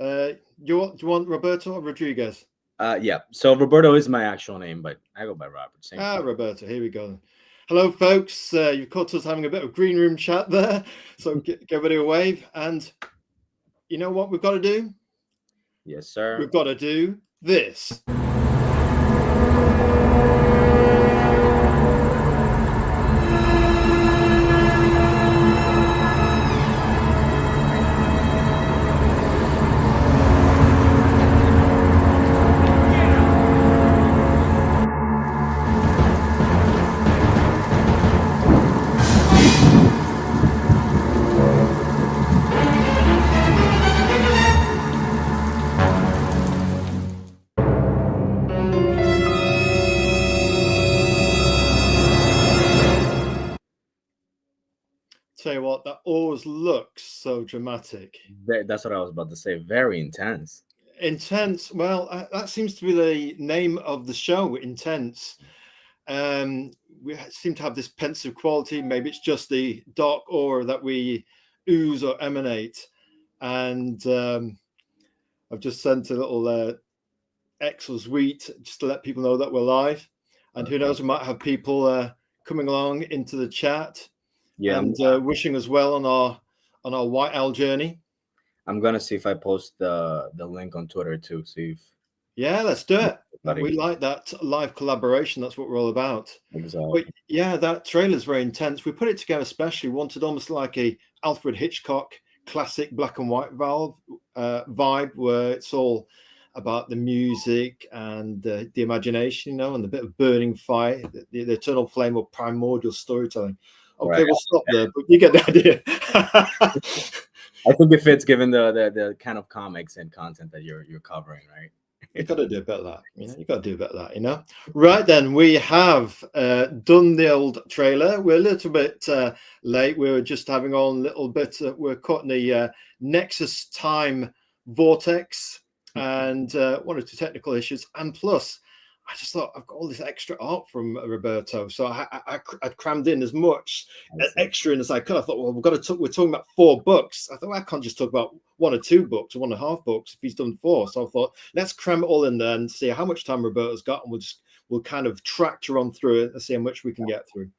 Do you want Roberto or Rodriguez? Yeah. So Roberto is my actual name, but I go by Robert. Same. Roberto. Here we go. Hello, folks. You've caught us having a bit of green room chat there. So give everybody a wave. And you know what we've got to do? Yes, sir. We've got to do this. Tell you what, that always looks so dramatic. That's what I was about to say. Very intense. Intense. Well, that seems to be the name of the show, Intense. We seem to have this pensive quality. Maybe it's just the dark aura that we ooze or emanate. And I've just sent a little Excel suite just to let people know that we're live. And who knows, we might have people coming along into the chat. Yeah, and wishing us well on our White Owl journey. I'm gonna see if I post the link on Twitter too. See if let's do it. We like that live collaboration. That's what we're all about. Exactly. But yeah, that trailer is very intense. We put it together especially wanted almost like a Alfred Hitchcock classic black and white vibe, where it's all about the music and the imagination, and the bit of burning fire, the eternal flame of primordial storytelling. Okay, right. We'll stop there, but you get the idea. I think it fits given the kind of comics and content that you're covering, right? You got to do a bit of that, You got to do a bit of that, Right then, we have done the old trailer. We're a little bit late. We were just having on a little bit. We're caught in the Nexus time vortex and one or two technical issues, and plus, I just thought I've got all this extra art from Roberto, so I crammed in as much extra in as I could. I thought, well, we're talking about 4 books. I thought, well, I can't just talk about 1 or 2 books or 1.5 books if he's done 4. So I thought, let's cram it all in there and see how much time Roberto's got, and we'll kind of tractor on through it and see how much we can get through.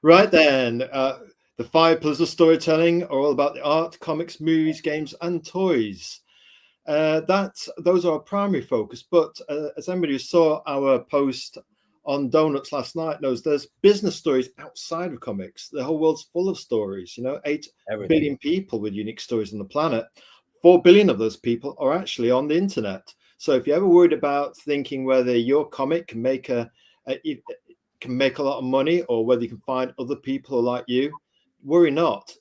Right then, the 5 pillars of storytelling are all about the art, comics, movies, games, and toys. Those are our primary focus, but as anybody who saw our post on donuts last night knows, there's business stories outside of comics. The whole world's full of stories. 8 billion people with unique stories on the planet. 4 billion of those people are actually on the internet. So if you're ever worried about thinking whether your comic can make a lot of money, or whether you can find other people like you, worry not.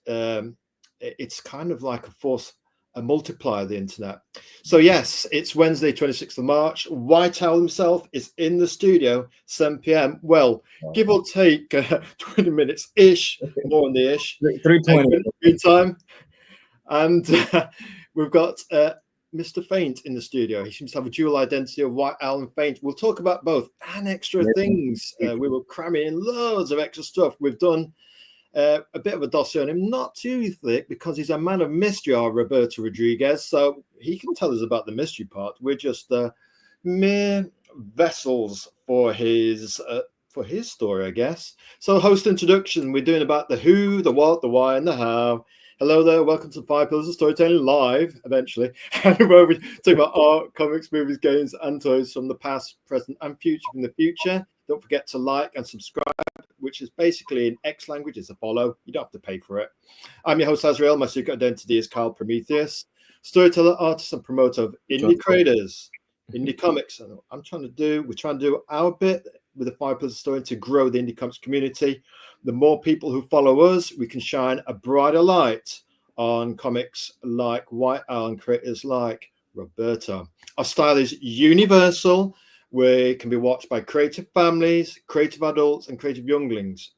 It's kind of like a multiplier of the internet. So yes, it's Wednesday, 26th of March. White Owl himself is in the studio, 7 p.m. Well, give or take 20 minutes ish, more on the ish. 3:20 time. And we've got Mr. Faint in the studio. He seems to have a dual identity of White Owl and Faint. We'll talk about both and extra things. We were cramming in loads of extra stuff. We've done a bit of a dossier on him, not too thick, because he's a man of mystery, our Roberto Rodriguez, so he can tell us about the mystery part. We're just mere vessels for his story, I guess. So, host introduction, we're doing about the who, the what, the why, and the how. Hello there, welcome to 5 Pillars of Storytelling live, eventually, where we talk about art, comics, movies, games, and toys from the past, present, and future. From the future, don't forget to like and subscribe, which is basically in X language. It's a follow. You don't have to pay for it. I'm your host, Azrael. My secret identity is Kyle Prometheus, storyteller, artist, and promoter of indie creators, indie comics. And we're trying to do our bit with the 5 Pillars of Story to grow the indie comics community. The more people who follow us, we can shine a brighter light on comics like White Owl and creators like Roberto. Our style is universal. We can be watched by creative families, creative adults, and creative younglings.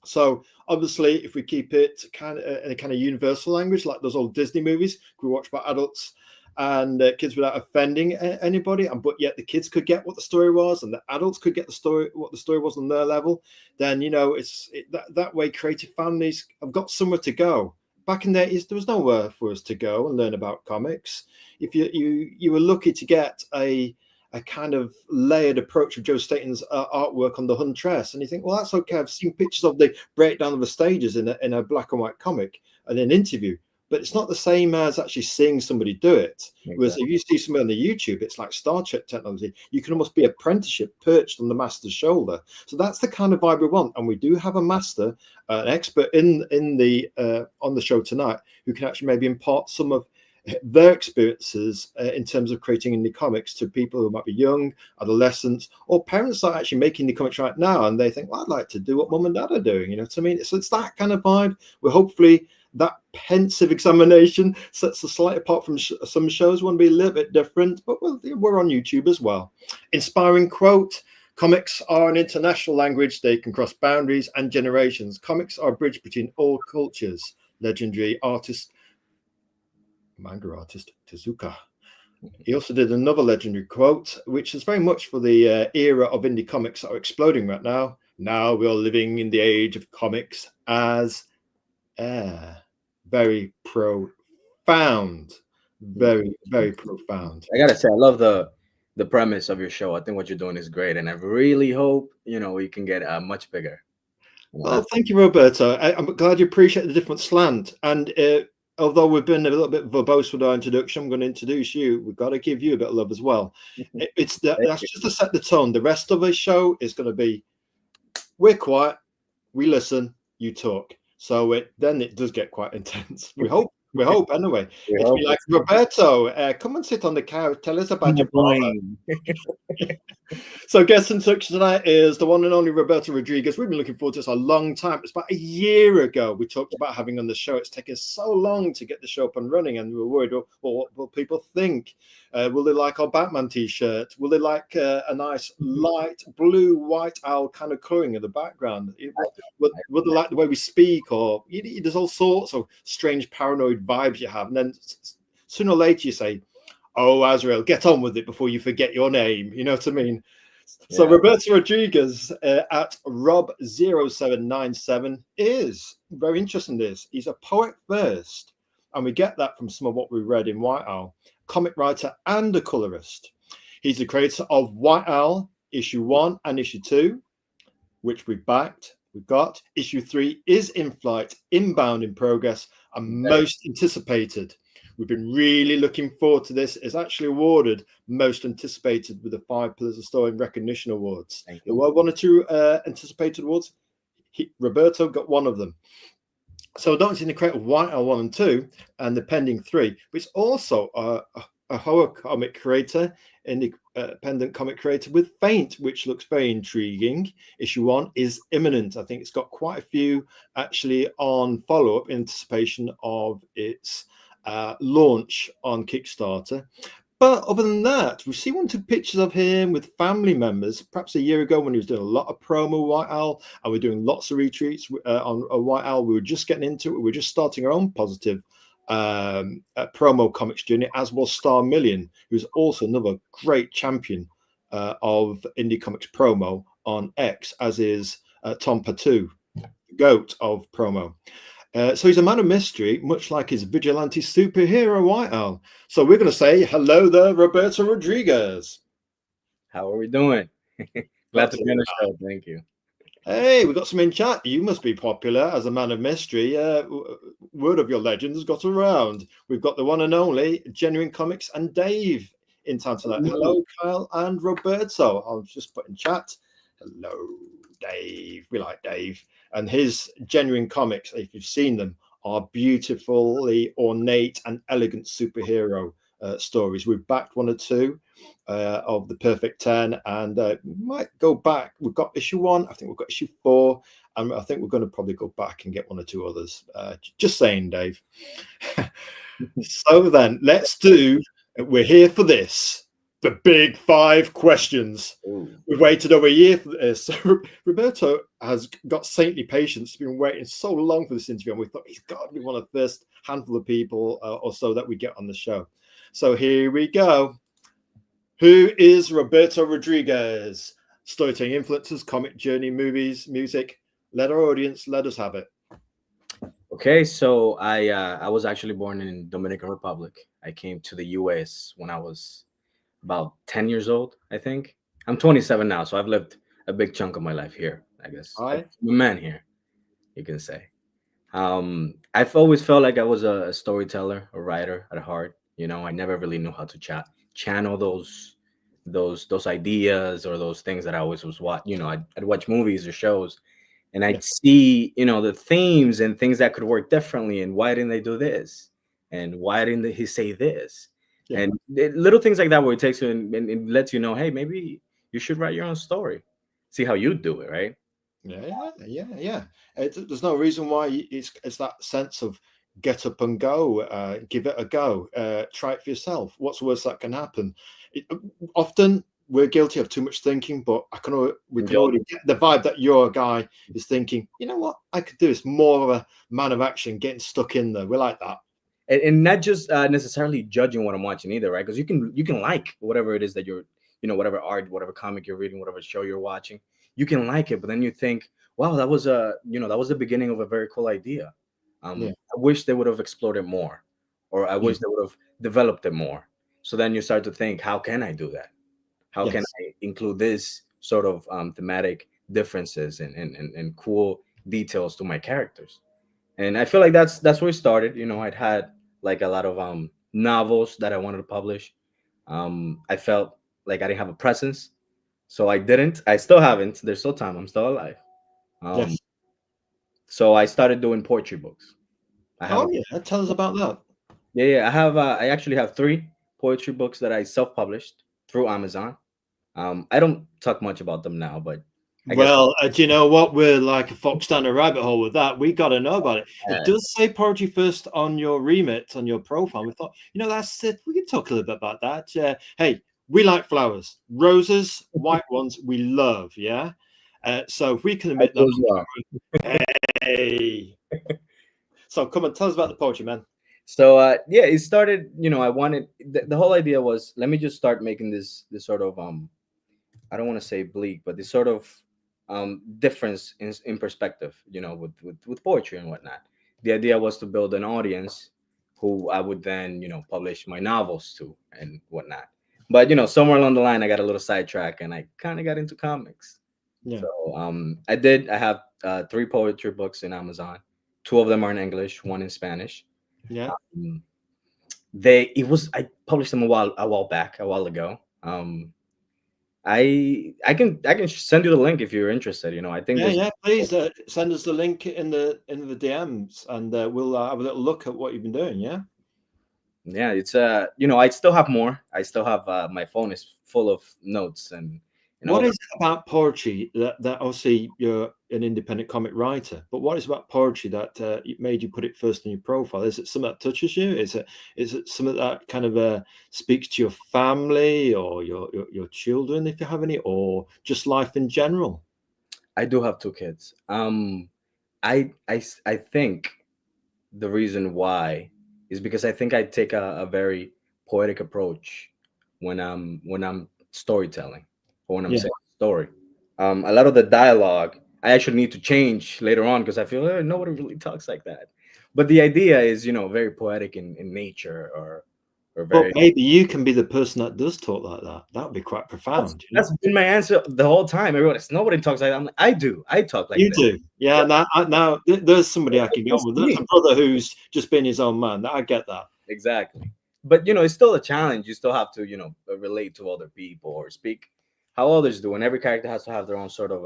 So obviously, if we keep it in a kind of universal language, like those old Disney movies, we watch by adults and kids without offending anybody, but yet the kids could get what the story was, and the adults could get what the story was on their level. Then it's that way. Creative families have got somewhere to go, back in there is there was nowhere for us to go and learn about comics. If you were lucky to get a kind of layered approach of Joe Staton's artwork on the Huntress, and you think, well, that's okay. I've seen pictures of the breakdown of the stages in a black and white comic and an interview, but it's not the same as actually seeing somebody do it. Exactly. Whereas if you see somebody on the YouTube, it's like Star Trek technology. You can almost be apprenticeship perched on the master's shoulder. So that's the kind of vibe we want, and we do have a master, an expert in the on the show tonight, who can actually maybe impart some of their experiences in terms of creating indie comics to people who might be young, adolescents, or parents that are actually making indie comics right now, and they think, well, I'd like to do what mum and dad are doing, you know what I mean? So it's that kind of vibe. We're hopefully that pensive examination sets us slightly apart from some shows. Want to be a little bit different, but we're on YouTube as well. Inspiring quote: comics are an international language. They can cross boundaries and generations. Comics are a bridge between all cultures. Legendary artist, manga artist Tezuka. He also did another legendary quote, which is very much for the era of indie comics that are exploding right now. Now we are living in the age of comics as air. Very profound. Very, very profound. I gotta say, I love the premise of your show. I think what you're doing is great, and I really hope we can get much bigger. Well, thank you, Roberto. I'm glad you appreciate the different slant. And although we've been a little bit verbose with our introduction, I'm going to introduce you. We've got to give you a bit of love as well. That's just to set the tone. The rest of the show is going to be, we're quiet, we listen, you talk. So then it does get quite intense. We hope anyway. It's be like, Roberto, come and sit on the couch. Tell us about your father. So guest in touch tonight is the one and only Roberto Rodriguez. We've been looking forward to this a long time. It's about a year ago we talked about having on the show. It's taken so long to get the show up and running, and we were worried, well, what will people think? Will they like our Batman t-shirt? Will they like a nice light blue white owl kind of coloring in the background? Will they like the way we speak? Or there's all sorts of strange paranoid vibes you have, and then sooner or later you say, oh, Azrael, get on with it before you forget your name. You know what I mean? So Roberto Rodriguez at Rob0797 is very interesting. He's a poet first, and we get that from some of what we read in White Owl, comic writer and a colorist. He's the creator of White Owl issue 1 and issue 2, which we backed. We've got issue 3 is in flight, inbound, in progress, and most anticipated. We've been really looking forward to this. It's actually awarded most anticipated with the 5 Pillars of Story and Recognition Awards. There were 1 or 2 anticipated awards. Roberto got one of them. So not only in the crate of White Owl 1 and 2 and the pending 3, but it's also a horror comic creator, independent comic creator with Faint, which looks very intriguing. Issue 1 is imminent. I think it's got quite a few actually on follow-up in anticipation of its launch on Kickstarter. But other than that, we've seen 1 or 2 pictures of him with family members, perhaps a year ago when he was doing a lot of promo White Owl, and we're doing lots of retweets on White Owl. We were just getting into it. We were just starting our own positive promo comics journey, as was Star Million, who's also another great champion of indie comics promo on X, as is Tom Patu, the goat of promo. So he's a man of mystery, much like his vigilante superhero White Owl. So we're going to say hello there, Roberto Rodriguez. How are we doing? Glad to be on the show. Thank you. Hey, we got some in chat. You must be popular as a man of mystery. Word of your legend has got around. We've got the one and only Genuine Comics and Dave in town tonight. Hello, Kyle and Roberto. I'll just put in chat. Hello, Dave. We like Dave. And his Genuine Comics, if you've seen them, are beautifully ornate and elegant superhero stories. We've backed 1 or 2 of the Perfect 10, and we might go back. We've got issue 1. I think we've got issue 4, and I think we're going to probably go back and get 1 or 2 others. Just saying, Dave. So then, let's do. We're here for this. The big 5 questions. Ooh. We've waited over a year for this. Roberto has got saintly patience. He's been waiting so long for this interview, and we thought he's got to be one of the first handful of people or so that we get on the show. So here we go. Who is Roberto Rodriguez? Storytelling influences, comic journey, movies, music. Let our audience, let us have it. Okay, so I was actually born in Dominican Republic. I came to the U.S. when I was about 10 years old, I think. I'm 27 now, so I've lived a big chunk of my life here, I guess. All right. I'm a man here, you can say. I've always felt like I was a storyteller, a writer at heart. You know, I never really knew how to channel those ideas or those things that I always was watch. You know, I'd watch movies or shows, and Yeah. I'd see, you know, the themes and things that could work differently, and why didn't they do this, and why didn't he say this, Yeah. and little things like that where it takes you and it lets you know, hey, maybe you should write your own story, see how you do it, right? Yeah. There's no reason why it's that sense of get up and go, give it a go, try it for yourself. What's the worst that can happen? It, often we're guilty of too much thinking, but we can Enjoy. already get the vibe that your guy is thinking. You know what? I could do this. More of a man of action, getting stuck in there. We like that. And not just necessarily judging what I'm watching either, right? Because you can like whatever it is that you're, you know, whatever art, whatever comic you're reading, whatever show you're watching, you can like it, but then you think, wow, that was that was the beginning of a very cool idea. Yeah. I wish they would have explored it more, or I Yeah. wish they would have developed it more. So then you start to think, how can I do that? How can Yes. I include this sort of thematic differences and cool details to my characters? And I feel like that's where it started. You know, I'd had like a lot of novels that I wanted to publish. I felt like I didn't have a presence, so I didn't. I still haven't. There's still time. I'm still alive. Um, Yes. so I started doing poetry books. I have a Oh yeah. Tell us about that. yeah. I have I actually have three poetry books that I self-published through Amazon. I don't talk much about them now, but I guess Well, do you know what? We're like a fox down a rabbit hole with that. We got to know about it. It uh, does say poetry first on your remit, on your profile. We thought, that's it. We can talk a little bit about that. Hey, we like flowers, roses, white ones. We love, yeah. So if we can I admit that, suppose you are. hey. So come on, tell us about the poetry, man. So yeah, it started. You know, I wanted the whole idea was let me just start making this sort of I don't want to say bleak, but this sort of difference in perspective. You know, with poetry and whatnot. The idea was to build an audience who I would then publish my novels to and whatnot. But somewhere along the line, I got a little sidetracked and I kind of got into comics. Yeah, So I have three poetry books in Amazon. Two of them are in English, one in Spanish. yeah, Um, I published them a while back, a while ago. I can send you the link if you're interested. I think there's yeah. Please send us the link in the DMs, and we'll have a little look at what you've been doing. Yeah. yeah, it's I still have more. I still have my phone is full of notes and all What that. is it about poetry that obviously you're an independent comic writer, but what is it about poetry that it made you put it first in your profile? Is it something that touches you? Is it something that kind of speaks to your family or your children, if you have any, or just life in general? I do have two kids. I think the reason why is because I think I take a very poetic approach when I'm storytelling or when I'm Yeah, saying a story. A lot of the dialogue I actually need to change later on because I feel nobody really talks like that. But the idea is, very poetic in nature or but very. maybe you can be the person that does talk like that. That would be quite That's, profound, you know. that's been my answer the whole time. Everyone, nobody talks like that. I'm like, I do. I talk like You this. do, yeah. There's somebody I can get It's on with. There's me. a brother who's just been his own man. I get that. Exactly. But it's still a challenge. You still have to, relate to other people or speak how others do. And every character has to have their own sort of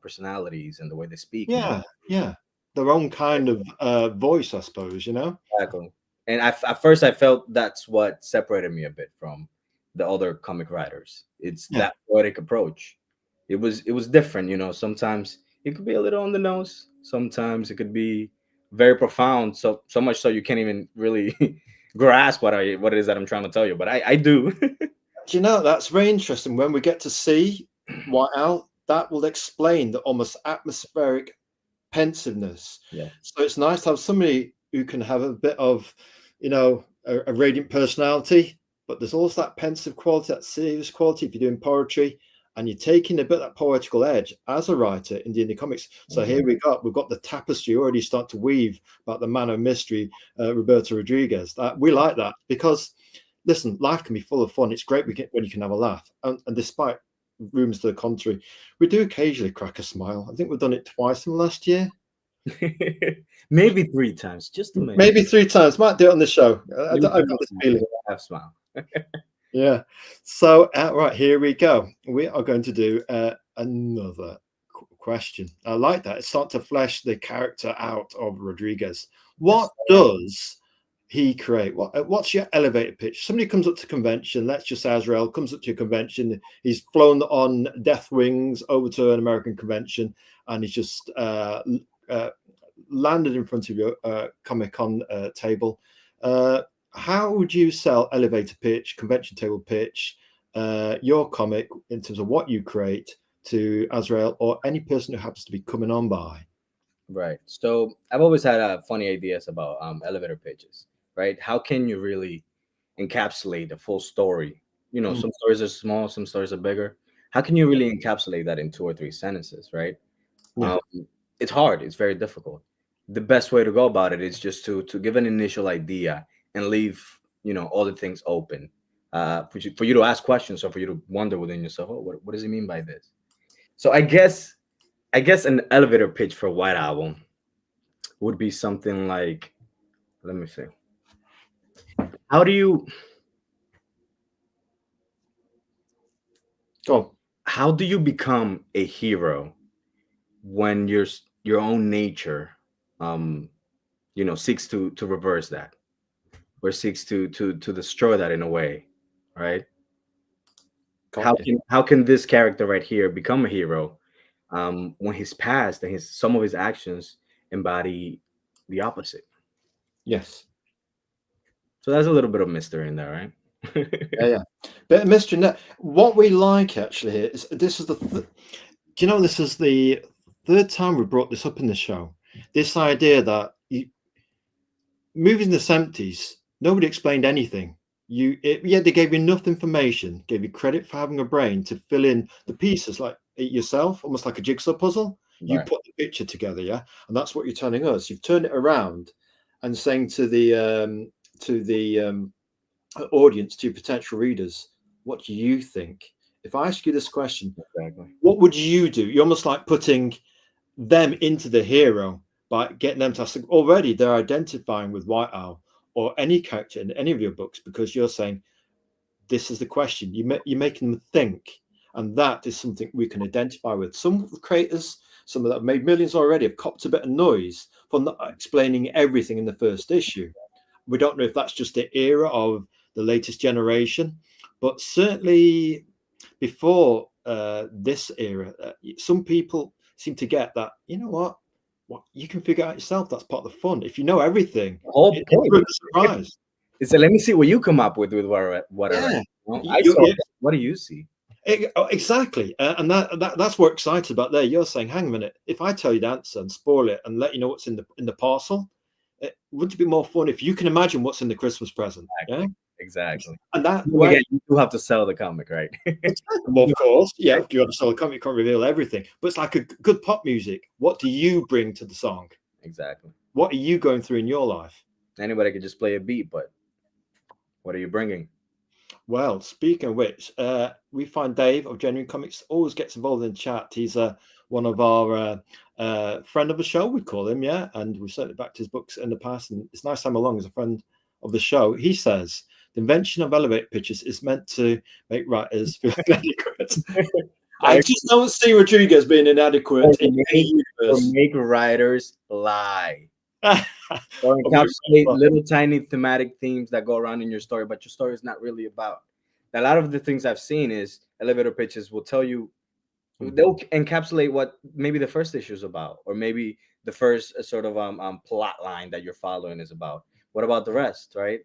personalities and the way they speak and Yeah. Their own kind of voice, I suppose, you know? exactly. And at first I felt that's what separated me a bit from the other comic writers. It's Yeah. that poetic approach. It was different, sometimes it could be a little on the nose, sometimes it could be very profound, so much so you can't even really grasp what it is that I'm trying to tell you, but I do. Do you know, that's very interesting. When we get to see White Owl, that will explain the almost atmospheric pensiveness. Yeah. So it's nice to have somebody who can have a bit of, a radiant personality, but there's also that pensive quality, that serious quality if you're doing poetry. and you're taking a bit of that poetical edge as a writer in the indie comics. So here we've got the tapestry already start to weave about the man of mystery, Roberto Rodriguez. We like that because, listen, life can be full of fun. It's great when you can have a laugh, and despite rumors to the contrary, we do occasionally crack a smile. I think we've done it twice in the last year. Maybe 3 times, just to maybe 3 times. Might do it on the show. I've got this feeling. Have smile. Yeah. So right, here we go. We are going to do another question. I like that. It's starting to flesh the character out of Rodriguez. What does he create? What's your elevator pitch? Somebody comes up to convention. Let's just say Azrael comes up to your convention. He's flown on death wings over to an American convention, and he's just landed in front of your Comic-Con table. How would you sell elevator pitch, convention table pitch, your comic in terms of what you create to Azrael or any person who happens to be coming on by? Right. So I've always had funny ideas about elevator pitches, right? How can you really encapsulate the full story? You know, some stories are small, some stories are bigger. How can you really encapsulate that in 2 or 3 sentences, right? Yeah. It's hard. It's very difficult. The best way to go about it is just to give an initial idea and leave, you know, all the things open for you to ask questions, or for you to wonder within yourself, oh, what does he mean by this? So I guess an elevator pitch for White Album would be something like, let me see. How do you become a hero when your own nature you know, seeks to reverse that, or seeks to destroy that in a way, right? How can this character right here become a hero when his past and some of his actions embody the opposite? Yes. So there's a little bit of mystery in there, right? Yeah. But mystery. What we like actually here is this is do you know, this is the 3rd time we brought this up in the show. This idea that movies in the 70s, nobody explained anything. They gave you enough information, gave you credit for having a brain to fill in the pieces like yourself, almost like a jigsaw puzzle. You put the picture together, yeah, and that's what you're telling us. You've turned it around and saying to the audience, to potential readers, what do you think? If I ask you this question, what would you do? You're almost like putting them into the hero by getting them to ask. Already they're identifying with White Owl or any character in any of your books, because you're saying this is the question. You're making them think, and that is something we can identify with. Some creators, some that have made millions already, have copped a bit of noise for not explaining everything in the first issue. We don't know if that's just the era of the latest generation, but certainly before this era, some people seem to get that, you know what you can figure out yourself. That's part of the fun. If you know everything, the whole point it's a surprise. It's let me see what you come up with what Yeah. I saw. What do you see? Exactly, and that's what excited about there. You're saying, hang a minute, if I tell you the answer and spoil it and let you know what's in the parcel, wouldn't it be more fun if you can imagine what's in the Christmas present? Exactly. Yeah, exactly. And that way, you do have to sell the comic, right? Well, of course, yeah. If you got to sell the comic, you can't reveal everything. But it's like a good pop music. What do you bring to the song? Exactly. What are you going through in your life? Anybody could just play a beat, but what are you bringing? Well, speaking of which, we find Dave of Genuine Comics always gets involved in the chat. He's one of our friend of the show, we call him, yeah, and we've certainly backed his books in the past, and it's nice to have him along as a friend of the show. He says the invention of elevator pitches is meant to make writers feel inadequate. I just don't see Rodriguez being inadequate in any universe. Or make writers lie. Or encapsulate little tiny thematic themes that go around in your story, but your story is not really about. A lot of the things I've seen is elevator pitches will tell you, they'll encapsulate what maybe the first issue is about, or maybe the first sort of plot line that you're following is about. What about the rest, right?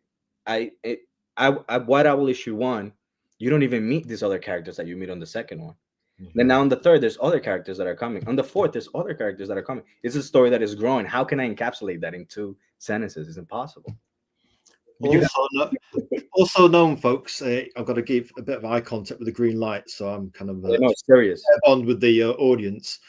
White Owl issue 1, you don't even meet these other characters that you meet on the second one. Then now on the 3rd, there's other characters that are coming. On the 4th, there's other characters that are coming. It's a story that is growing. How can I encapsulate that in 2 sentences? It's impossible. Also known, folks, I've got to give a bit of eye contact with the green light, so I'm kind of I know it's serious. on with the audience.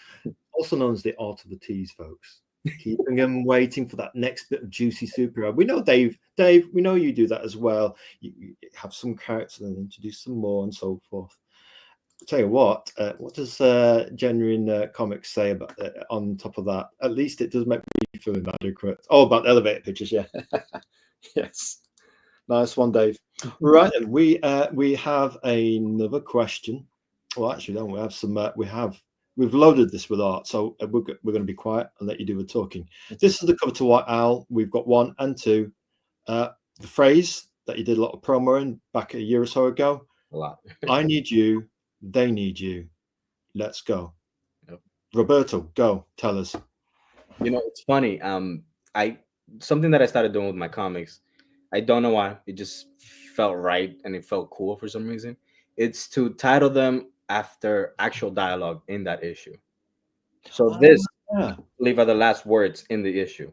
Also known as the art of the tease, folks. Keeping them waiting for that next bit of juicy superhero. We know Dave. Dave, we know you do that as well. You have some characters and introduce some more and so forth. I'll tell you what does Genuine Comics say about on top of that? At least it does make me feel inadequate. Oh, about the elevator pictures, yeah. Yes. Nice one, Dave. Right, and we have another question. Well, actually, don't we have some? We've loaded this with art, so we're going to be quiet and let you do the talking. This is the cover to White Owl. We've got 1 and 2. The phrase that you did a lot of promo in back a year or so ago. A lot. I need you. They need you. Let's go. Yep. Roberto, go. Tell us. You know, it's funny. I something that I started doing with my comics. I don't know why. It just felt right and it felt cool for some reason. It's to title them after actual dialogue in that issue. So this, Yeah. I believe, are the last words in the issue.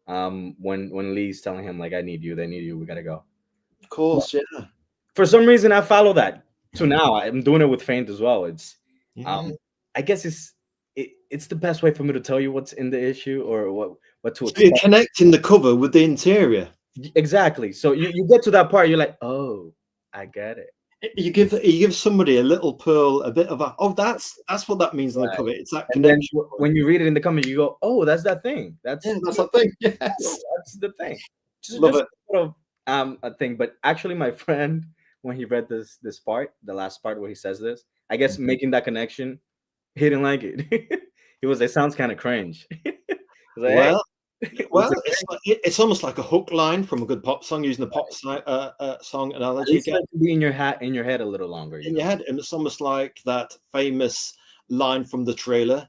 When Lee's telling him like, "I need you, they need you, we gotta go." Of course, yeah. For some reason, I follow that to now. I'm doing it with Faint as well. It's, Yeah. I guess it's the best way for me to tell you what's in the issue or what to So you're expect. connecting the cover with the interior. Exactly. So you get to that part, you're like, oh, I get it. You give somebody a little pearl, a bit of a that's what that means on the Right. cover. It's that And then connection. when you read it in the comment, you go, oh, that's that thing. That's That's the thing. Yes, that's the thing. love Just it. sort of a thing. But actually, my friend, when he read this part, the last part where he says this, I guess making that connection, he didn't like it. He was, it sounds kind of cringe. He's like, hey, Well, what's it? it's almost like a hook line from a good pop song, using the pop song At analogy least again let it be in your head a little longer, you in know. your head, and it's almost like that famous line from the trailer.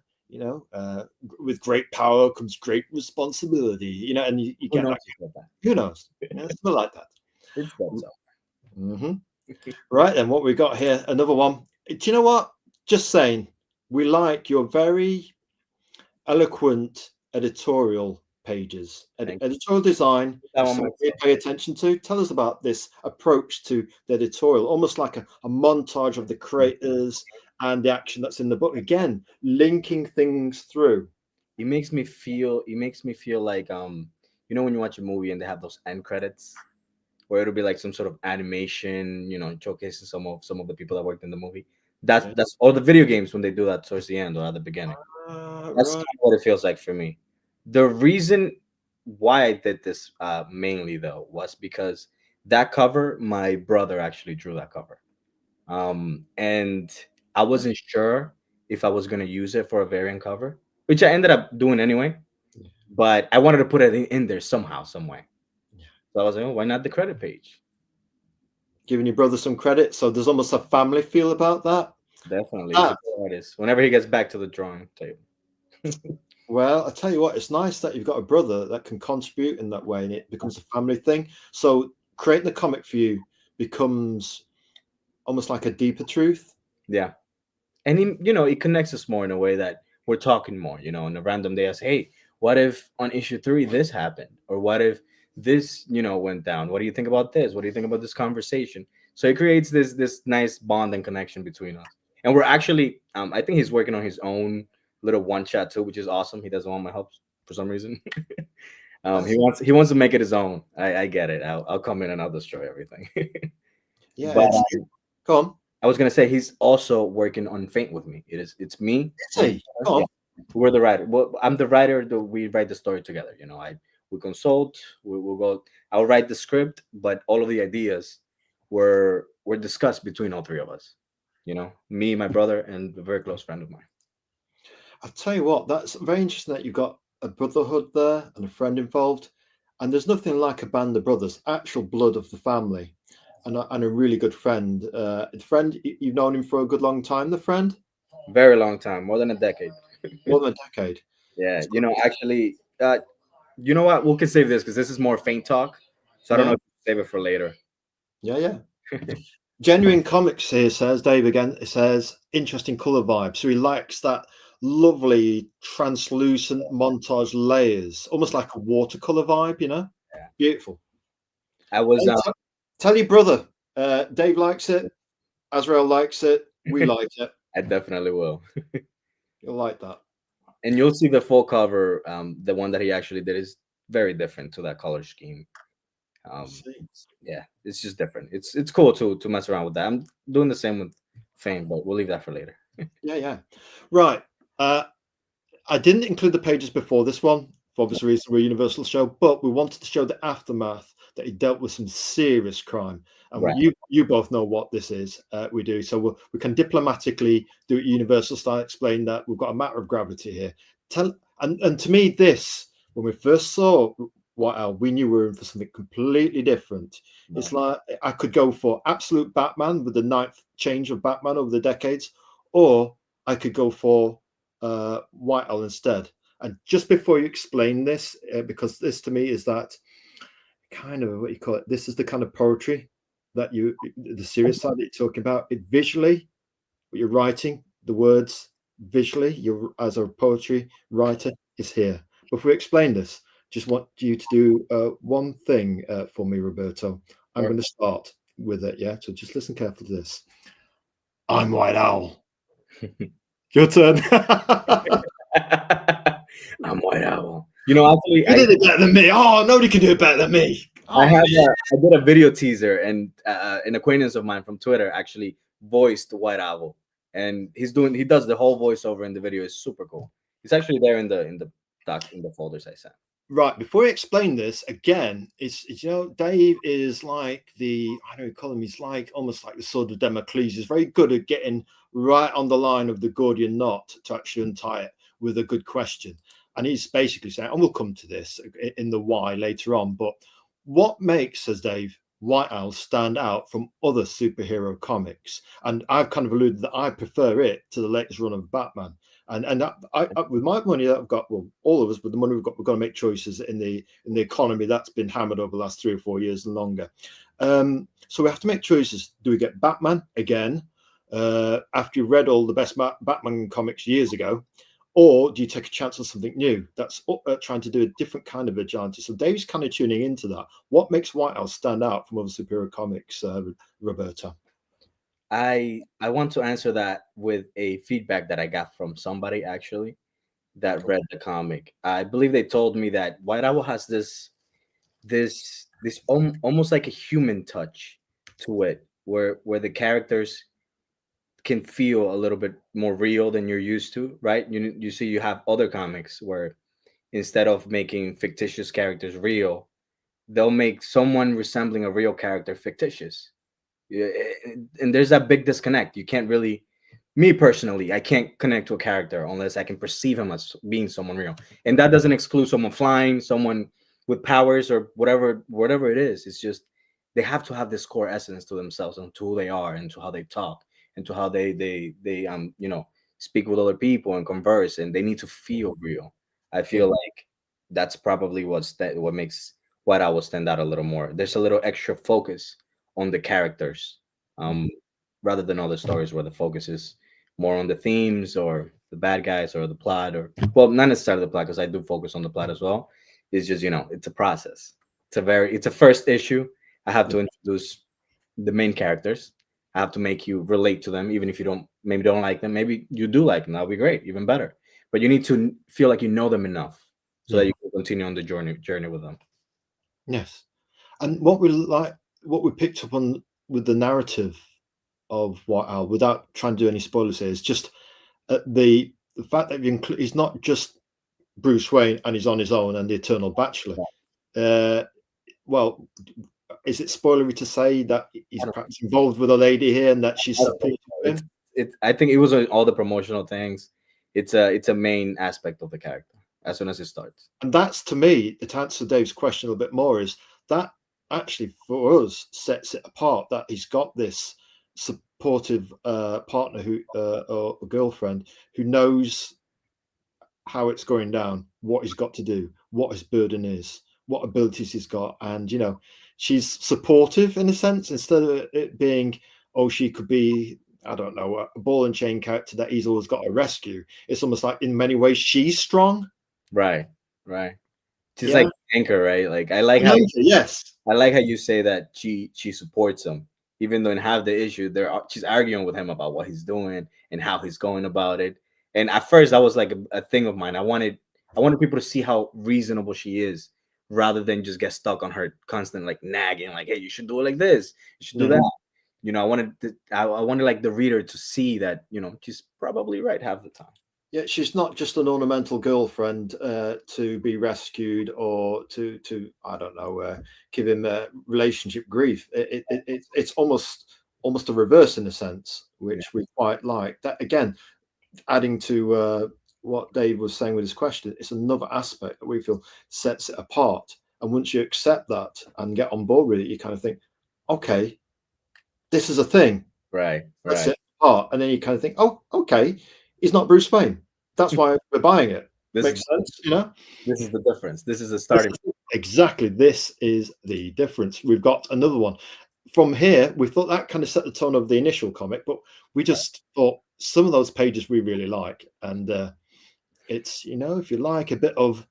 With great power comes great responsibility. And you Who get knows that. about that? Who knows? Something like that. It's that so. Mm-hmm. Right then, what we got here? Another one. Do you know what? Just saying, we like your very eloquent editorial pages, Thank editorial design. you. That Is one something we myself. pay attention to. Tell us about this approach to the editorial, almost like a montage of the creators and the action that's in the book. Again, linking things through. It makes me feel. It makes me feel like you know when you watch a movie and they have those end credits, where it'll be like some sort of animation, you know, showcasing some of the people that worked in the movie. Yeah. That's all the video games when they do that towards the end or at the beginning. That's Right. kind of what it feels like for me. The reason why I did this mainly though was because that cover, my brother actually drew that cover, and I wasn't sure if I was gonna use it for a variant cover, which I ended up doing anyway. Yeah. But I wanted to put it in there somehow, some way. Yeah. So I was like, oh, why not the credit page? Giving your brother some credit, so there's almost a family feel about that. Definitely, he's a good artist. Whenever he gets back to the drawing table. Well, I tell you what, it's nice that you've got a brother that can contribute in that way, and it becomes a family thing. So creating the comic for you becomes almost like a deeper truth. Yeah, and it connects us more in a way that we're talking more. On a random day, I say, hey, what if on issue 3 this happened, or what if this went down? What do you think about this? What do you think about this conversation? So it creates this nice bond and connection between us. And we're actually, I think he's working on his own little one shot too, which is awesome. He doesn't want my help for some reason. He wants to make it his own. I get it. I'll come in and I'll destroy everything. Yeah, But go on. I was gonna say he's also working on Faint with me. It's me. Say, go on. Yeah, we're the writer. Well, I'm the writer. We write the story together. We consult. We'll go. I'll write the script, but all of the ideas were discussed between all three of us. Me, my brother, and a very close friend of mine. I'll tell you what, that's very interesting that you've got a brotherhood there and a friend involved. And there's nothing like a band of brothers, actual blood of the family, and a really good friend. The friend, you've known him for a good long time, the friend? Very long time, more than a decade. More than a decade. Yeah, actually, you know what? We can save this because this is more Faint talk. So I don't know Yeah, if we save it for later. yeah. Genuine Comics here says, Dave again, it says, interesting color vibe. So he likes that lovely translucent montage layers, almost like a watercolor vibe, Yeah. Beautiful. I was Tell your brother. Dave likes it. Azrael likes it. We like it. I definitely will. You'll like that. And you'll see the full cover. The one that he actually did is very different to that color scheme. Um, See. yeah, it's just different. It's cool to mess around with that. I'm doing the same with Fame, but we'll leave that for later. Yeah. Right. I didn't include the pages before this one for obvious reasons. We're a Universal show, but we wanted to show the aftermath that he dealt with some serious crime. And Right. you both know what this is. We do. So we can diplomatically do it Universal style, explain that we've got a matter of gravity here. And to me, this, when we first saw White Owl, we knew we were in for something completely different. Right. It's like I could go for absolute Batman with the ninth change of Batman over the decades, or I could go for White Owl instead. And just before you explain this, because this to me is that kind of what you call it. This is the kind of poetry that the serious side that you're talking about. It visually, what you're writing, the words visually, you as a poetry writer is here. Before we explain this, just want you to do one thing for me, Roberto. I'm going to start with it. Yeah, so just listen carefully to this. I'm White Owl. Your turn. I'm White Owl. You know, actually, You did it better than me. Oh, nobody can do it better than me. Oh, I did a video teaser, and an acquaintance of mine from Twitter actually voiced White Owl, and he does the whole voiceover in the video. It's super cool. It's actually there in the folders I sent. Right, before I explain this again, it's Dave is like I don't know, call him. He's like almost like the sword of Damocles. He's very good at getting right on the line of the Gordian knot to actually untie it with a good question. And he's basically saying, and we'll come to this in the why later on, but what makes, says Dave, White Owl stand out from other superhero comics? And I've kind of alluded that I prefer it to the latest run of Batman. And I with my money that I've got, well, all of us with the money we've got to make choices in the economy that's been hammered over the last 3 or 4 years and longer. So we have to make choices. Do we get Batman again after you read all the best Batman comics years ago, or do you take a chance on something new that's trying to do a different kind of vigilante? So Dave's kind of tuning into that. What makes White Owl stand out from other superhero comics, Roberta? I want to answer that with a feedback that I got from somebody actually that read the comic. I believe they told me that White Owl has this almost like a human touch to it, where the characters can feel a little bit more real than you're used to, right? You see, you have other comics where instead of making fictitious characters real, they'll make someone resembling a real character fictitious. Yeah, and there's that big disconnect. You can't really, me personally, I can't connect to a character unless I can perceive him as being someone real, and that doesn't exclude someone flying, someone with powers, or whatever it is. It's just they have to have this core essence to themselves and to who they are and to how they talk and to how they speak with other people and converse, and they need to feel real. I feel like that's probably what makes White Owl stand out a little more. There's a little extra focus on the characters, rather than other stories where the focus is more on the themes or the bad guys or the plot, or well, not necessarily the plot, because I do focus on the plot as well. It's just, it's a process. It's a first issue. I have to introduce the main characters. I have to make you relate to them, even if you don't like them. Maybe you do like them. That'll be great, even better. But you need to feel like you know them enough so that you can continue on the journey with them. Yes. And what we picked up on with the narrative of White Owl, without trying to do any spoilers here, is just the fact that he's not just Bruce Wayne and he's on his own and the Eternal Bachelor. Well, is it spoilery to say that he's perhaps involved with a lady here and that she's supporting him? I think it was all the promotional things. It's a main aspect of the character as soon as it starts. And that's, to me, to answer Dave's question a little bit more, is that actually for us sets it apart, that he's got this supportive partner or girlfriend who knows how it's going down, what he's got to do, what his burden is, what abilities he's got. And she's supportive in a sense, instead of it being, oh, she could be, I don't know, a ball and chain character that he's always got to rescue. It's almost like in many ways she's strong. Right. she's like anchor, right? Like Yes. I like how you say that she supports him, even though in half the issue she's arguing with him about what he's doing and how he's going about it. And at first, that was like a thing of mine. I wanted people to see how reasonable she is, rather than just get stuck on her constant like nagging, like, "Hey, you should do it like this, you should do that." You know, I wanted like the reader to see that, you know, she's probably right half the time. Yeah, she's not just an ornamental girlfriend to be rescued or to I don't know give him relationship grief. It's almost a reverse in a sense, which we quite like. That again, adding to what Dave was saying with his question, it's another aspect that we feel sets it apart. And once you accept that and get on board with it, you kind of think, okay, this is a thing. Right. That's it apart. And then you kind of think, oh, okay, he's not Bruce Wayne. That's why we're buying it. Makes sense, you know? This is the difference. This is the starting. Exactly. This is the difference. We've got another one. From here, we thought that kind of set the tone of the initial comic, but we just thought some of those pages we really like. And it's, you know, if you like a bit of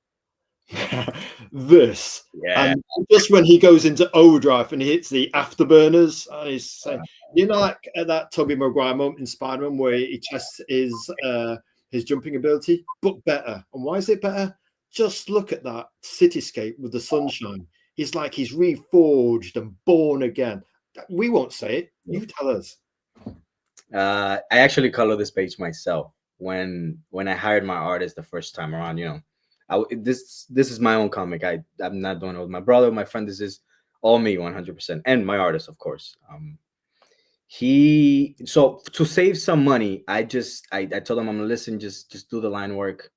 this, and just when he goes into overdrive and he hits the afterburners and he's saying, you know, like that Tobey Maguire moment in Spider-Man where he tests his jumping ability, but better. And why is it better? Just look at that cityscape with the sunshine. He's like he's reforged and born again. We won't say it. You tell us. I actually color this page myself when I hired my artist the first time around. You know, this is my own comic. I'm not doing it with my brother, my friend. This is all me, 100%, and my artist, of course. So to save some money, I told him, I'm gonna listen, just do the line work.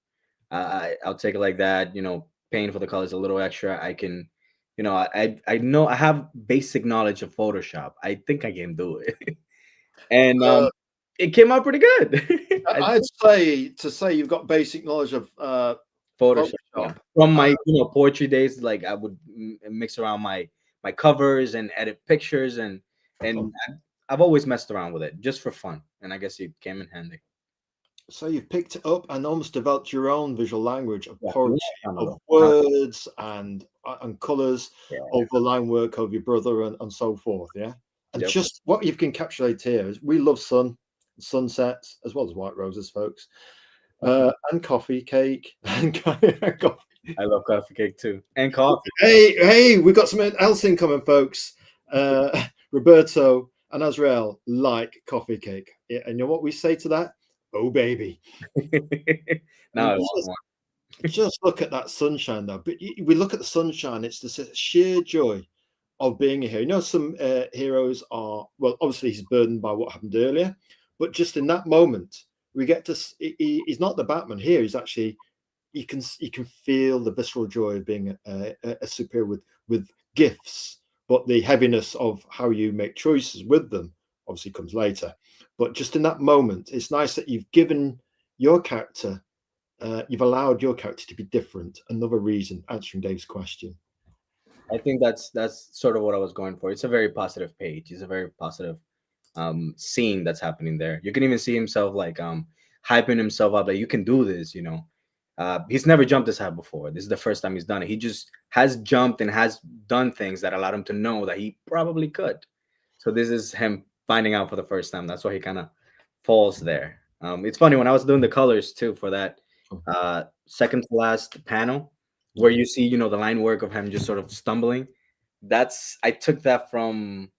I'll take it like that. You know, paying for the colors a little extra. I can, you know, I know I have basic knowledge of Photoshop. I think I can do it, and it came out pretty good. I'd say you've got basic knowledge of Photoshop. Yeah. From my poetry days, like I would mix around my covers and edit pictures, and I've always messed around with it just for fun, and I guess it came in handy. So you've picked it up and almost developed your own visual language of poetry, of words and colours, over line work of your brother and so forth. Yeah, and just what you've encapsulated here is we love sunsets as well as white roses, folks, and coffee cake and coffee. I love coffee cake too, and coffee. Hey, we've got something else in common, folks. Roberto and Azrael like coffee cake. Yeah, and you know what we say to that? Oh, baby. Now just look at that sunshine, though. But we look at the sunshine, it's the sheer joy of being a hero. You know, some heroes are, well, obviously he's burdened by what happened earlier, but just in that moment, we get to, he's not the Batman here. He's actually, you can feel the visceral joy of being a superhero with gifts, but the heaviness of how you make choices with them obviously comes later. But just in that moment, it's nice that you've given your character, you've allowed your character to be different. Another reason, answering Dave's question. I think that's sort of what I was going for. It's a very positive page. It's a very positive scene that's happening there. You can even see himself like hyping himself up, like you can do this, you know. He's never jumped this high before. This is the first time he's done it. He just has jumped and has done things that allowed him to know that he probably could. So this is him finding out for the first time. That's why he kind of falls there. It's funny when I was doing the colors too for that second to last panel where you see, you know, the line work of him just sort of stumbling. I took that from,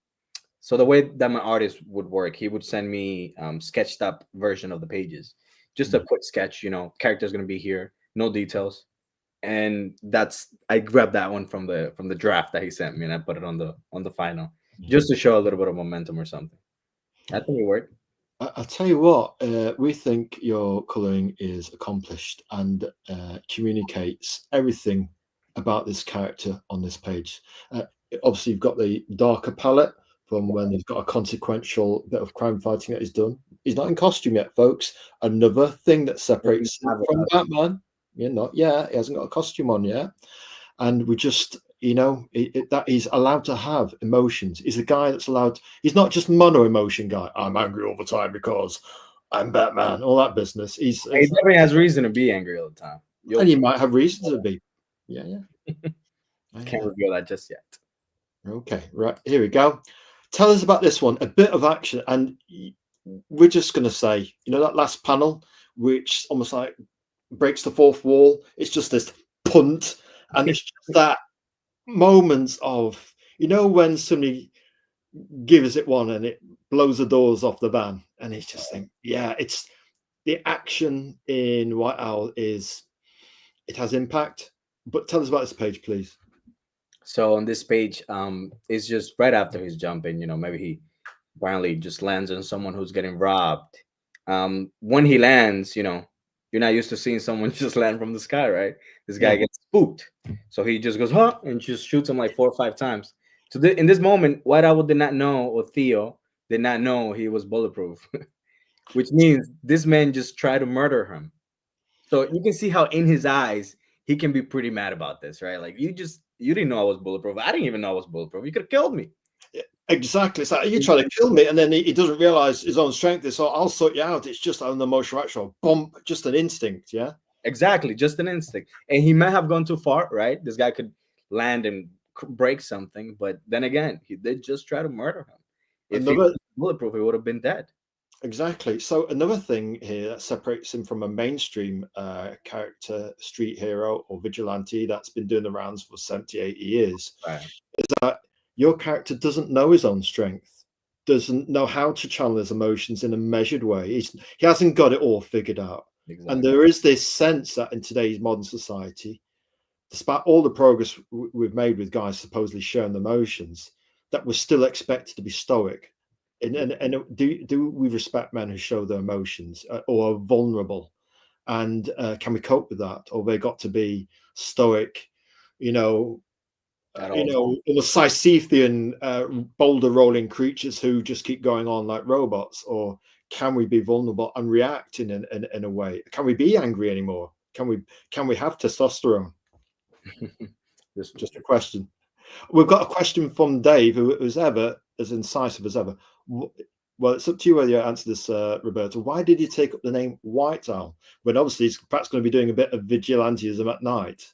so the way that my artist would work, he would send me sketched up version of the pages, just a quick sketch, you know, character's going to be here, no details. And I grabbed that one from the draft that he sent me and I put it on the final just to show a little bit of momentum or something. I think it worked. I'll tell you what, we think your colouring is accomplished and communicates everything about this character on this page. Obviously, you've got the darker palette from when he's got a consequential bit of crime fighting that he's done. He's not in costume yet, folks. Another thing that separates him from Batman. Yeah, not yet. He hasn't got a costume on yet. And we just, you know, that he's allowed to have emotions. He's a guy that's allowed. He's not just mono emotion guy. I'm angry all the time because I'm Batman. All that business. He definitely has reason to be angry all the time. And he might have reason to be. Yeah. Can't reveal that just yet. Okay, right, here we go. Tell us about this one. A bit of action, and we're just going to say, that last panel, which almost like breaks the fourth wall. It's just this punt, and it's just that moment of, when somebody gives it one and it blows the doors off the van, and it's just think, yeah, it's the action in White Owl it has impact. But tell us about this page, please. So on this page, it's just right after he's jumping. Maybe he apparently just lands on someone who's getting robbed. When he lands, you're not used to seeing someone just land from the sky, right? This guy gets spooked, so he just goes, huh, and just shoots him like 4 or 5 times. So in this moment, White Owl did not know, or Theo did not know he was bulletproof, which means this man just tried to murder him. So you can see how in his eyes he can be pretty mad about this, right? Like you didn't know I was bulletproof. I didn't even know I was bulletproof. You could have killed me. Exactly. It's like you try to kill me, and then he doesn't realize his own strength. So I'll sort you out. It's just an emotional reaction, bump, just an instinct. Yeah. Exactly, just an instinct. And he might have gone too far, right? This guy could land and break something, but then again, he did just try to murder him. If he was bulletproof, he would have been dead. Exactly. So another thing here that separates him from a mainstream character, street hero or vigilante that's been doing the rounds for 70, 80 years, is that your character doesn't know his own strength, doesn't know how to channel his emotions in a measured way. He hasn't got it all figured out. Exactly. And there is this sense that in today's modern society, despite all the progress we've made with guys supposedly showing emotions, that we're still expected to be stoic. And do we respect men who show their emotions or are vulnerable? And can we cope with that? Or they got to be stoic, almost Sisyphean boulder rolling creatures who just keep going on like robots? Or can we be vulnerable and react in a way? Can we be angry anymore? Can we have testosterone? Just a question. We've got a question from Dave, who is ever as incisive as ever. Well, it's up to you whether you answer this, Roberto. Why did you take up the name White Owl when obviously he's perhaps going to be doing a bit of vigilantism at night?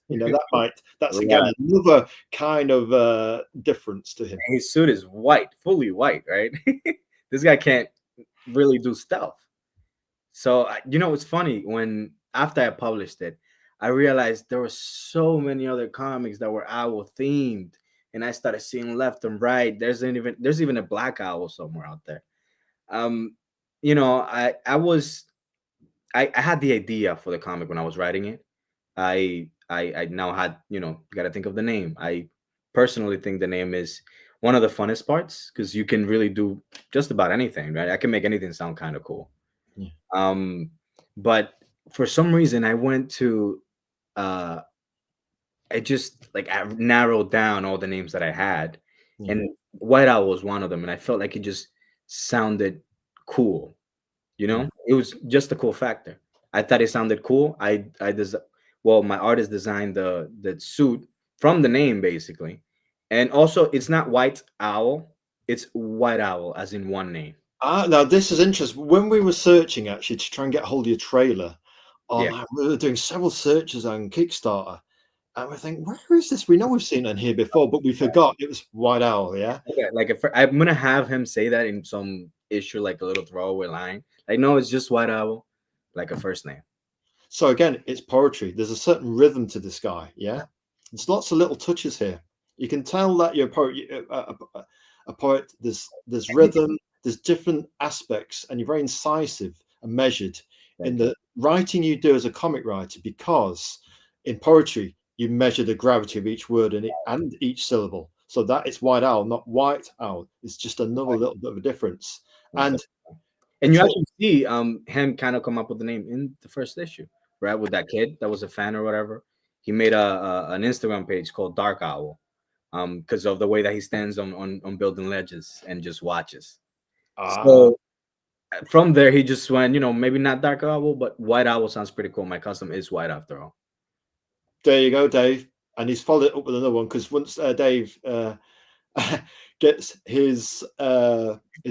That's again another kind of difference to him. His suit is white, fully white, right? This guy can't really do stealth. So it's funny, when after I published it, I realized there were so many other comics that were owl themed, and I started seeing left and right. There's even a black owl somewhere out there. I had the idea for the comic when I was writing it. I now had, got to think of the name. I personally think the name is one of the funnest parts, because you can really do just about anything, right? I can make anything sound kind of cool. Yeah. But for some reason I went to I just I narrowed down all the names that I had, and White Owl was one of them, and I felt like it just sounded cool. It was just a cool factor. I thought it sounded cool. My artist designed the suit from the name, basically, and also it's not White Owl, it's White Owl as in one name. Now this is interesting. When we were searching actually to try and get hold of your trailer, we were doing several searches on Kickstarter, and we think, where is this? We know we've seen it in here before, but we forgot it was White Owl. Yeah. Okay, I'm gonna have him say that in some issue, like a little throwaway line. No, it's just White Owl, like a first name. So again, it's poetry. There's a certain rhythm to this guy. Yeah. There's lots of little touches here. You can tell that you're a poet. There's rhythm. There's different aspects, and you're very incisive and measured in the writing you do as a comic writer, because in poetry you measure the gravity of each word and each syllable. So that it's White Owl, not White Owl. It's just another little bit of a difference. And you actually see him kind of come up with the name in the first issue, right? With that kid that was a fan or whatever. He made an Instagram page called Dark Owl, because of the way that he stands on building ledges and just watches. So from there, he just went, maybe not Dark Owl, but White Owl sounds pretty cool. My custom is white after all. There you go, Dave. And he's followed it up with another one, because once Dave gets his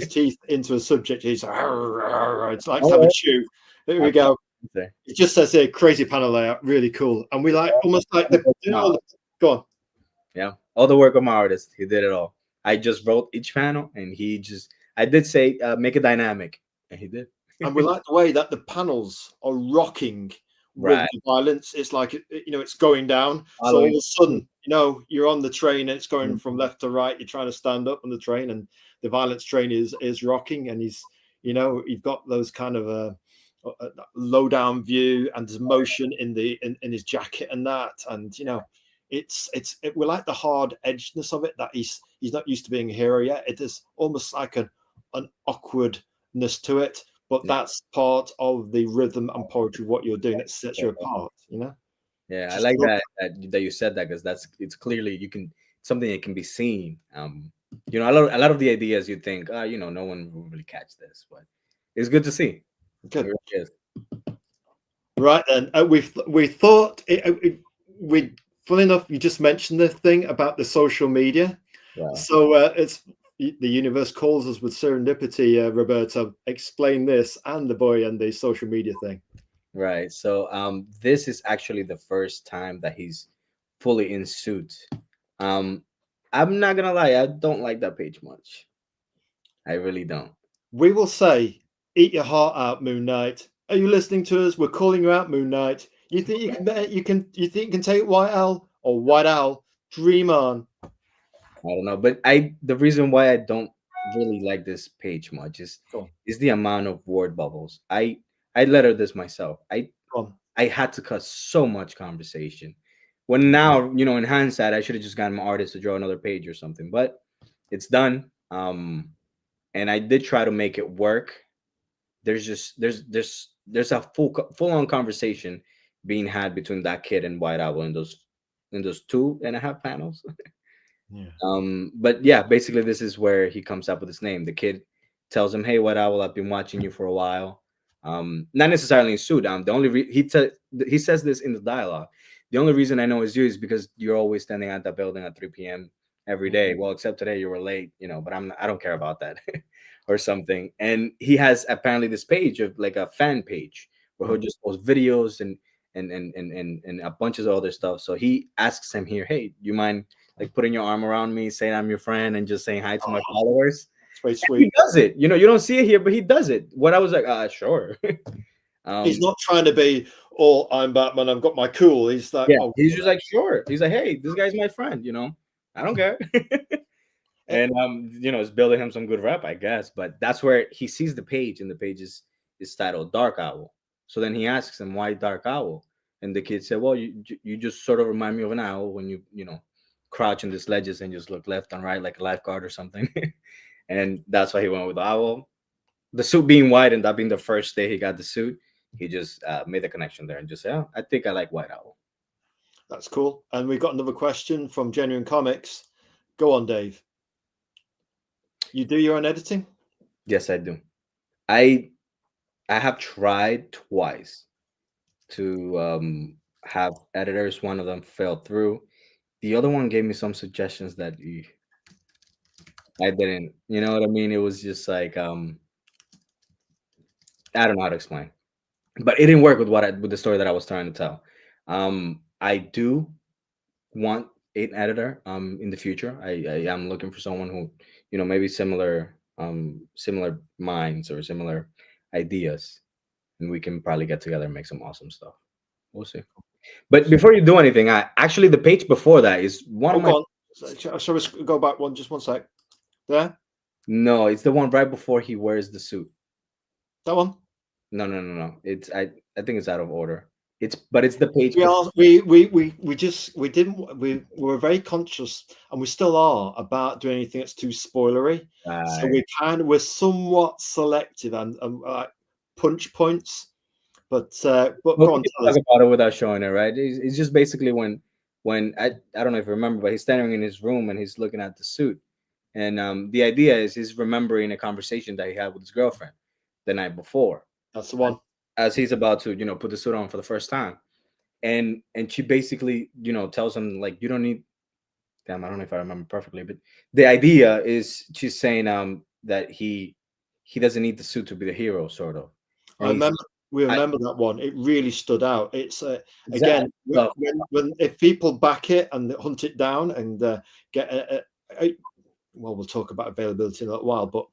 teeth into a subject, he's it's like have a chew. There we go. It just says here, crazy panel layout, really cool. And we almost like go on. Yeah, all the work of my artist. He did it all. I just wrote each panel, and he just. I did say make it dynamic, and he did. And we like the way that the panels are rocking with Right. the violence. It's like it's going down. So all of Following. a sudden, you're on the train and it's going from left to right. You're trying to stand up on the train, and the violence train is rocking, and you've got those kind of low down view, and there's motion in his jacket and that, and we like the hard edgeness of it, that he's not used to being a hero yet. It is almost like an awkwardness to it, but Yeah, that's part of the rhythm and poetry of what you're doing that sets you apart. yeah, I Just like love that you said that because it's clearly you can something that can be seen. A lot of the ideas you think, no one will really catch this, but it's good to see. it. It Good. really is. Right then, we thought we funny enough, you just mentioned the thing about the social media. Wow. So it's the universe calls us with serendipity. Roberto, explain this and the boy and the social media thing. Right. So this is actually the first time that he's fully in suit. Um I'm not gonna lie, I don't like that page much. I really don't. We will say, "Eat your heart out, Moon Knight." Are you listening to us? We're calling you out, Moon Knight. You think you think you can take White Owl or White Owl? Dream on. I don't know. But the reason why I don't really like this page much Go on, is the amount of word bubbles. I lettered this myself. go on. I had to cut so much conversation. When now, in hindsight, I should have just gotten my artist to draw another page or something. But it's done. And I did try to make it work. There's a full on conversation being had between that kid and White Owl in those 2.5 panels. Yeah. But yeah, basically this is where he comes up with his name. The kid tells him, "Hey, White Owl, I've been watching you for a while." Not necessarily in suit. The only he says this in the dialogue. The only reason I know it's you is because you're always standing at that building at 3 p.m. every day. Well, except today you were late, but I don't care about that, or something. And he has apparently this page of like a fan page where he'll just post videos and a bunch of other stuff. So he asks him here, "Hey, do you mind like putting your arm around me, saying I'm your friend, and just saying hi to my Oh, followers?" it's very And he sweet. does it. You don't see it here, but he does it. What I was like, sure. He's um, not trying to be, "Oh, I'm Batman. I've got my cool." He's like, yeah, "Oh, he's just like, sure. He's like, hey, this guy's my friend. I don't care. eh, And it's building him some good rep, I guess. But that's where he sees the page, and the page is titled Dark Owl. So then he asks him, why Dark Owl? And the kid said, well, you just sort of remind me of an owl when you crouch in these ledges and just look left and right like a lifeguard or something. And that's why he went with the owl. The suit being white and that being the first day he got the suit, he just made the connection there and just said, oh, I think I like White Owl. that's cool." And we've got another question from Genuine Comics. Go on, Dave. You do your own editing? Yes, I do. I I have tried twice to have editors. One of them fell through. The other one gave me some suggestions that I didn't. You know what I mean? It was just like I don't know how to explain, but it didn't work with the story that I was trying to tell. I do want an editor in the future. I am looking for someone who maybe similar minds or similar ideas, and we can probably get together and make some awesome stuff. We'll see. But before you do anything, I actually the page before that is one Oh, of my. go on. Shall we go back just one sec? There, No, it's the one right before he wears the suit. that one. No, no, no, no. I think it's out of order. It's the page We before. are we didn't we were very conscious, and we still are, about doing anything that's too spoilery. So Right. we're somewhat selective and like punch points. But Well, go we on, can tell talk us. about it without showing it, right? It's just basically when I don't know if you remember, but he's standing in his room and he's looking at the suit, and the idea is he's remembering a conversation that he had with his girlfriend the night before, That's the one. as he's about to put the suit on for the first time, and she basically tells him like you don't need. Damn, I don't know if I remember perfectly, but the idea is she's saying that he doesn't need the suit to be the hero, sort of, and I he's remember. We remember that one. It really stood out. It's again, Exactly. when if people back it and hunt it down and get well, we'll talk about availability in a little while, but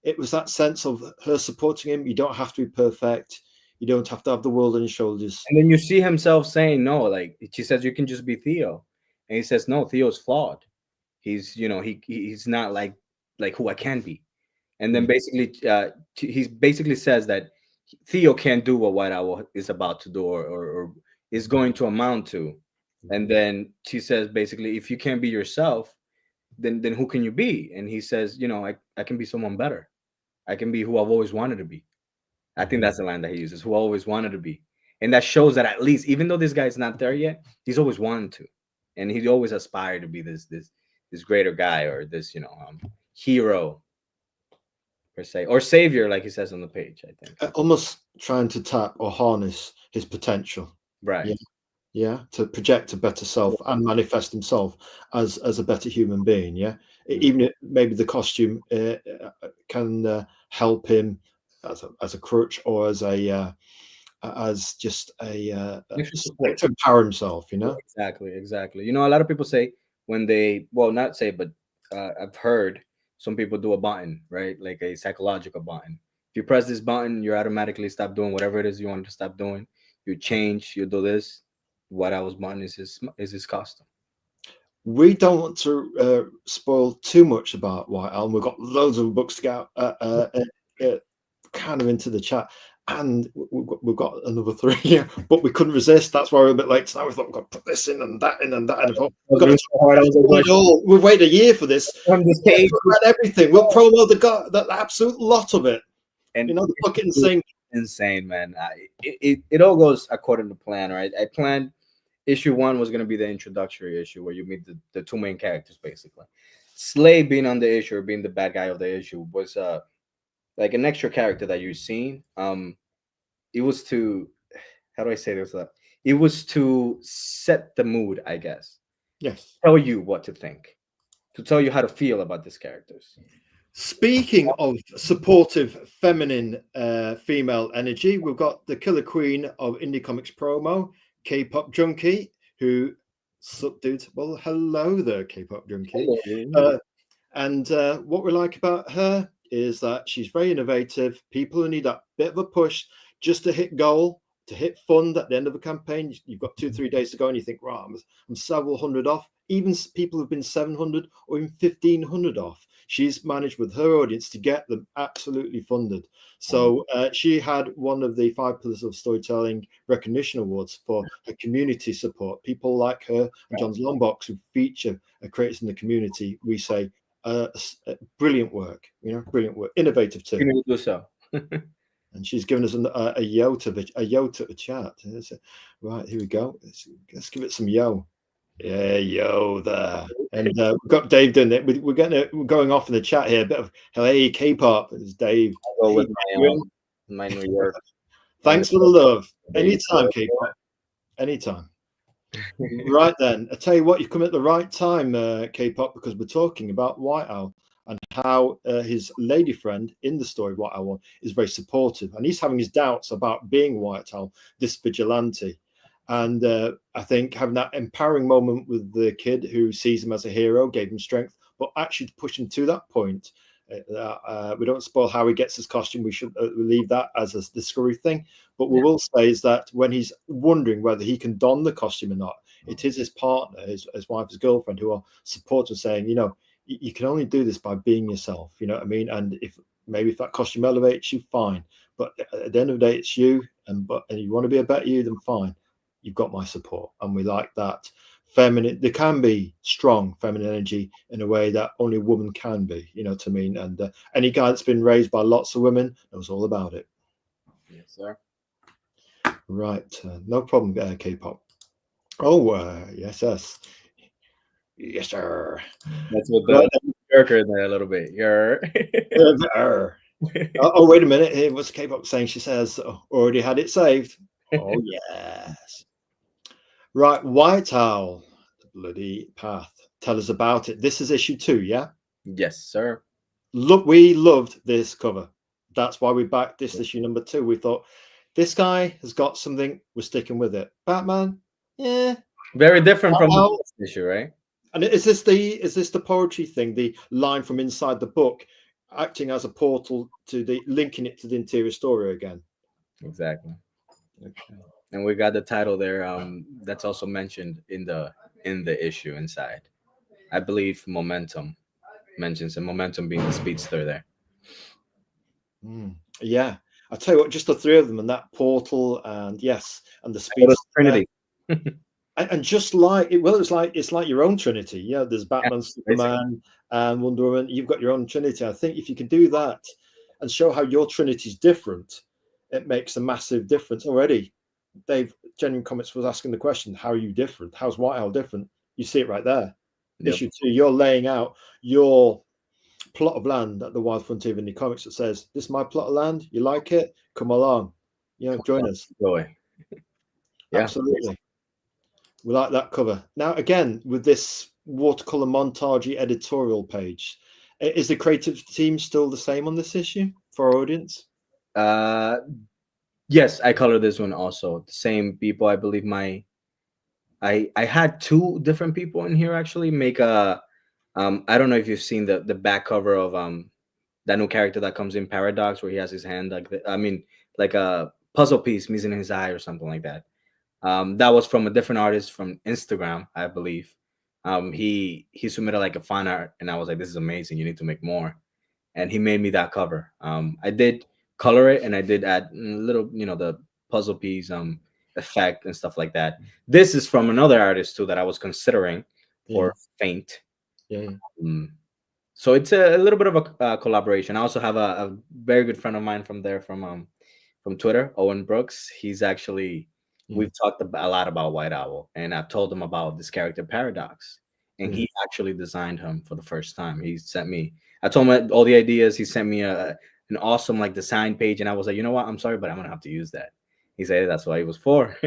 it was that sense of her supporting him. You don't have to be perfect. You don't have to have the world on your shoulders. And then you see himself saying no, like she says, you can just be Theo, and he says, no, Theo's flawed. He's, you know, he's not like who I can be. And then basically, he basically says that Theo can't do what White Owl is about to do, or is going to amount to. And then she says, basically, if you can't be yourself, then who can you be? And he says, you know, I can be someone better. I can be who I've always wanted to be. I think that's the line that he uses, who I always wanted to be. And that shows that at least, even though this guy's not there yet, he's always wanted to. And he always aspired to be this greater guy, or this, you know, hero per se, or savior, like he says on the page, I think. Almost trying to tap or harness his potential. Right. Yeah, to project a better self and manifest himself as a better human being. Yeah, even if maybe the costume can help him as a crutch, or as a as just a to empower himself. You know, Exactly. You know, a lot of people say when they, well, not say, but I've heard some people do a button, right? Like a psychological button. If you press this button, you automatically stop doing whatever it is you want to stop doing. You change, you do this. What I was buying is his costume. we don't want to spoil too much about White Owl. We've got loads of books to get kind of into the chat, and we've got another 3 here, but we couldn't resist. That's why we're a bit late tonight. We thought we've got to put this in and that in and that, and I thought, we've waited a year for this. We've read everything. We'll promo the absolute lot of it. And you know, the fucking thing. Insane, man. It all goes according to plan, right? I planned issue 1 was going to be the introductory issue where you meet the 2 main characters, basically. Slade being on the issue, or being the bad guy of the issue, was like an extra character that you've seen. It was to, how do I say this? It was to set the mood, I guess. Yes. Tell you what to think, to tell you how to feel about these characters. Speaking of supportive, feminine, female energy, we've got the killer queen of indie comics promo, K-pop junkie, who, dude, well, hello there, K-pop junkie. And what we like about her is that she's very innovative. People who need that bit of a push just to hit goal, to hit fund at the end of a campaign. You've got 2-3 days to go, and you think, right, I'm several hundred off. Even people who've been 700 or even 1,500 off, she's managed with her audience to get them absolutely funded. So she had one of the 5 Pillars of Storytelling Recognition Awards for her community support. People like her and John's Longbox, who feature creators in the community, we say, brilliant work, you know, brilliant work, innovative too. You do so. And she's given us a yo to the chat. Right, here we go. Let's give it some yo. Yeah, yo there. And we've got Dave doing it. We're going off in the chat here. A bit of hey K-pop. It's Dave. I'll go with my New York. Thanks for the love. Anytime, K-pop. Anytime. Right then, I tell you what, you've come at the right time, K-pop, because we're talking about White Owl and how his lady friend in the story of White Owl is very supportive, and he's having his doubts about being White Owl, this vigilante. And I think having that empowering moment with the kid who sees him as a hero gave him strength, but actually to push him to that point. We don't spoil how he gets his costume. We should leave that as a discovery thing. But we will say is that when he's wondering whether he can don the costume or not, it is his partner, his wife, his girlfriend, who are supportive, saying, you know, you can only do this by being yourself. You know what I mean? And if that costume elevates you, fine. But at the end of the day, it's you, and you want to be a better you, then fine. You've got my support. And we like that. Feminine, there can be strong feminine energy in a way that only a woman can be, you know what I mean? And any guy that's been raised by lots of women knows all about it. Yes, sir. Right, no problem, K-pop. Oh, yes, yes, sir. That's what the character in there a little bit. Oh, wait a minute. Here, what's K-pop saying? She says, already had it saved. Oh, yes. Right, White Owl, the bloody path. Tell us about it. This is issue 2, yeah? Yes, sir. Look, we loved this cover. That's why we backed this issue number 2. We thought this guy has got something. We're sticking with it. Batman, yeah, Very different from the first issue, right? And is this the poetry thing? The line from inside the book, acting as a portal to the linking it to the interior story again. Exactly. Okay. And we got the title there. That's also mentioned in the issue inside. I believe momentum mentions, and momentum being the speedster there. Yeah, I tell you what, just the 3 of them and that portal, and yes, and the speed Trinity. and just like it, well, it's like your own Trinity. Yeah, there's Batman, Superman, and Wonder Woman. You've got your own Trinity. I think if you can do that and show how your Trinity is different, it makes a massive difference. Already, Dave, Genuine Comics was asking the question, how are you different? How's White Owl different? You see it right there. Yep. Issue 2, you're laying out your plot of land at the Wild Frontier of Indie Comics that says, this is my plot of land. You like it? Come along. Join us. Joy. Yeah. Absolutely. We like that cover. Now, again, with this watercolor montage editorial page, is the creative team still the same on this issue for our audience? Yes, I color this one also. The same people. I believe I had 2 different people in here actually make a I don't know if you've seen the back cover of that new character that comes in, Paradox, where he has his hand like a puzzle piece missing his eye or something like that. That was from a different artist from Instagram, I believe. He submitted like a fan art, and I was like, this is amazing. You need to make more. And he made me that cover. I did color it, and I did add little, the puzzle piece effect and stuff like that. This is from another artist too that I was considering for Faint. Yeah. So it's a little bit of a collaboration. I also have a very good friend of mine from Twitter, Owen Brooks. He's actually we've talked a lot about White Owl, and I've told him about this character Paradox, and he actually designed him for the first time. He sent me. I told him all the ideas. He sent me an awesome like design page, and I was like, you know what? I'm sorry, but I'm gonna have to use that. He said that's what he was for.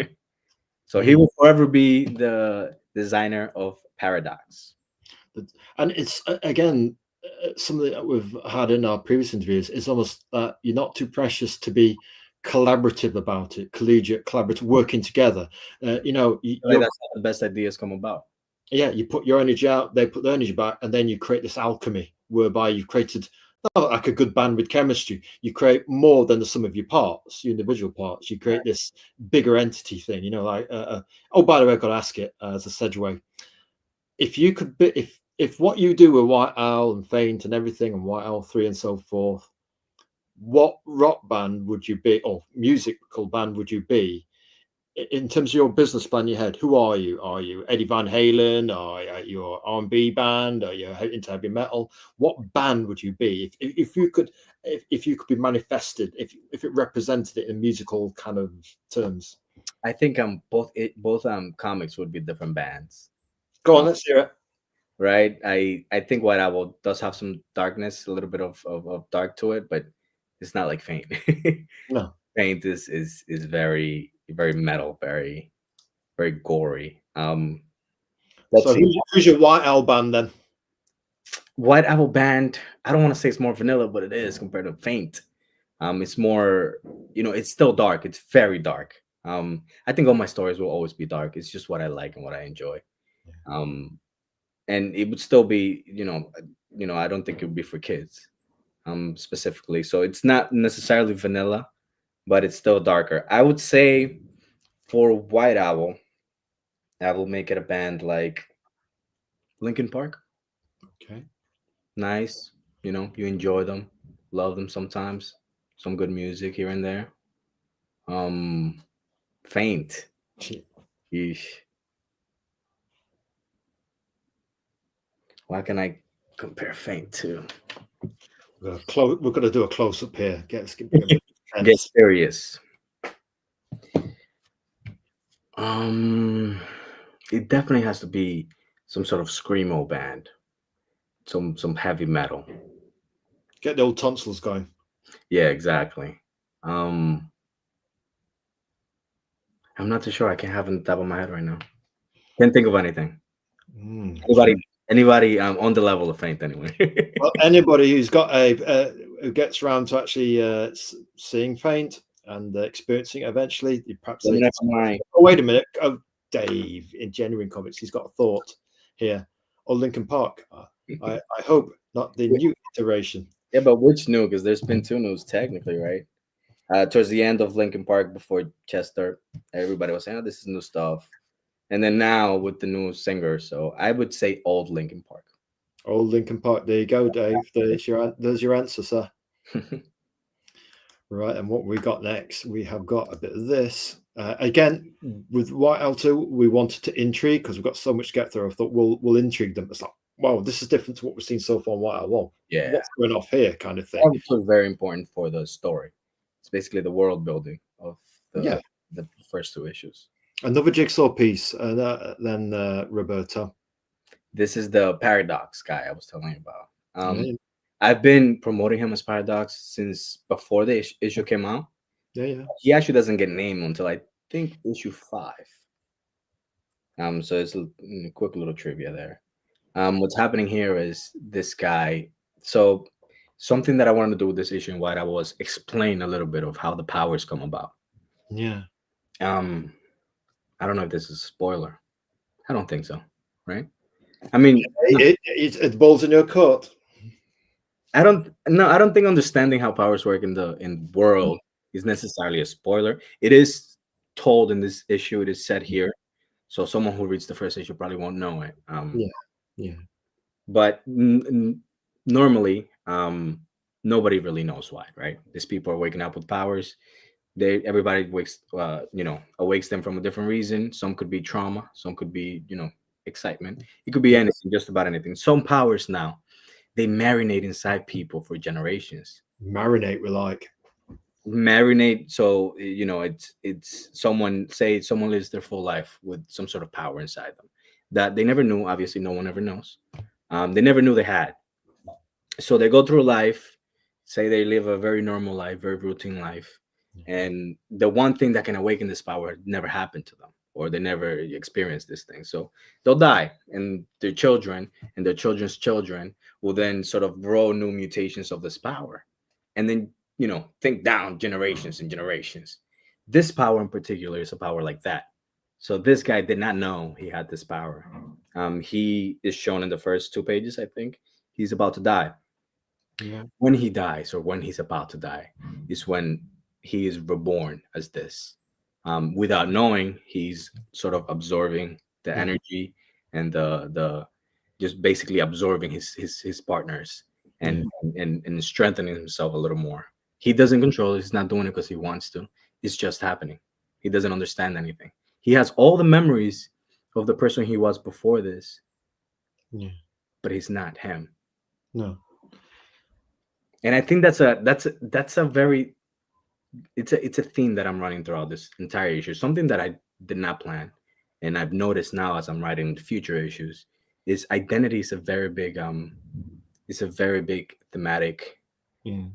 So he will forever be the designer of Paradox. And it's again something that we've had in our previous interviews. It's almost that you're not too precious to be collaborative about it, collegiate, collaborative, working together. That's how the best ideas come about. Yeah, you put your energy out, they put their energy back, and then you create this alchemy whereby you've created not like a good band with chemistry. You create more than the sum of your parts, your individual parts. You create this bigger entity thing. Like oh, by the way, I've got to ask it as a segue. If you could be, if what you do with White Owl and Faint and everything, and White Owl 3 and so forth, what rock band would you be, or musical band would you be? In terms of your business plan in your head, who are you? Are you Eddie Van Halen? Are you an R&B band? Are you into heavy metal? What band would you be if you could be manifested? If it represented it in musical kind of terms? I think both comics would be different bands. Go on, let's hear it. Right, I think White Owl does have some darkness, a little bit of dark to it, but it's not like Faint. No, Faint is very very metal, very very gory. So who's your White Owl band then? White Owl band, I don't want to say it's more vanilla, but it is compared to Faint. It's more, it's still dark. It's very dark. I think all my stories will always be dark. It's just what I like and what I enjoy. And it would still be, I don't think it would be for kids, specifically. So it's not necessarily vanilla, but it's still darker. I would say for White Owl, I will make it a band like Linkin Park. Okay. Nice. You enjoy them, love them sometimes. Some good music here and there. Faint. Yeesh. Why can I compare Faint to? We're going to do a close up here. Get serious. It definitely has to be some sort of screamo band, some heavy metal. Get the old tonsils going. Yeah, exactly. I'm not too sure. I can't have it on the top of my head right now. Can't think of anything. Anybody on the level of Faint anyway. Well, anybody who's got who gets around to actually seeing Faint and experiencing it eventually. Perhaps they Never can... mind. Oh, wait a minute. Oh, Dave, in Genuine Comics, he's got a thought here. Or Linkin Park. I hope not the new iteration. Yeah, but which new? Because there's been 2 news technically, right? Towards the end of Linkin Park, before Chester, everybody was saying, "Oh, this is new stuff," and then now with the new singer, so I would say old Linkin Park. Old Linkin Park. There you go, Dave. There's your answer, sir. Right, and what we got next? We have got a bit of this. Again, with White L2, we wanted to intrigue because we've got so much to get through. I thought we'll intrigue them. It's like, wow, this is different to what we've seen so far in White L1. Yeah, What's going off here, kind of thing. that was very important for the story. It's basically the world building of the first 2 issues. Another jigsaw piece, then Roberto. This is the Paradox guy I was telling you about. Yeah. I've been promoting him as Paradox since before the issue came out. Yeah. He actually doesn't get named until I think issue 5. So it's a quick little trivia there. What's happening here is this guy. So something that I wanted to do with this issue in White Owl was explain a little bit of how the powers come about. Yeah. I don't know if this is a spoiler. I don't think so, right? I mean, it balls in your court. I don't think understanding how powers work in the world is necessarily a spoiler. It is told in this issue. It is said here, so someone who reads the first issue probably won't know it. Yeah. But normally, nobody really knows why, right? These people are waking up with powers. Everybody awakes them from a different reason. Some could be trauma. Some could be excitement. It could be anything, just about anything. Some powers now, they marinate inside people for generations. Marinate, we like. Marinate, so it's someone lives their full life with some sort of power inside them that they never knew. Obviously, no one ever knows. They never knew they had. So they go through life, say they live a very normal life, very routine life, and the one thing that can awaken this power never happened to them, or they never experienced this thing. So they'll die, and their children and their children's children will then sort of grow new mutations of this power, and then think down generations and generations. This power in particular is a power like that. So this guy did not know he had this power. He is shown in the first 2 pages, I think. He's about to die. Yeah. When he dies, or when he's about to die, is when he is reborn as this. Without knowing, he's sort of absorbing the energy and the just basically absorbing his partners and strengthening himself a little more. He doesn't control it. He's not doing it because he wants to. It's just happening. He doesn't understand anything. He has all the memories of the person he was before this, but he's not him. No. And I think that's a very it's a theme that I'm running throughout this entire issue. Something that I did not plan, and I've noticed now as I'm writing the future issues, is identity is a very big thematic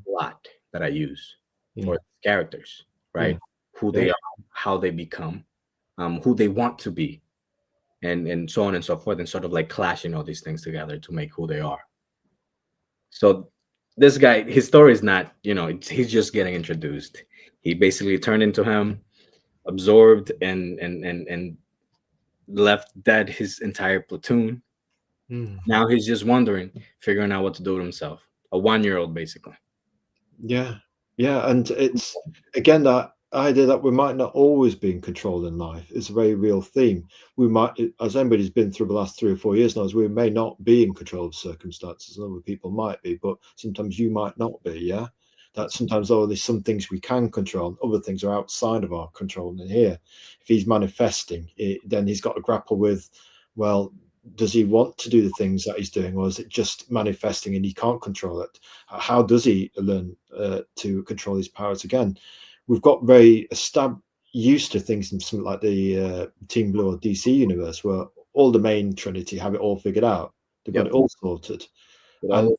lot that I use for characters, right? Who they are, how they become, who they want to be, and so on and so forth, and sort of like clashing all these things together to make who they are. So this guy, his story is not, he's just getting introduced. He basically turned into him, absorbed and left dead his entire platoon. Now he's just wondering, figuring out what to do with himself. A 1-year-old, basically. Yeah, and it's again that idea that we might not always be in control in life is a very real theme. We might, as anybody's been through the last 3 or 4 years now, is we may not be in control of circumstances. Other people might be, but sometimes you might not be. Yeah, that sometimes there's some things we can control, and other things are outside of our control. And here, if he's manifesting it, then he's got to grapple with, well, does he want to do the things that he's doing, or is it just manifesting and he can't control it? How does he learn to control his powers again? We've got very used to things in something like the Team Blue or DC universe, where all the main Trinity have it all figured out. They've got it all sorted. And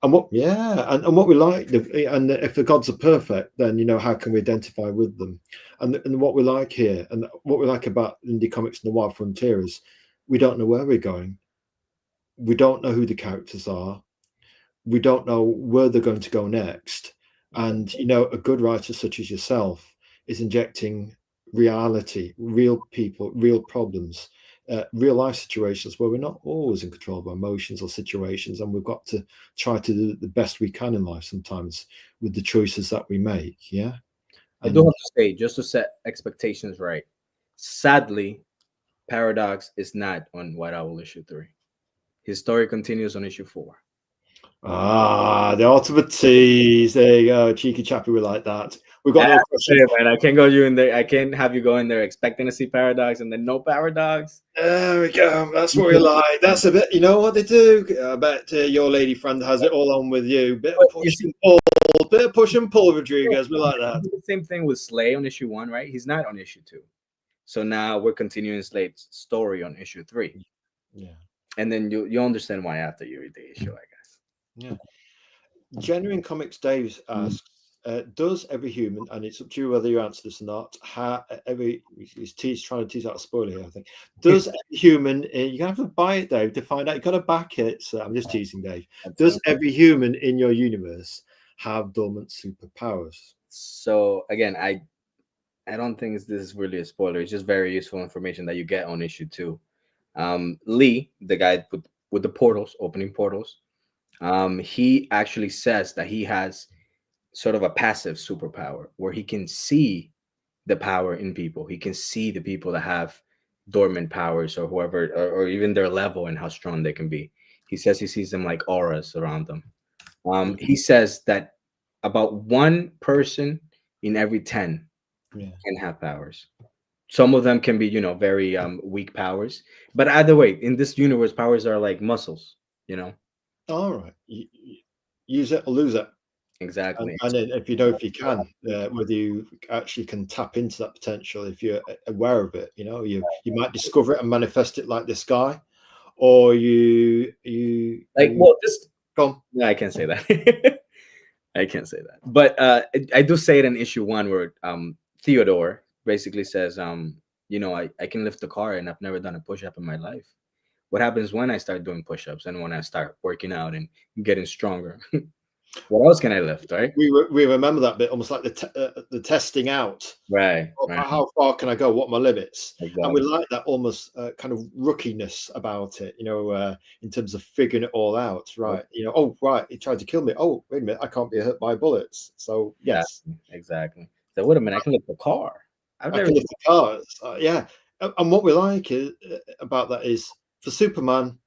what we like, and if the gods are perfect, then how can we identify with them? And what we like here, and what we like about indie comics and the Wild Frontier is we don't know where we're going. We don't know who the characters are. we don't know where they're going to go next. And a good writer such as yourself is injecting reality, real people, real problems, real life situations where we're not always in control of our emotions or situations, and we've got to try to do the best we can in life sometimes with the choices that we make. Yeah. I do And have to say, just to set expectations right. Sadly, Paradox is not on White Owl issue 3. His story continues on issue 4. the ultimate tease. There you go, cheeky chappy. We like that. We've got no questions. Man, I can't go you in there. I can't have you go in there expecting to see Paradox and then no Paradox. There we go. That's what we like. That's a bit. You know what they do? I bet your lady friend has it all on with you. Bit of push and pull. Bit of push and pull, Rodriguez. We like that. The same thing with Slay on issue 1, right? He's not on issue 2. So now we're continuing Slay's story on issue 3. Yeah. And then you understand why after you read the issue, I guess. Yeah. Genuine Comics Dave asks, does every human, and it's up to you whether you answer this or not, he's trying to tease out a spoiler here, I think. Does every human, you're going to have to buy it, Dave, to find out. You've got to back it. So I'm just teasing, Dave. Does every human in your universe have dormant superpowers? So again, I don't think this is really a spoiler. It's just very useful information that you get on issue 2. Lee, the guy with the portals, opening portals, he actually says that he has sort of a passive superpower where he can see the power in people. He can see the people that have dormant powers or whoever, or even their level and how strong they can be. He says he sees them like auras around them. He says that about 1 person in every 10 can have powers. Some of them can be, very weak powers. But either way, in this universe, powers are like muscles, All right. Use it or lose it. Exactly. And if you can, whether you actually can tap into that potential, if you're aware of it, you might discover it and manifest it like this guy, or you this. Go on. No, I can't say that. I can't say that. But I do say it in issue 1 where Theodore basically says, I can lift the car and I've never done a push-up in my life. What happens when I start doing push-ups and when I start working out and getting stronger? What else can I lift, right? We remember that bit, almost like the testing out. Right. How far can I go? What are my limits? Exactly. And we like that almost kind of rookiness about it, in terms of figuring it all out. Right. Oh, right. He tried to kill me. Oh, wait a minute. I can't be hurt by bullets. So, yes. Exactly. So, wait a minute. I can lift the car. I can lift the car. Yeah. And what we like about that is for Superman,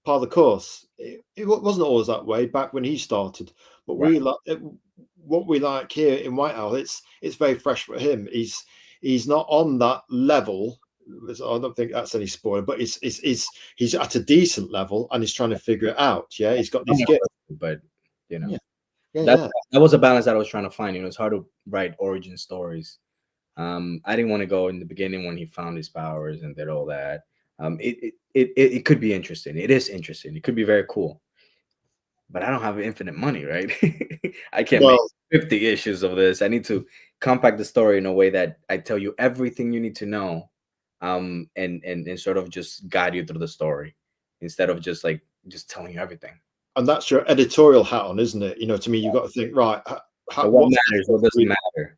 part of the course, it wasn't always that way back when he started, but what we like here in White Owl, it's very fresh for him. He's not on that level. I don't think that's any spoiler, but he's at a decent level and he's trying to figure it out. Yeah, he's got these gifts, but that was a balance that I was trying to find. It's hard to write origin stories. I didn't want to go in the beginning when he found his powers and did all that. It could be interesting. It is interesting. It could be very cool. But I don't have infinite money, right? I can't make 50 issues of this. I need to compact the story in a way that I tell you everything you need to know, and sort of just guide you through the story instead of just telling you everything. And that's your editorial hat on, isn't it? To me, you've got to think, right, what matters, what doesn't matter.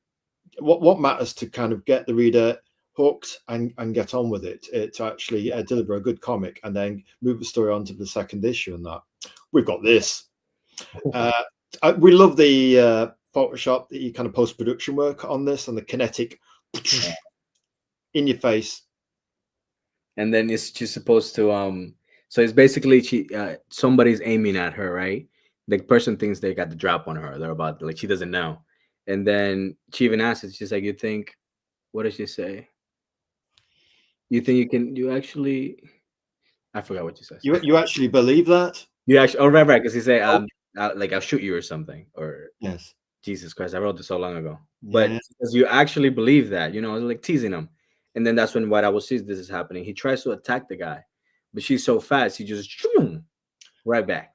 What matters to kind of get the reader hooked and get on with it, to actually deliver a good comic and then move the story on to the second issue. And that we've got this. We love the Photoshop, the kind of post-production work on this and the kinetic in your face. And then it's just supposed to so it's basically somebody's aiming at her, right? The person thinks they got the drop on her. They're about she doesn't know. And then she even asks, it's just like, you think, what does she say? You think you actually, I forgot what she says. You actually believe that? You actually, right, because he say, I'll shoot you or something, or yes. Jesus Christ, I wrote this so long ago. But because you actually believe that, like teasing him. And then that's when White Owl sees this is happening. He tries to attack the guy, but she's so fast, he just right back.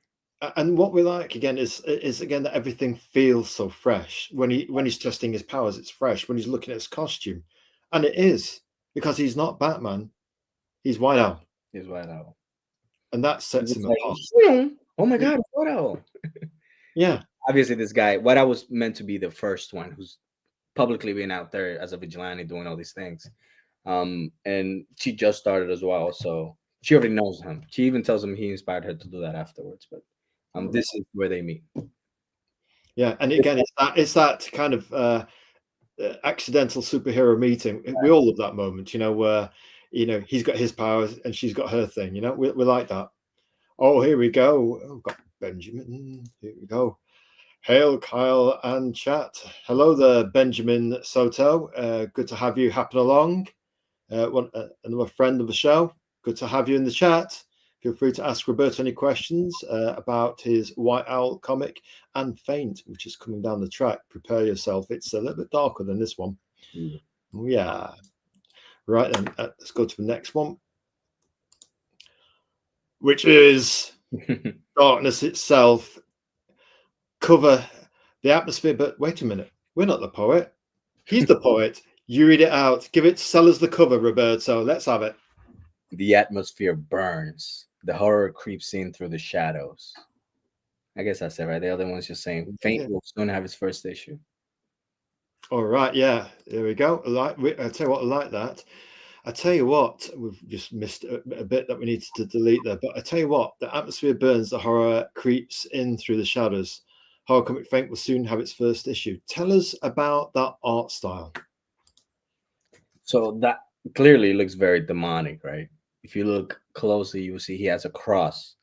And what we like again is again that everything feels so fresh when he's testing his powers. It's fresh when he's looking at his costume, and it is because he's not Batman. He's White Owl. He's White Owl, and that sets him apart. Oh my God, White Owl! Yeah. Obviously, this guy, White Owl was meant to be the first one who's publicly been out there as a vigilante doing all these things. And she just started as well, so she already knows him. She even tells him he inspired her to do that afterwards. But this is where they meet. Yeah. And again, it's that kind of accidental superhero meeting. We all love that moment, where he's got his powers and she's got her thing. We like that. Oh, here we go. Oh, we've got Benjamin. Here we go. Hail, Kyle and chat. Hello there, Benjamin Soto. Good to have you happen along. Another friend of the show. Good to have you in the chat. Feel free to ask Roberto any questions about his White Owl comic and Faint, which is coming down the track. Prepare yourself. It's a little bit darker than this one. Yeah. Right then, let's go to the next one, which is Darkness itself. Cover the atmosphere, but wait a minute. We're not the poet. He's the poet. You read it out. Sell us the cover, Roberto. Let's have it. The atmosphere burns. The horror creeps in through the shadows. I guess that's it, right? The other one's just saying Faint will soon have its first issue. All right, yeah, there we go. I tell you what, I like that. I tell you what, we've just missed a bit that we needed to delete there. But I tell you what, the atmosphere burns, the horror creeps in through the shadows. Horror comic Faint will soon have its first issue. Tell us about that art style. So that clearly looks very demonic, right? If you look closely, you will see he has a cross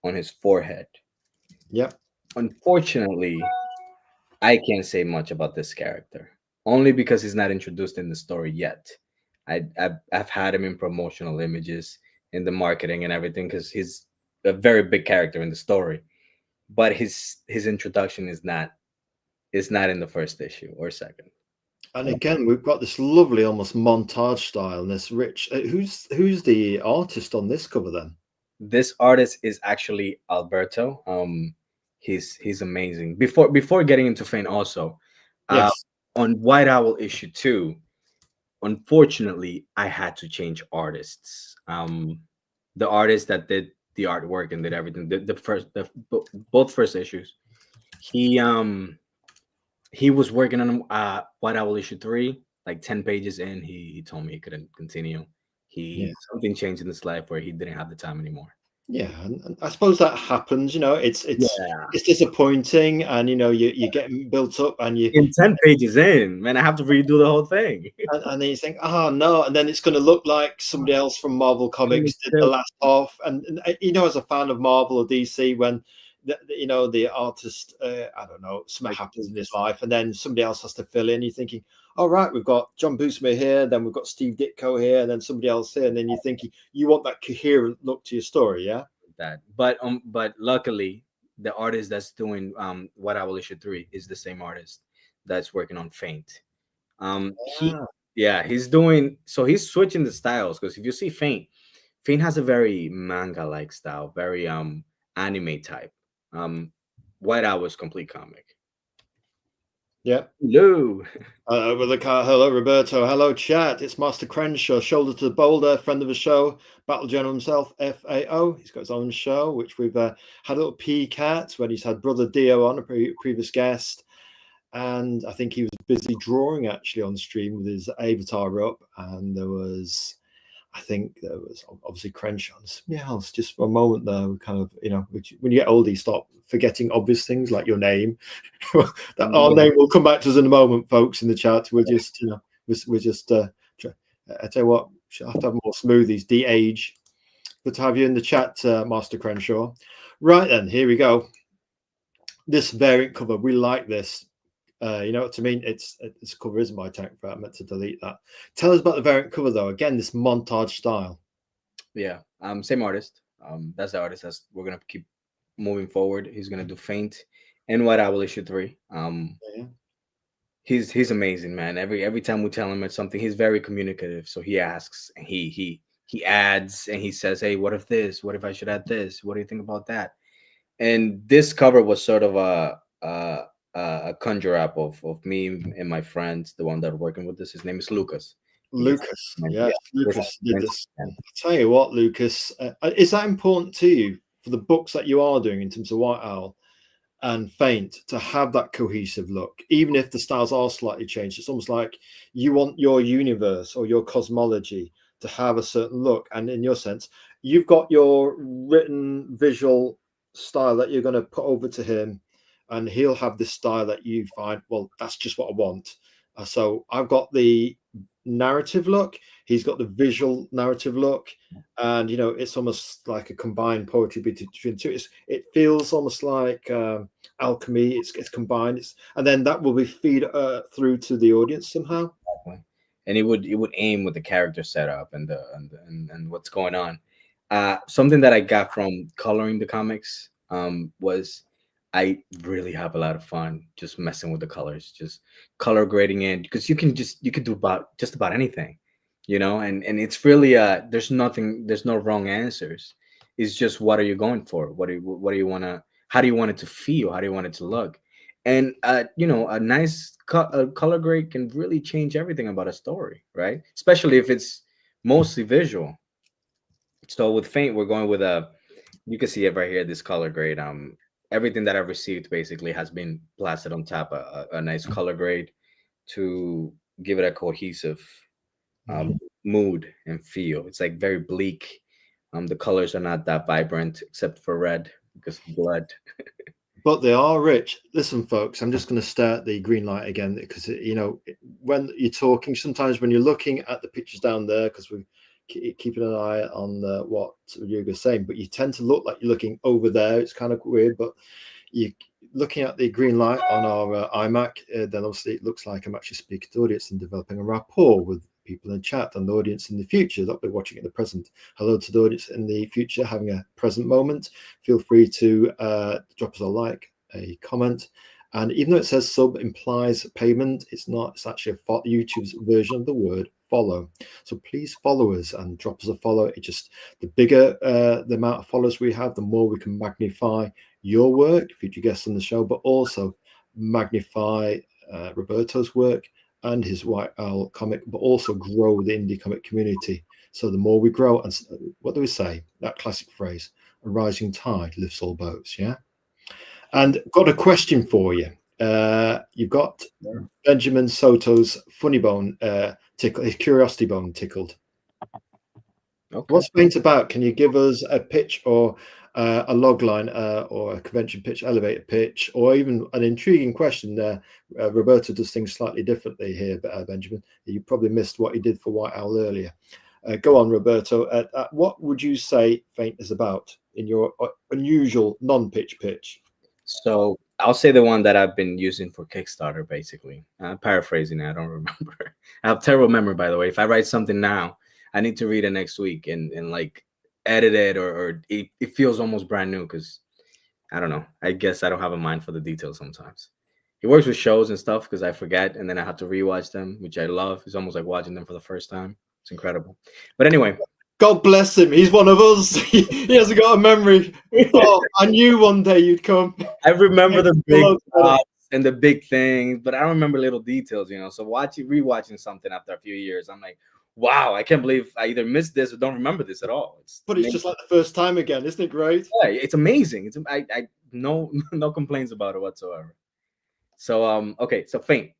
on his forehead. Yep. Unfortunately, I can't say much about this character, only because he's not introduced in the story yet. I've had him in promotional images, in the marketing and everything, because he's a very big character in the story. But his introduction is not in the first issue or second. And again, we've got this lovely, almost montage style, and this rich. Who's the artist on this cover then? This artist is actually Alberto. He's amazing. Before getting into Faint, also, Yes. on White Owl issue 2, unfortunately, I had to change artists. The artist that did the artwork and did everything, both first issues, he was working on White Owl issue 3, like 10 pages in. He told me he couldn't continue. Something changed in his life where he didn't have the time anymore. Yeah, and I suppose that happens. It's disappointing, and you're getting built up, and you in 10 pages in, man, I have to redo the whole thing. and then you think, oh no, and then it's going to look like somebody else from Marvel Comics did the last half. And as a fan of Marvel or DC, when the artist, I don't know, something happens in his life, and then somebody else has to fill in. You're thinking, all right, we've got John Buscema here, then we've got Steve Ditko here, and then somebody else here, and then you're thinking you want that coherent look to your story, yeah. But luckily, the artist that's doing White Owl issue 3 is the same artist that's working on Faint. He's doing, so he's switching the styles, because if you see Faint has a very manga-like style, very anime type. White Owl is complete comic. Yeah. Hello. Hello, Roberto. Hello, chat. It's Master Crenshaw, shoulder to the boulder, friend of the show, Battle General himself, FAO. He's got his own show, which we've had a little peek at when he's had Brother Dio on, a previous guest. And I think he was busy drawing actually on stream with his avatar up. And there was obviously Crenshaw. Yeah, it's just for a moment there. We kind of, when you get older, you start forgetting obvious things like your name. Our name will come back to us in a moment, folks, in the chat. We're just, I tell you what, I have to have more smoothies. De-age. Good to have you in the chat, Master Crenshaw. Right then, here we go. This variant cover, we like this. You know what I mean? This cover is my tank for. I meant to delete that. Tell us about the variant cover, though. Again, this montage style. Yeah, same artist. That's the artist that's we're gonna keep moving forward. He's gonna do Faint and White Owl issue 3. He's amazing, man. Every time we tell him it's something, he's very communicative. So he asks, and he adds, and he says, "Hey, what if this? What if I should add this? What do you think about that?" And this cover was sort of a conjure up of me and my friends, the one that are working with this. His name is Lucas. Lucas did this. I'll tell you what, Lucas, is that important to you for the books that you are doing in terms of White Owl? and Faint to have that cohesive look, even if the styles are slightly changed. It's almost like you want your universe or your cosmology to have a certain look. And in your sense, you've got your written visual style that you're going to put over to him, and he'll have this style that you find, well, that's just what I want. So I've got the narrative look, he's got the visual narrative look, and it's almost like a combined poetry between two. It feels almost like alchemy. It's combined, and then that will be feed through to the audience somehow. And it would aim with the character setup and and what's going on. Something that I got from coloring the comics was I really have a lot of fun just messing with the colors, just color grading in, because you can do about just about anything, and it's really there's no wrong answers. It's just what are you going for? What do you want to, how do you want it to feel? How do you want it to look? And a nice color grade can really change everything about a story, right? Especially if it's mostly visual. So with Faint, we're going with you can see it right here, this color grade. Everything that I've received basically has been plastered on top a nice color grade to give it a cohesive mood and feel. It's like very bleak. The colors are not that vibrant except for red because of blood. But they are rich. Listen, folks, I'm just going to stare at the green light again, because when you're talking, sometimes when you're looking at the pictures down there, because we're keeping an eye on what Rodrigo's saying, but you tend to look like you're looking over there. It's kind of weird, but you looking at the green light on our iMac, then obviously it looks like I'm actually speaking to the audience and developing a rapport with people in chat and the audience in the future that will be watching in the present. Hello to the audience in the future having a present moment. Feel free to drop us a like, a comment. And even though it says sub implies payment, it's not. It's actually YouTube's version of the word follow. So please follow us and drop us a follow. It just, the bigger the amount of followers we have, the more we can magnify your work, future guests on the show, but also magnify Roberto's work and his White Owl comic, but also grow the indie comic community. So the more we grow, and what do we say? That classic phrase, a rising tide lifts all boats, yeah? And got a question for you. You've got Benjamin Soto's funny bone tickled, his curiosity bone tickled. Okay. What's Faint about? Can you give us a pitch or a log line or a convention pitch, elevator pitch, or even an intriguing question there? Roberto does things slightly differently here, but Benjamin, you probably missed what he did for White Owl earlier. Go on, Roberto. What would you say Faint is about in your unusual non-pitch pitch? So I'll say the one that I've been using for Kickstarter, basically. Paraphrasing, I don't remember. I have terrible memory, by the way. If I write something now, I need to read it next week and like edit it, or it feels almost brand new because I don't know. I guess I don't have a mind for the details sometimes. It works with shows and stuff because I forget and then I have to rewatch them, which I love. It's almost like watching them for the first time. It's incredible. But anyway. God bless him. He's one of us. He hasn't got a memory. Oh, I knew one day you'd come. I remember the big plots and the big things, but I don't remember little details, So rewatching something after a few years, I'm like, wow, I can't believe I either missed this or don't remember this at all. But it's just like the first time again, isn't it great? Yeah, it's amazing. I no complaints about it whatsoever. So okay, so Faint.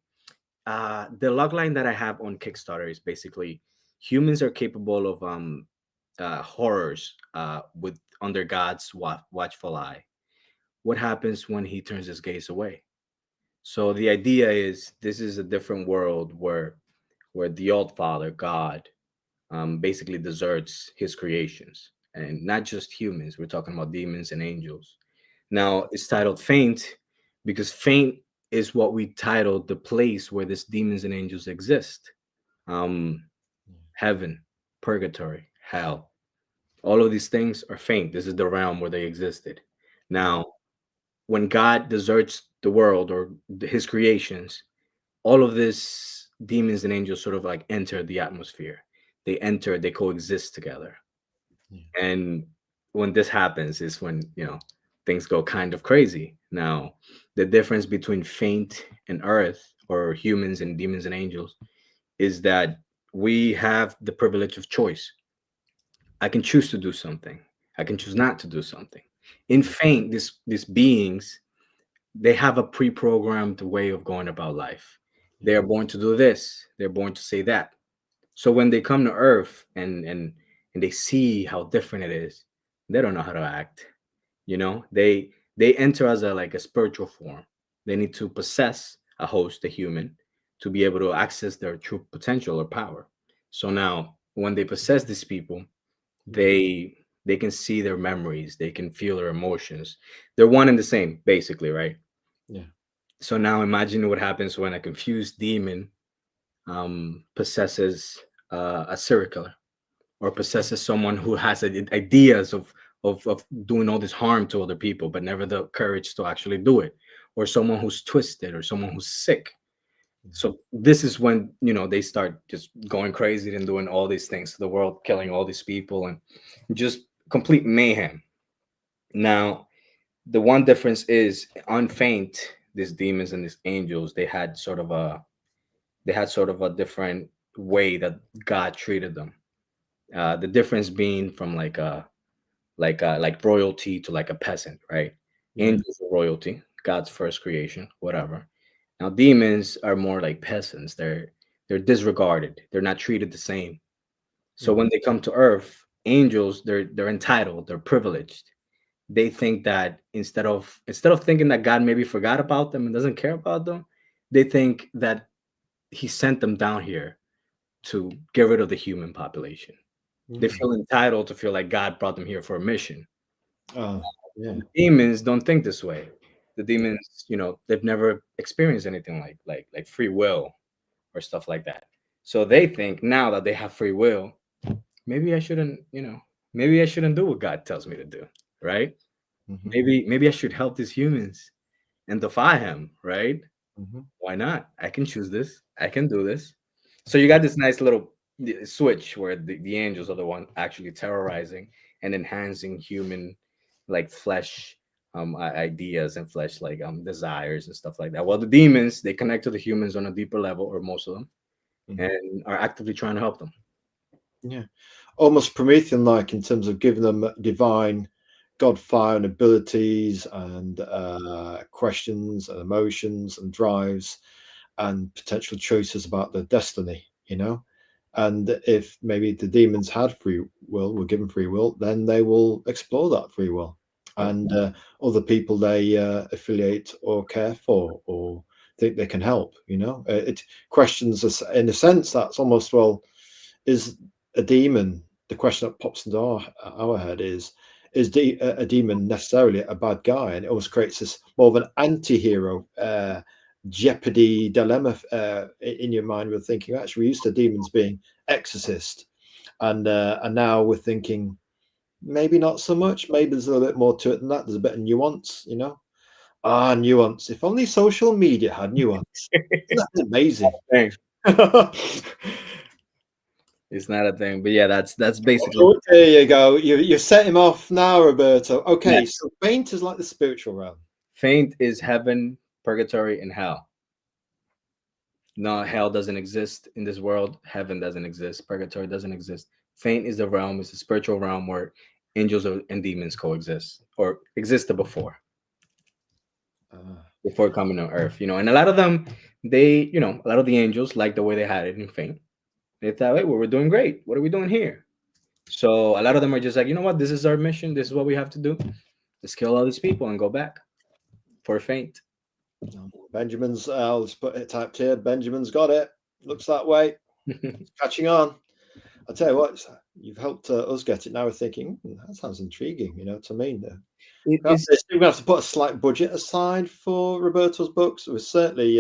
The logline that I have on Kickstarter is basically humans are capable of horrors with under God's watchful eye. What happens when he turns his gaze away? So the idea is this is a different world where the Old Father, God, basically deserts his creations, and not just humans. We're talking about demons and angels. Now it's titled Faint because Faint is what we titled the place where these demons and angels exist. Heaven, purgatory, hell. All of these things are faint. This is the realm where they existed. Now, when God deserts the world or his creations, all of these demons and angels sort of like enter the atmosphere. They coexist together. And when this happens is when, things go kind of crazy. Now, the difference between Faint and Earth, or humans and demons and angels, is that we have the privilege of choice. I can choose to do something. I can choose not to do something. In Faint, these beings they have a pre-programmed way of going about life. They are born to do this. They're born to say that. So when they come to Earth and they see how different it is, they don't know how to act. You know, they enter as a like a spiritual form. They need to possess a host, a human, to be able to access their true potential or power. So now when they possess these people, they can see their memories, they can feel their emotions. They're one and the same, basically, right? Yeah. So now imagine what happens when a confused demon possesses a serial killer, or possesses someone who has ideas of doing all this harm to other people, but never the courage to actually do it, or someone who's twisted, or someone who's sick. So this is when they start just going crazy and doing all these things to the world, killing all these people, and just complete mayhem. Now, the one difference is on Faint, these demons and these angels, they had sort of a different way that God treated them. The difference being from like royalty to like a peasant, right? Yeah. Angels are royalty, God's first creation, whatever. Now demons are more like peasants. They're disregarded. They're not treated the same. So when Mhm. they come to Earth, angels, they're entitled, they're privileged. They think that instead of thinking that God maybe forgot about them and doesn't care about them, they think that He sent them down here to get rid of the human population. They Mm. feel entitled to feel like God brought them here for a mission. Oh, yeah. The demons don't think this way. The demons, they've never experienced anything like free will or stuff like that. So they think now that they have free will, maybe I shouldn't, maybe I shouldn't do what God tells me to do, right? Hmm. Maybe I should help these humans and defy him, right? Hmm. Why not? I can choose this. I can do this. So you got this nice little switch where the angels are the one actually terrorizing and enhancing human like flesh ideas and flesh like desires and stuff like that. Well, the demons, they connect to the humans on a deeper level, or most of them, Hmm. and are actively trying to help them. Yeah. Almost Promethean like in terms of giving them divine God fire and abilities and questions and emotions and drives and potential choices about their destiny, And if maybe the demons had free will, were given free will, then they will explore that free will. And other people they affiliate or care for or think they can help, It questions us in a sense that's almost, well, is a demon, the question that pops into our head is a demon necessarily a bad guy? And it almost creates this more of an anti-hero jeopardy dilemma in your mind. We're thinking, actually, we're used to demons being exorcist, and now we're thinking maybe not so much. Maybe there's a little bit more to it than that. There's a bit of nuance, nuance. If only social media had nuance. Isn't that amazing? Thing. It's not a thing, but yeah, that's basically. Oh, there you go. You set him off now, Roberto. Okay, Yes. so faint is like the spiritual realm. Faint is heaven, purgatory, and hell. No, hell doesn't exist in this world. Heaven doesn't exist. Purgatory doesn't exist. Faint is the realm, it's a spiritual realm where angels and demons coexist, or existed Ah, before coming to earth. And a lot of them, a lot of the angels like the way they had it in Faint. They thought, hey, well, we're doing great. What are we doing here? So a lot of them are just like, you know what? This is our mission. This is what we have to do. Let's kill all these people and go back for Faint. no. Benjamin's, I'll just put it typed here. Benjamin's got it. Looks that way. It's catching on. I'll tell you what, you've helped us get it. Now we're thinking, that sounds intriguing, to me. It's We're going to have to put a slight budget aside for Roberto's books. We're certainly,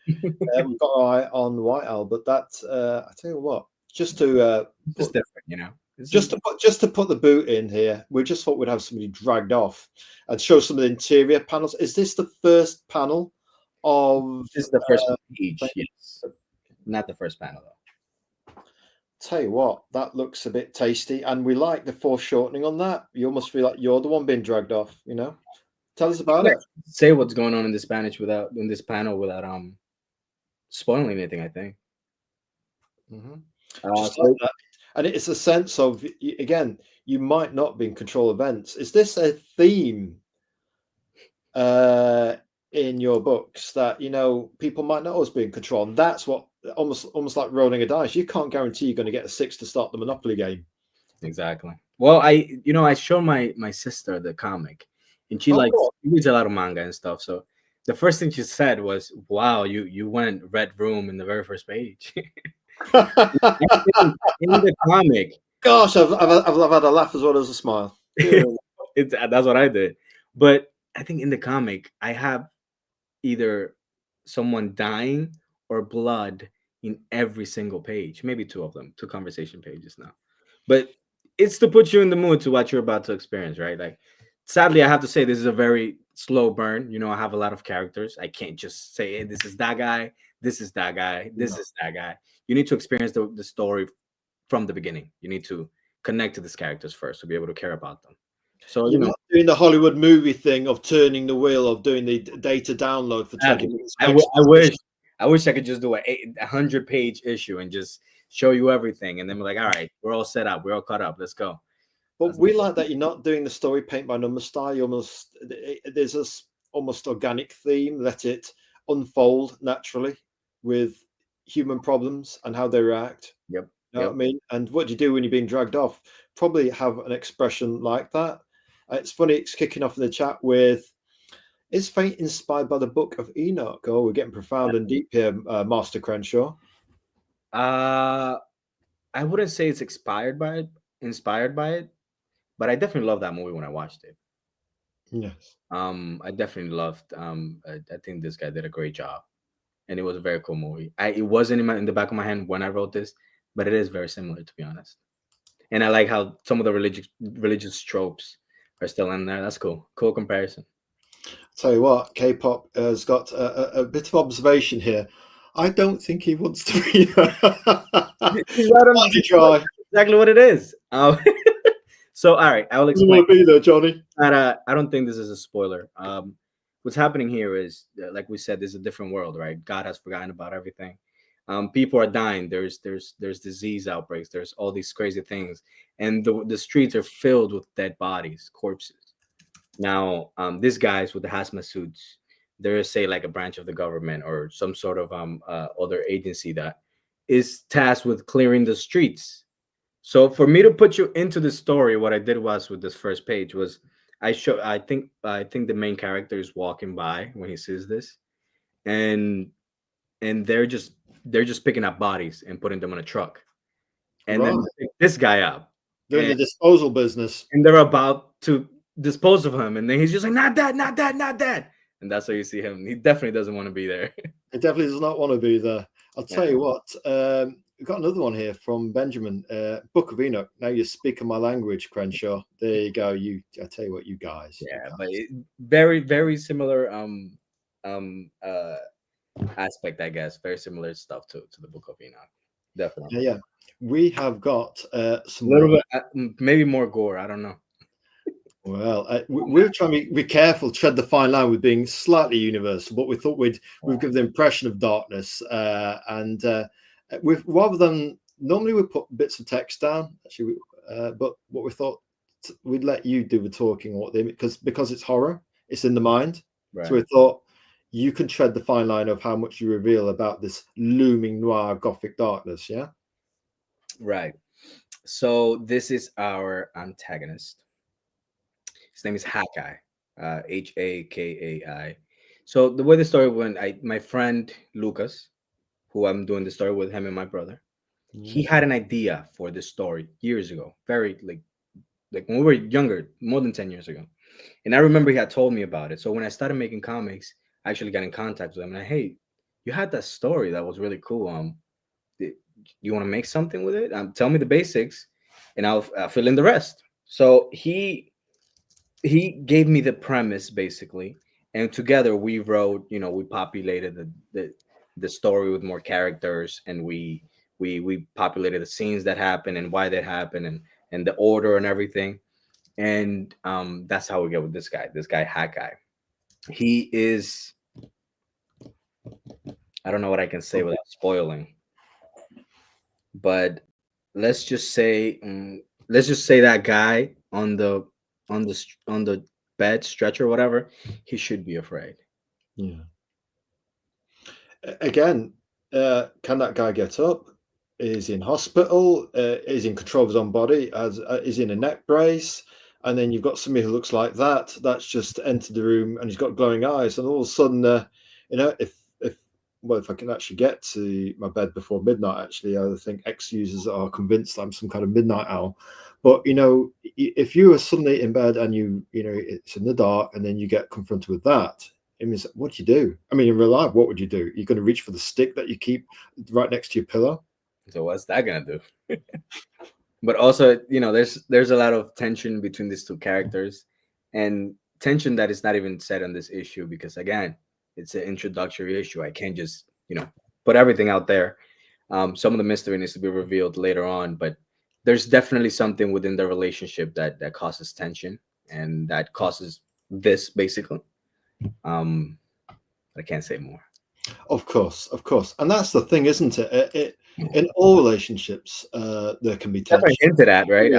we've got our eye on White Owl, but that, I tell you what, just to just put different. It's just to put the boot in here, we just thought we'd have somebody dragged off and show some of the interior panels. Is this the first panel of? This is the first page, yes. Not the first panel though. Tell you what, that looks a bit tasty, and we like the foreshortening on that. You almost feel like you're the one being dragged off. Tell us about it. Say what's going on in this panel without spoiling anything, I think. Hmm. Uh, Just like so that, and it's a sense of, again, you might not be in control of events. Is this a theme in your books that people might not always be in control, and that's what almost like rolling a dice. You can't guarantee you're going to get a 6 to start the Monopoly game. Exactly. Well, I showed my sister the comic, and she Oh, likes God. she reads a lot of manga and stuff. So the first thing she said was, "Wow, you went red room in the very first page." In the comic, Gosh, I've had a laugh as well as a smile. Good. that's what I did. But I think in the comic, I have either someone dying or blood in every single page. Maybe two of them, two conversation pages now. But it's to put you in the mood to what you're about to experience, right? Like, sadly, I have to say this is a very slow burn. I have a lot of characters. I can't just say, hey, this is that guy, this is that guy, this is that guy. You need to experience the story from the beginning. You need to connect to these characters first to be able to care about them. So, You're not doing the Hollywood movie thing of turning the wheel, of doing the data download for 20 minutes. I wish I could just do a 100-page issue and just show you everything, and then be like, all right, we're all set up, we're all caught up, let's go. But we like that you're not doing the story paint by number style. You there's this almost organic theme. Let it unfold naturally with human problems and how they react. Yep. You know what I mean? And what do you do when you're being dragged off? Probably have an expression like that. It's funny, it's kicking off in the chat with, is Fate inspired by the Book of Enoch? Oh, we're getting profound and deep here, Master Crenshaw. I wouldn't say it's inspired by it, but I definitely loved that movie when I watched it. Yes. I definitely loved. I think this guy did a great job, and it was a very cool movie. It wasn't in the back of my hand when I wrote this, but it is very similar, to be honest. And I like how some of the religious tropes are still in there. That's cool. Cool comparison. Tell you what, K-pop has got a bit of observation here. I don't think he wants to be there. Try. Exactly what it is. So, all right, I will explain. Want to be there, Johnny? I don't think this is a spoiler. What's happening here is, like we said, this is a different world, right? God has forgotten about everything. People are dying. There's disease outbreaks. There's all these crazy things, and the streets are filled with dead bodies, corpses. Now, these guys with the hazmat suits, they're say like a branch of the government or some sort of other agency that is tasked with clearing the streets. So for me to put you into the story, what I did was with this first page was I think the main character is walking by when he sees this, and they're just picking up bodies and putting them in a truck, and then they pick this guy up. Doing the disposal business, and they're about to dispose of him, and then he's just like, not that, not that, not that, and that's how you see him. He definitely doesn't want to be there. He definitely does not want to be there. I'll tell you what, we've got another one here from Benjamin. Book of Enoch. Now you're speaking my language, Crenshaw. There you go. I tell you what, you guys. But very, very similar aspect, I guess. Very similar stuff to the Book of Enoch. Definitely. Yeah. We have got some little bit, maybe more gore. I don't know. Well, we're trying to be careful, tread the fine line with being slightly universal, but we thought we'd give the impression of darkness, and rather than normally we put bits of text down, actually, but what we thought we'd let you do the talking, because it's horror, it's in the mind. Right. So we thought you can tread the fine line of how much you reveal about this looming noir gothic darkness. Yeah. Right. So this is our antagonist. His name is Hakai, Hakai. So the way the story went, my friend Lucas, who I'm doing the story with, him and my brother, he had an idea for this story years ago, very like when we were younger, more than 10 years ago. And I remember he had told me about it. So when I started making comics, I actually got in contact with him. And hey, you had that story that was really cool. You want to make something with it? Tell me the basics, and I'll fill in the rest. So he gave me the premise basically, and together we wrote. We populated the story with more characters, and we populated the scenes that happen and why that happened, and the order and everything. And that's how we get with this guy Hakai. He is, I don't know what I can say without spoiling, but let's just say that guy on the bed stretcher, whatever, he should be afraid. Yeah. Again, can that guy get up? Is he in hospital? Is he in control of his own body? Is he in a neck brace? And then you've got somebody who looks like that. That's just entered the room, and he's got glowing eyes. And all of a sudden, if I can actually get to my bed before midnight, actually, I think X users are convinced I'm some kind of midnight owl. But if you are suddenly in bed and it's in the dark, and then you get confronted with that, it means, what do you do? I mean, in real life, what would you do? You're going to reach for the stick that you keep right next to your pillow. So what's that gonna do? But also, there's a lot of tension between these two characters, and tension that is not even said on this issue, because again, it's an introductory issue. I can't just put everything out there. Some of the mystery needs to be revealed later on, but there's definitely something within the relationship that causes tension, and that causes this basically. I can't say more. Of course, and that's the thing, isn't it? In all relationships, there can be tension. Into that, right?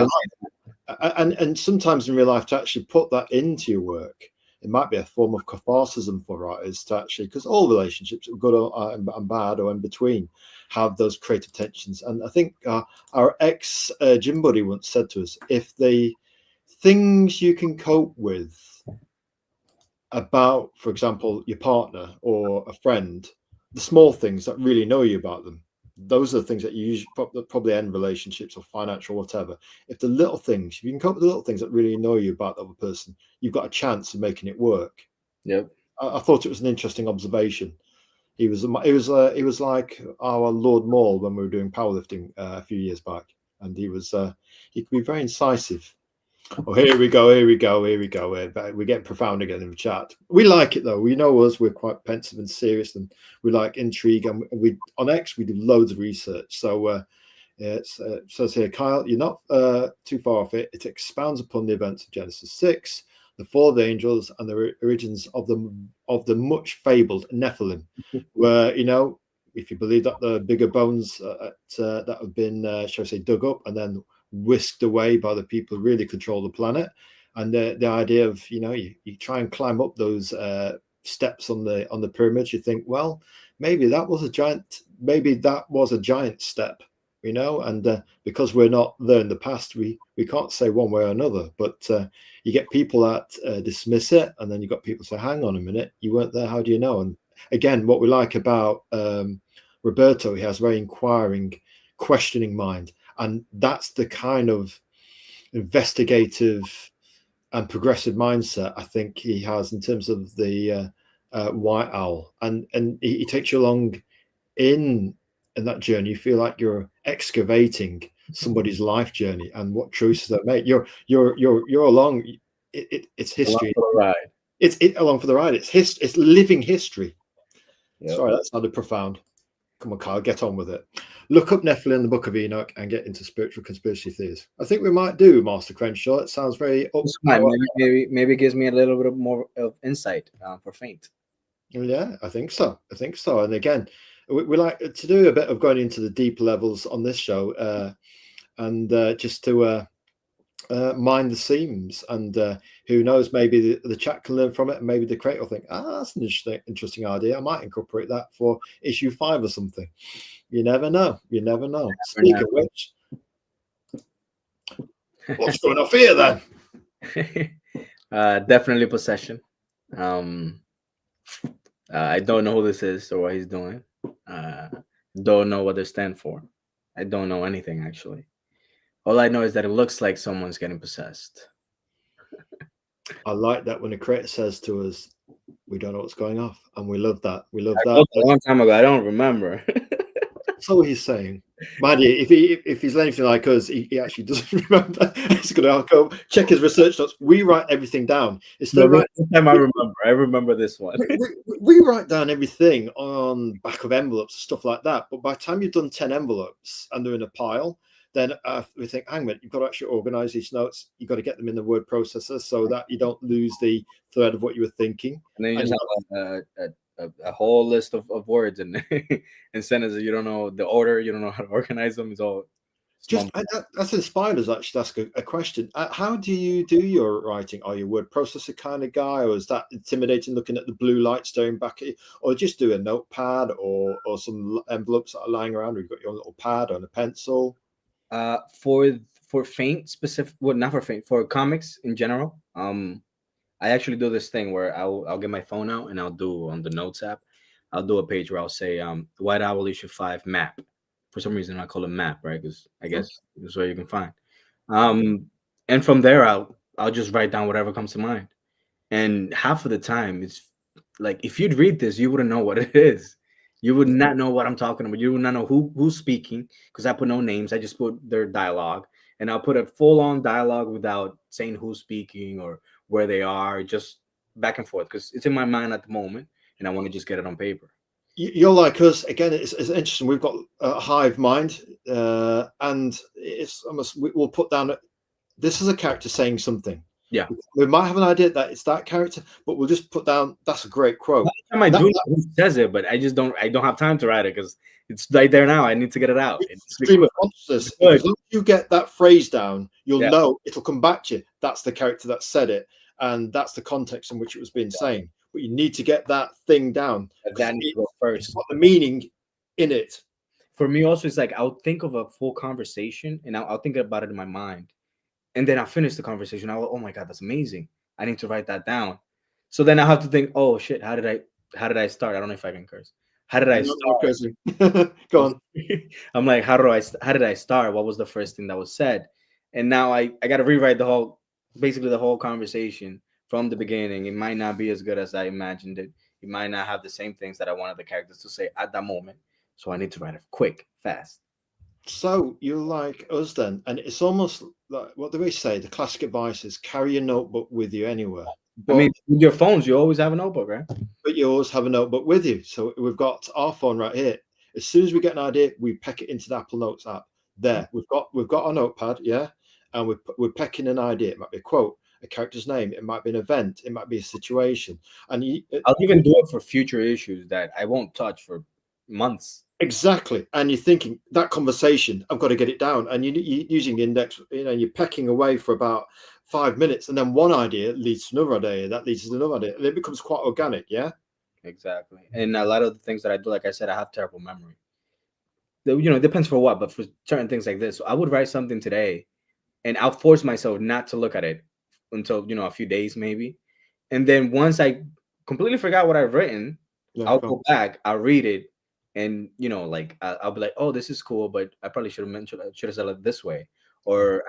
And sometimes in real life, to actually put that into your work, it might be a form of catharsis for writers to actually, because all relationships, good and bad or in between, have those creative tensions. And I think our ex gym buddy once said to us, if the things you can cope with about, for example, your partner or a friend, the small things that really know you about them, those are the things that you usually probably end relationships or financial, whatever. If the little things, if you can cope with the little things that really annoy you about the other person, you've got a chance of making it work. Yep. I thought it was an interesting observation. He was like our Lord Maul when we were doing powerlifting a few years back, and he could be very incisive. Oh, here we go. We're getting profound again in the chat. We like it though. We know us. We're quite pensive and serious, and we like intrigue. And we on X we do loads of research. So it says here, Kyle, you're not too far off it. It expounds upon the events of Genesis 6, the fall of the angels, and the origins of the much fabled Nephilim, where if you believe that the bigger bones that have been, shall I say, dug up and then whisked away by the people who really control the planet, and the idea of you try and climb up those steps on the pyramids, you think, well, maybe that was a giant step, and because we're not there in the past, we can't say one way or another. But you get people that dismiss it, and then you got people say, hang on a minute, you weren't there, how do you know? And again, what we like about Roberto, he has a very inquiring, questioning mind. And that's the kind of investigative and progressive mindset I think he has in terms of the White Owl. And he takes you along in that journey. You feel like you're excavating somebody's life journey and what choices they make. You're along. It's history. It's along for the ride. It's living history. Yep. Sorry, that sounded profound. Come on, Kyle, get on with it. Look up Nephilim in the Book of Enoch and get into spiritual conspiracy theories. I think we might do, Master Crenshaw. It sounds very up. Maybe it gives me a little bit more of insight for Faint. Yeah, I think so. And again, we like to do a bit of going into the deeper levels on this show, and just to mind the seams, and who knows, maybe the chat can learn from it, and maybe the creator will think, that's an interesting idea. I might incorporate that for issue 5 or something. You never know. Speaking of which, what's going off here then? Definitely possession. I don't know who this is or what he's doing. Don't know what they stand for. I don't know anything, actually. All I know is that it looks like someone's getting possessed. I like that when the creator says to us, we don't know what's going off, and we love that. A long time ago. I don't remember. So he's saying, Maddie, if he's anything like us, he actually doesn't remember. He's going to go check his research notes. We write everything down. This time I remember this one. we write down everything on back of envelopes, stuff like that. But by the time you've done 10 envelopes and they're in a pile, then we think, hang on a minute, you've got to actually organize these notes. You've got to get them in the word processor so that you don't lose the thread of what you were thinking. And then you just have a whole list of words and sentences. You don't know the order. You don't know how to organize them. It's all Small. That's inspired us actually to ask a question. How do you do your writing? Are you a word processor kind of guy, or is that intimidating looking at the blue light staring back at you? Or just do a notepad or some envelopes that are lying around, or you've got your own little pad and a pencil? For Faint specific, well, not for Faint, for comics in general. I actually do this thing where I'll get my phone out and I'll do on the notes app, I'll do a page where I'll say White Owl issue 5 map. For some reason I call it map, right? Because I guess that's where you can find. And from there I'll just write down whatever comes to mind. And half of the time it's like, if you'd read this, you wouldn't know what it is. You would not know what I'm talking about. You would not know who's speaking, because I put no names. I just put their dialogue, and I'll put a full on dialogue without saying who's speaking or where they are, just back and forth, because it's in my mind at the moment, and I want to just get it on paper. You're like us again. It's interesting. We've got a hive mind, and it's almost we'll put down. This is a character saying something. Yeah, we might have an idea that it's that character, but we'll just put down that's a great quote. I might do who says it, but I don't have time to write it because it's right there now. I need to get it out. Stream of consciousness. As long as you get that phrase down, you'll know it'll come back to you. That's the character that said it, and that's the context in which it was being saying. But you need to get that thing down. That needs to go first. It's got the meaning in it. For me, also, it's like I'll think of a full conversation and I'll think about it in my mind, and then I'll finish the conversation. Oh my god, that's amazing! I need to write that down. So then I have to think, oh shit, how did I start? I don't know if I can curse. How did I start? Go on. I'm like, how did I start? What was the first thing that was said? And now I got to rewrite basically the whole conversation from the beginning. It might not be as good as I imagined it. It might not have the same things that I wanted the characters to say at that moment. So I need to write it quick, fast. So you're like us then, and it's almost like, what do we say? The classic advice is carry a notebook with you anywhere. But, I mean, with your phones, you always have a notebook, right? But you always have a notebook with you. So we've got our phone right here. As soon as we get an idea, we peck it into the Apple Notes app. There, we've got our notepad, yeah, and we're pecking an idea. It might be a quote, a character's name, it might be an event, it might be a situation, and I'll even do it for future issues that I won't touch for months. Exactly, and you're thinking that conversation, I've got to get it down, and you're using the index, you're pecking away for about 5 minutes, and then one idea leads to another idea, that leads to another idea, and it becomes quite organic. Yeah, exactly. And a lot of the things that I do, like I said, I have terrible memory. It depends for what, but for certain things like this, so I would write something today, and I'll force myself not to look at it until a few days maybe, and then once I completely forgot what I've written, I'll go back, I'll read it. And I'll be like, oh, this is cool, but I probably should have said it this way, or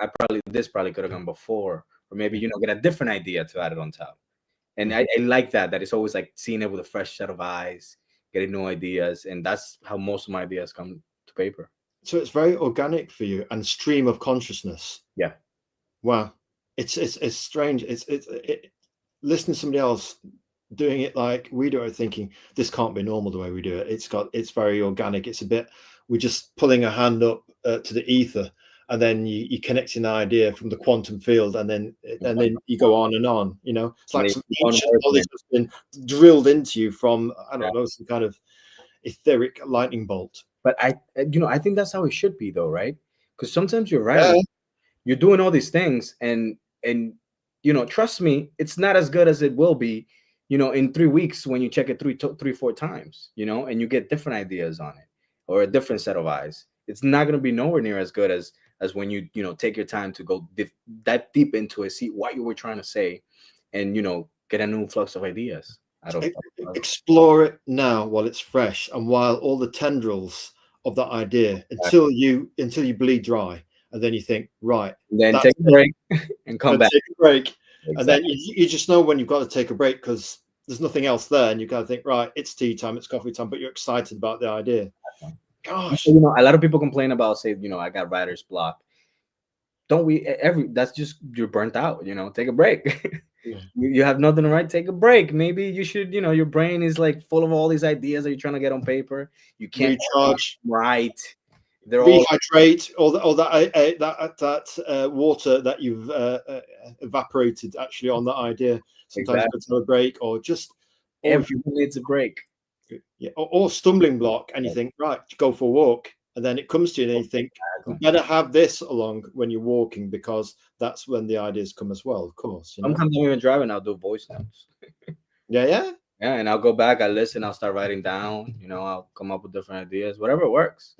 this probably could have gone before, or maybe get a different idea to add it on top. And I like that it's always like seeing it with a fresh set of eyes, getting new ideas, and that's how most of my ideas come to paper. So it's very organic for you and stream of consciousness. Yeah. Wow, it's strange. It's listening to somebody else doing it like we do it, thinking this can't be normal the way we do it. It's very organic. It's a bit, we're just pulling a hand up to the ether, and then you connect an idea from the quantum field, and then you go on and on. It's like some ancient knowledge has been drilled into you from, I don't know, some kind of etheric lightning bolt. But I think that's how it should be, though, right? Because sometimes you're right. You're doing all these things, and trust me, it's not as good as it will be in 3 weeks when you check it 4 times, and you get different ideas on it, or a different set of eyes. It's not going to be nowhere near as good as when you take your time to go that deep into it, see what you were trying to say, and get a new flux of ideas. Explore it now while it's fresh, and while all the tendrils of that idea, until you bleed dry, and then you think, right, then take a break and come back. Take a break. Exactly. And then you just know when you've got to take a break, because there's nothing else there, and you got to think, right, it's tea time, it's coffee time, but you're excited about the idea. Gosh, a lot of people complain about, say, I got writer's block. Don't we? That's just, you're burnt out. Take a break. Yeah. You have nothing to write. Take a break. Maybe you should. Your brain is like full of all these ideas that you're trying to get on paper. You can't recharge. Right. They're rehydrate, all that water that you've evaporated actually on that idea. Sometimes go to a break, or just everyone needs a break. Yeah, or stumbling block, and you think, right, go for a walk, and then it comes to you and you think you better have this along when you're walking, because that's when the ideas come as well, of course. Sometimes I'm even driving, I'll do voice notes. Yeah. And I'll go back, I listen, I'll start writing down, I'll come up with different ideas, whatever works.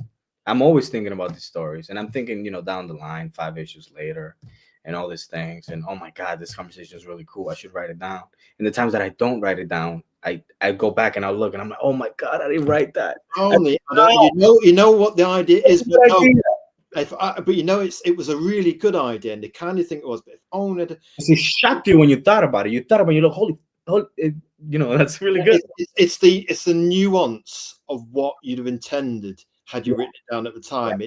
I'm always thinking about these stories, and I'm thinking, down the line, 5 issues later, and all these things, and oh my God, this conversation is really cool, I should write it down. And the times that I don't write it down, I go back and I'll look, and I'm like, oh my God, I didn't write that. Only you know what the idea is, but it was a really good idea, and the kind of thing it was. But if only it shocked you when you thought about it. You thought about it, you look, holy, that's really good. It's the nuance of what you'd have intended had you written it down at the time.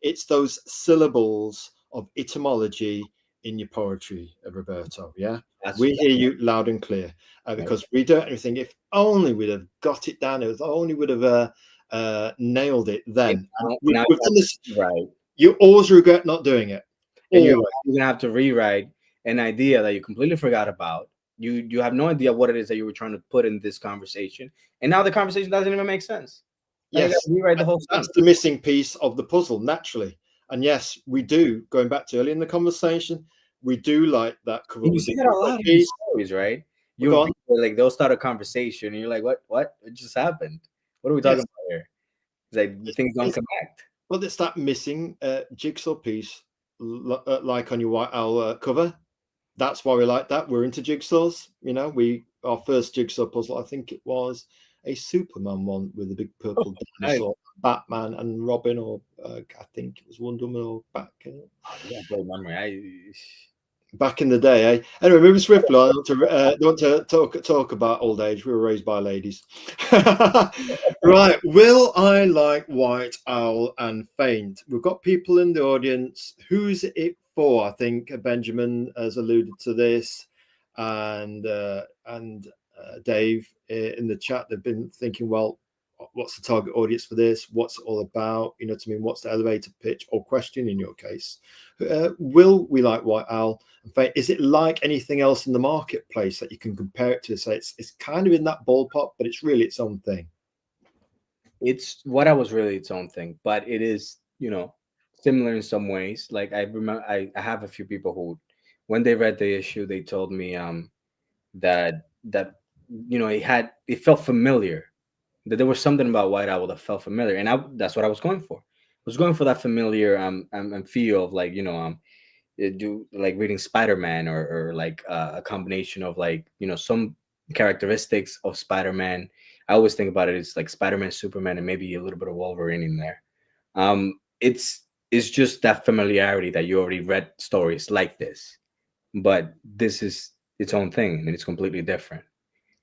It's those syllables of etymology in your poetry, Roberto. Yeah, we hear you loud and clear, because we don't think if only we'd have got it down, if only would have nailed it then. We've done this, right? You always regret not doing it, and you're gonna have to rewrite an idea that you completely forgot about. You have no idea what it is that you were trying to put in this conversation, and now the conversation doesn't even make sense. Yes, rewrite the whole thing. That's the missing piece of the puzzle, naturally. And yes, we do. Going back to early in the conversation, we do like that cover. You see that a lot in these stories, right? Like they'll start a conversation, and you're like, "What? It just happened? What are we talking about here?" It's like things don't connect. Well, it's that missing jigsaw piece, like on your White Owl cover. That's why we like that. We're into jigsaws. Our first jigsaw puzzle, I think it was a Superman one with a big purple dinosaur, Batman and Robin, or I think it was Wonder Woman or great memory. Back in the day, eh? Anyway, moving swiftly, I want to talk about old age. We were raised by ladies. Right. Will I like White Owl and Faint? We've got people in the audience. Who's it for? I think Benjamin has alluded to this, and Dave in the chat. They've been thinking, well, what's the target audience for this? What's it all about? You know what I mean? What's the elevator pitch or question in your case? Will we like White Owl? In fact, is it like anything else in the marketplace that you can compare it to? So it's kind of in that ballpark, but it's really its own thing. It's what I was really its own thing, but it is, similar in some ways. Like I remember, I have a few people who, when they read the issue, they told me that it felt familiar. That there was something about White Owl that felt familiar, and that's what I was going for. I was going for that familiar feel of like do like reading Spider-Man or like a combination of like some characteristics of Spider-Man. I always think about it as like Spider-Man, Superman, and maybe a little bit of Wolverine in there. It's just that familiarity that you already read stories like this, but this is its own thing and it's completely different.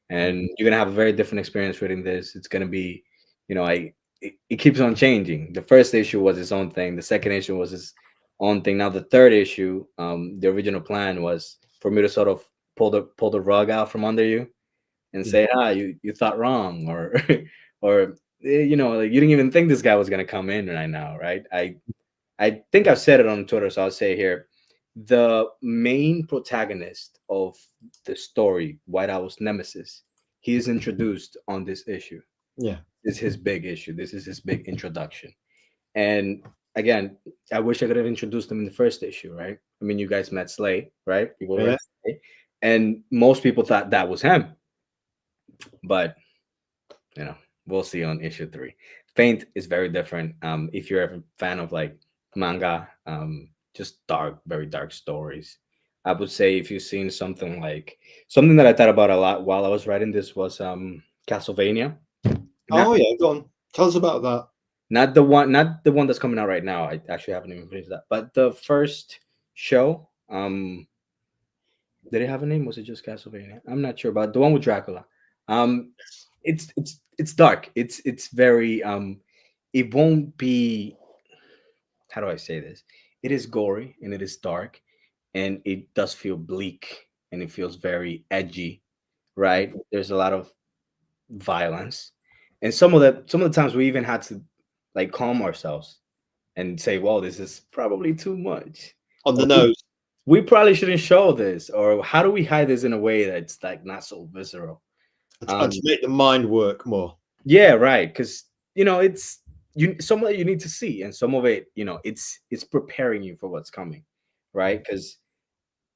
And you're gonna have a very different experience reading this. It's gonna be, it keeps on changing. The first issue was its own thing. The second issue was its own thing. Now the third issue, the original plan was for me to sort of pull the rug out from under you and say, you thought wrong, or or like you didn't even think this guy was gonna come in right now, right? I think I've said it on Twitter, so I'll say it here. The main protagonist of the story, White Owl's nemesis, he is introduced on this issue. Yeah, this is his big issue. This is his big introduction. And again, I wish I could have introduced him in the first issue, right? I mean, you guys met Slay, right? People read Slay, and most people thought that was him. But we'll see on issue 3. Faint is very different. If you're a fan of like manga, just dark, very dark stories, I would say if you've seen something that I thought about a lot while I was writing this was Castlevania. Go on. Tell us about that. Not the one that's coming out right now. I actually haven't even finished that. But the first show, did it have a name? Was it just Castlevania? I'm not sure. But the one with Dracula. It's dark. It's very it won't be, how do I say this? It is gory and it is dark and it does feel bleak and it feels very edgy, right? There's a lot of violence. And some of the times we even had to like calm ourselves and say, well, this is probably too much. On the nose. We probably shouldn't show this, or how do we hide this in a way that's like not so visceral? And to make the mind work more. Yeah, right. Because it's some of it you need to see, and some of it, it's preparing you for what's coming, right? Because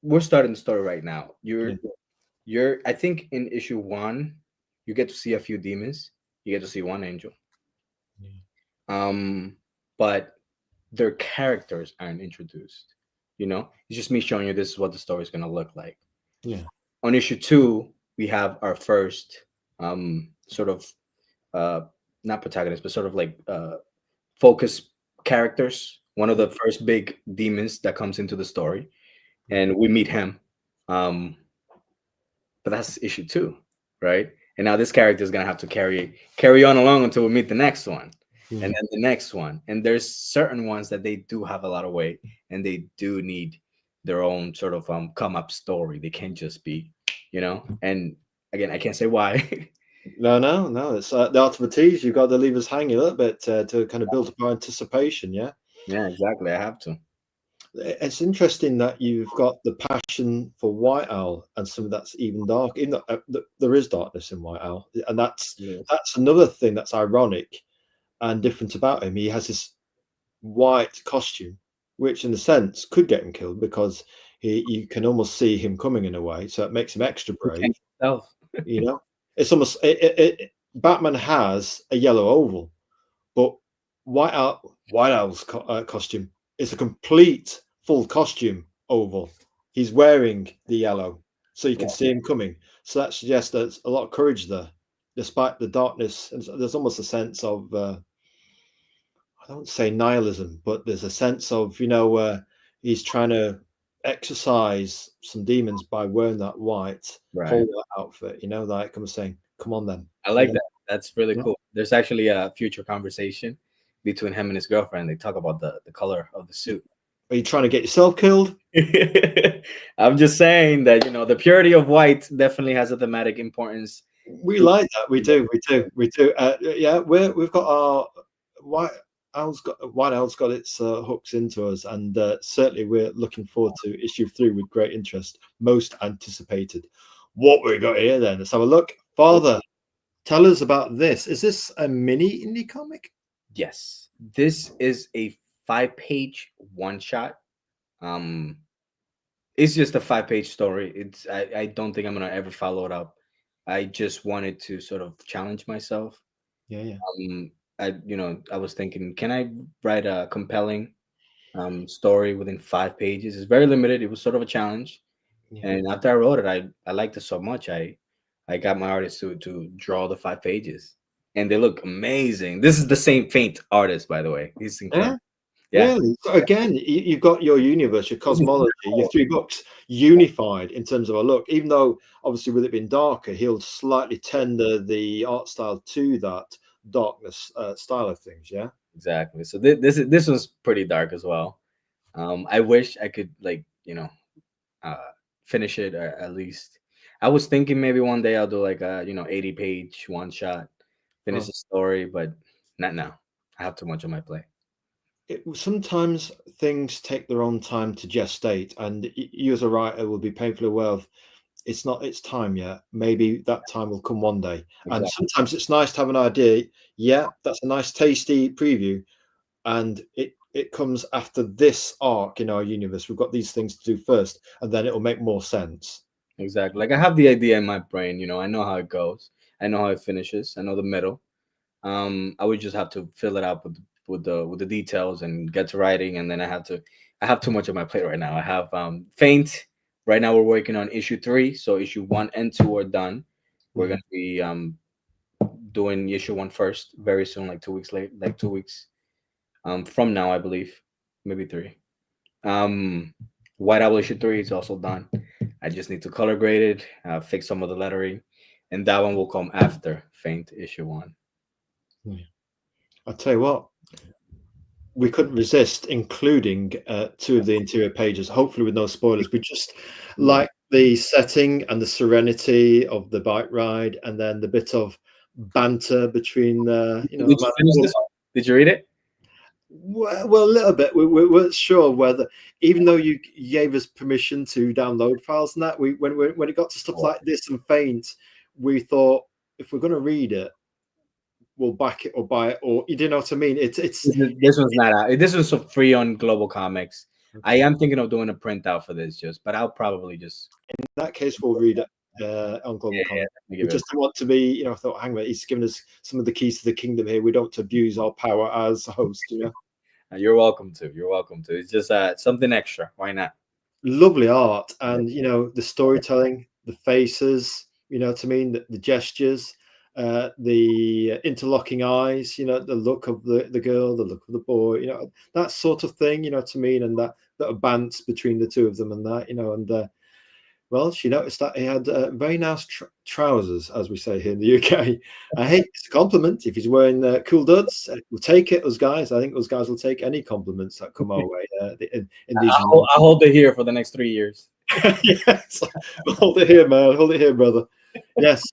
we're starting the story right now. Yeah. You're I think in issue 1 you get to see a few demons, you get to see one angel, um but their characters aren't introduced. It's just me showing you this is what the story is going to look like. Yeah. On issue 2 we have our first sort of uh not protagonist, but sort of like focus characters, one of the first big demons that comes into the story, and we meet him. um but that's issue 2, right? And now this character is gonna have to carry on along until we meet the next one, Yeah. and then the next one. And there's certain ones that they do have a lot of weight, and they do need their own sort of come up story. They can't just be, And again, I can't say why. No, no, no. It's the art of a tease. You've got to leave us hanging a little bit to kind of build up our anticipation. Yeah. Yeah, exactly. I have to. It's interesting that you've got the passion for White Owl and some of that's even dark. Even though there is darkness in White Owl, and that's Yes. that's another thing that's ironic and different about him. He has this white costume, which in a sense could get him killed because you can almost see him coming in a way, so it makes him extra brave. Self. You know, it's almost Batman has a yellow oval, but White Owl's costume is a complete full costume oval. He's wearing the yellow, so you can see him coming. So that suggests there's a lot of courage there, despite the darkness. And there's almost a sense of I don't say nihilism, but there's a sense of he's trying to exercise some demons by wearing that white Right. whole outfit. Like I'm saying, come on then. I like that. That's really Yeah. cool. There's actually a future conversation between him and his girlfriend. They talk about the color of the suit. Are you trying to get yourself killed? I'm just saying that the purity of white definitely has a thematic importance. We like that. We do. We do. We do. Yeah, we've got our white White Owl's got its hooks into us, and certainly we're looking forward to issue 3 with great interest. Most anticipated. What we got here then? Let's have a look. Father, tell us about this. Is this a mini indie comic? Yes, this is a 5-page one shot. It's just a 5-page story. I don't think I'm gonna ever follow it up. I just wanted to sort of challenge myself. Yeah, yeah. I was thinking, can I write a compelling story within 5 pages? It's very limited. It was sort of a challenge. Yeah. And after I wrote it, I liked it so much. I got my artist to draw the 5 pages, and they look amazing. This is the same Faint artist, by the way. He's incredible. Yeah. Really? So again, you've got your universe, your cosmology, your 3 books unified in terms of a look. Even though, obviously, with it being darker, he'll slightly tender the art style to that darkness style of things. Yeah. Exactly. So this was pretty dark as well. I wish I could uh, finish it, or at least I was thinking maybe one day I'll do like a 80-page one shot, finish Oh. the story, but not now. I have too much on my plate. Sometimes things take their own time to gestate, and you as a writer will be painfully aware of it's not its time yet. Maybe that time will come one day. And Exactly. sometimes it's nice to have an idea. Yeah, that's a nice tasty preview, and it comes after this arc in our universe. We've got these things to do first, and then it'll make more sense. Exactly. Like I have the idea in my brain, I know how it goes. I know how it finishes. I know the middle. I would just have to fill it up with the details and get to writing, and then I have too much on my plate right now. I have Faint. Right now we're working on issue 3, so issue 1 and 2 are done. We're gonna be doing issue 1 first very soon, like 2 weeks late, like 2 weeks from now, I believe, maybe 3. White Owl issue 3 is also done. I just need to color grade it, fix some of the lettering, and that one will come after Faint issue 1. I'll tell you what, we couldn't resist including 2 of the interior pages, hopefully with no spoilers. We just like the setting and the serenity of the bike ride, and then the bit of banter between Did you finish this one? Did you read it? well, a little bit. We weren't sure whether, even though you gave us permission to download files and that, when it got to stuff like this and Faint, we thought if we're going to read it, will back it or buy it, or you know what I mean. It's This one's not out. This one's free on Global Comics. I okay. am thinking of doing a printout for this, but I'll probably just In that case, we'll read it on Global Comics. give We it. just don't want to be, you know, I thought, hang on, he's given us some of the keys to the kingdom here. We don't abuse our power as a host, you know. You're welcome to. You're welcome to. It's just something extra. Why not? Lovely art, and you know, the storytelling, the faces, you know what I mean, the gestures, the interlocking eyes, you know, the look of the girl, the look of the boy, you know, that sort of thing, you know what I mean, and that bants between the two of them, and that, you know, and well, she noticed that he had very nice trousers, as we say here in the UK. Hey, it's a compliment. If he's wearing cool duds, we'll take it, us guys. I think us guys will take any compliments that come our way in these. I'll hold it here for the next 3 years. Yes, hold it here, man. Hold it here, brother. Yes.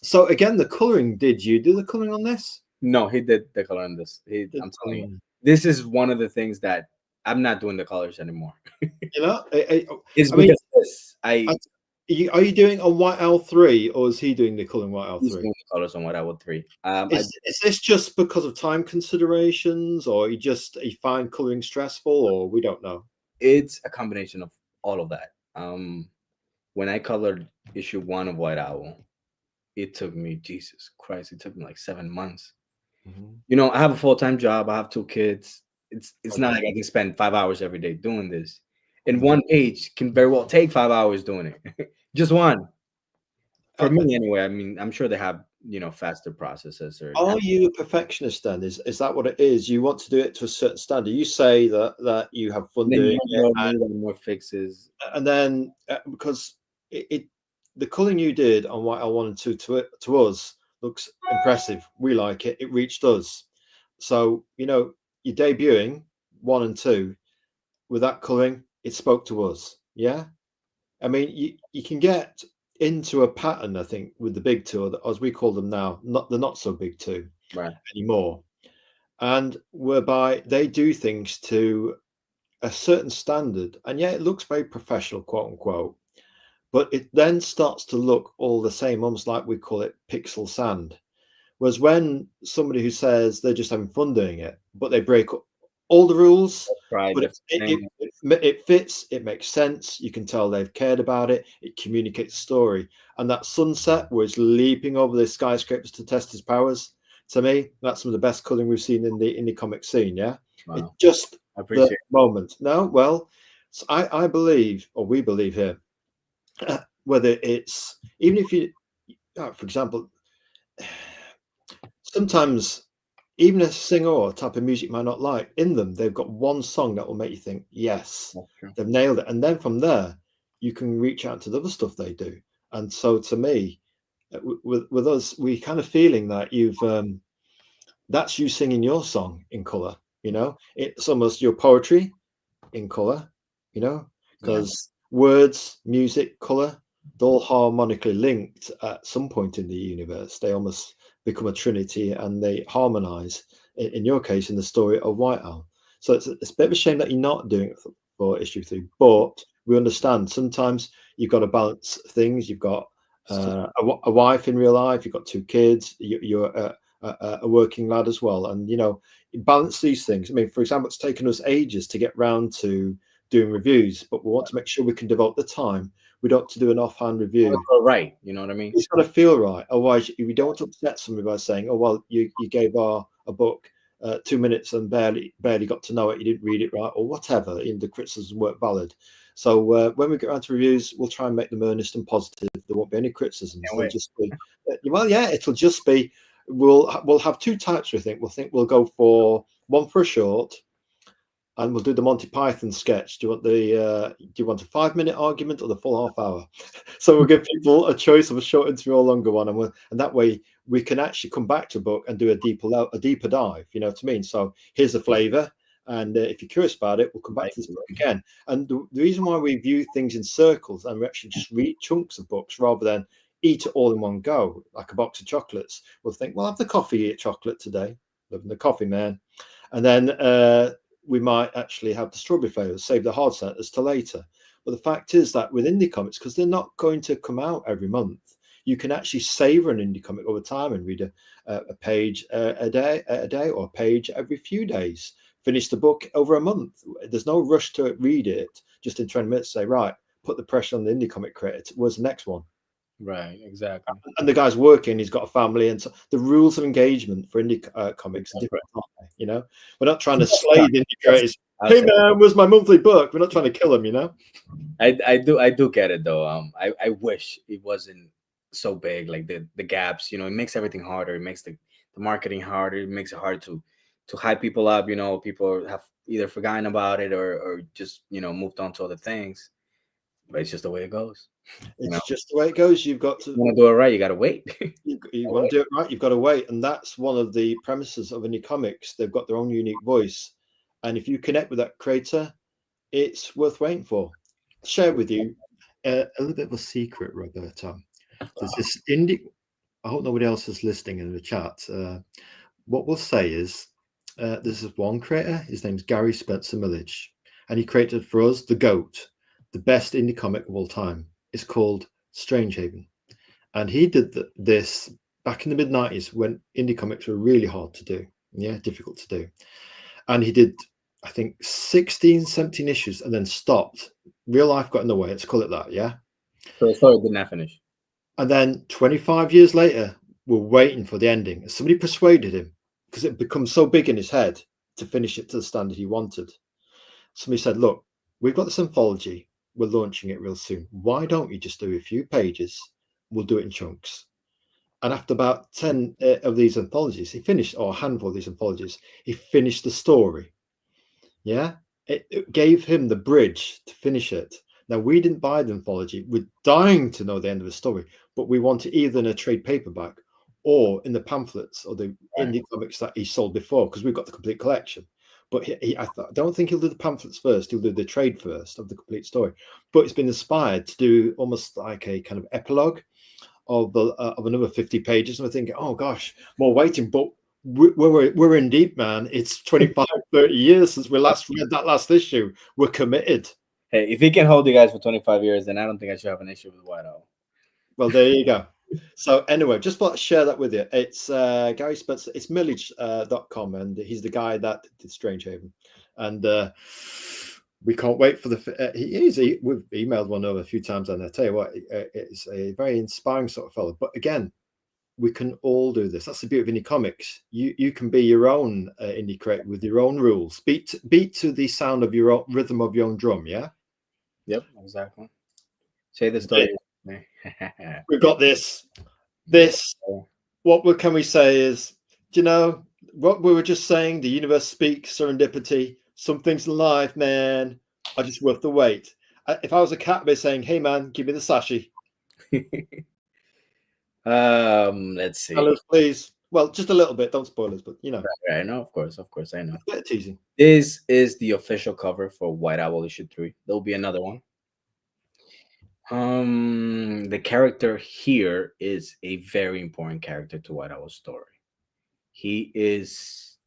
So again, the coloring. Did you do the coloring on this? No, he did the color on this. I'm telling you, this is one of the things that I'm not doing the colors anymore. You know, It's I mean, because this. are you doing on White L3, or is he doing the coloring White He's L3? doing the colors on what I would 3. Is this just because of time considerations, or you find coloring stressful, or we don't know? It's a combination of all of that. When I colored issue 1 of White Owl, it took me, Jesus Christ, it took me like 7 months. You know, I have a full-time job. I have 2 kids. It's not like I can spend 5 hours every day doing this. And one page can very well take 5 hours doing it. Just one. For me, anyway. I mean, I'm sure they have, you know, faster processes. Are you a perfectionist then? Is that what it is? You want to do it to a certain standard. You say that you have fun doing it, more fixes, and then because the coloring you did on White L1 and 2 to us looks impressive. We like it. It reached us. So you know, you're debuting 1 and 2 with that coloring. It spoke to us. Yeah. I mean, you can get into a pattern, I think, with the big two, as we call them now, not the not so big two right, anymore, and whereby they do things to a certain standard, and yeah, it looks very professional, quote unquote, but it then starts to look all the same, almost like we call it pixel sand. Whereas when somebody who says they're just having fun doing it, but they break all the rules, right. but it fits, it makes sense. You can tell they've cared about it. It communicates a story. And that sunset where it's leaping over the skyscrapers to test his powers, to me, that's some of the best coloring we've seen in the indie comic scene. Yeah, Wow. it's just I appreciate the moment. No, well, so I believe, or we believe here, whether it's even if you, for example, sometimes even a singer or type of music you might not like, in them, they've got one song that will make you think, yes, they've nailed it. And then from there, you can reach out to the other stuff they do. And so to me, with us, we kind of feeling that that's you singing your song in color, you know, it's almost your poetry in color, you know, because words, music, color, they're all harmonically linked at some point in the universe. They almost become a trinity and they harmonize, in your case, in the story of White Owl. So it's a bit of a shame that you're not doing it for issue 3, but we understand sometimes you've got to balance things. You've got a wife in real life, you've got 2 kids, you're a working lad as well, and you know, balance these things. I mean, for example, it's taken us ages to get round to doing reviews, but we want to make sure we can devote the time. We don't have to do an offhand review. Right, you know what I mean? It's got to feel right. Otherwise, we don't want to upset somebody by saying, "Oh, well, you gave a book 2 minutes and barely got to know it. You didn't read it right, or whatever." And the criticisms weren't valid. So when we get around to reviews, we'll try and make them earnest and positive. There won't be any criticisms. They'll just be, well, yeah, it'll just be. We'll have 2 types. We think we'll go for one for a short, and we'll do the Monty Python sketch. Do you want a 5-minute argument or the full half hour? So we'll give people a choice of a short interview or a longer one, and that way we can actually come back to a book and do a deeper dive. You know what I mean? So here's the flavor, and if you're curious about it, we'll come back to this book again. And the reason why we view things in circles and we actually just read chunks of books rather than eat it all in one go, like a box of chocolates, we'll think, well, have the coffee, eat chocolate today, loving the coffee, man. And then we might actually have the strawberry flavors, save the hard centers to later. But the fact is that with indie comics, because they're not going to come out every month, you can actually savor an indie comic over time and read a page a day, or a page every few days. Finish the book over a month. There's no rush to read it. Just in 20 minutes, say, right, put the pressure on the indie comic creator. Where's the next one? Right, exactly. And the guy's working, he's got a family, and so the rules of engagement for indie comics are different, aren't they? You know, we're not trying to slay the indie creators. Hey man, where's my monthly book? We're not trying to kill them, you know. I do get it though. I wish it wasn't so big, like the gaps. You know, it makes everything harder. It makes the marketing harder. It makes it hard to hype people up. You know, people have either forgotten about it or just moved on to other things. But it's just the way it goes. It's just the way it goes. You've got to you want to do it right. You got to wait. you want to do it right. You've got to wait, and that's one of the premises of indie comics. They've got their own unique voice, and if you connect with that creator, it's worth waiting for. I'll share with you a little bit of a secret, Roberto. There's this indie. I hope nobody else is listening in the chat. What we'll say is, this is one creator. His name's Gary Spencer Millage, and he created for us the GOAT, the best indie comic of all time. It's called Strangehaven, and he did this back in the mid-90s when indie comics were really hard to do, difficult to do. And he did, I think, 16, 17 issues and then stopped. Real life got in the way, let's call it that, yeah? So the story did not finish. And then 25 years later, we're waiting for the ending. Somebody persuaded him, because it becomes so big in his head, to finish it to the standard he wanted. Somebody said, look, we've got this anthology. We're launching it real soon. Why don't you just do a few pages? We'll do it in chunks. And after about 10 of these anthologies, he finished, or a handful of these anthologies, he finished the story. Yeah, it gave him the bridge to finish it. Now, we didn't buy the anthology. We're dying to know the end of the story, but we want it either in a trade paperback or in the pamphlets or the indie comics that he sold before, because we've got the complete collection. But I don't think he'll do the pamphlets first. He'll do the trade first of the complete story. But it's been inspired to do almost like a kind of epilogue of another 50 pages. And I think, oh gosh, more waiting. But we're in deep, man. It's 25, 30 years since we last read that last issue. We're committed. Hey, if he can hold you guys for 25 years, then I don't think I should have an issue with White Owl. Well, there you go. So anyway, just thought I'd share that with you. It's Gary Spencer. It's millage.com, and he's the guy that did Strangehaven. And we can't wait for the. We've emailed one over a few times, and I tell you what, it's a very inspiring sort of fellow. But again, we can all do this. That's the beauty of indie comics. You can be your own indie creator with your own rules. Beat to the sound of your own rhythm of your own drum. Yeah. Yep, exactly. Say the story. We've got this. What can we say is, what we were just saying? The universe speaks, serendipity. Some things in life, man, are just worth the wait. If I was a cat, I'd be saying, "Hey, man, give me the sashi." Let's see. Hello, please. Well, just a little bit. Don't spoil us, but Right, no, of course, I know. A bit of teasing. This is the official cover for White Owl issue 3. There'll be another one. The character here is a very important character to White Owl's story. He is,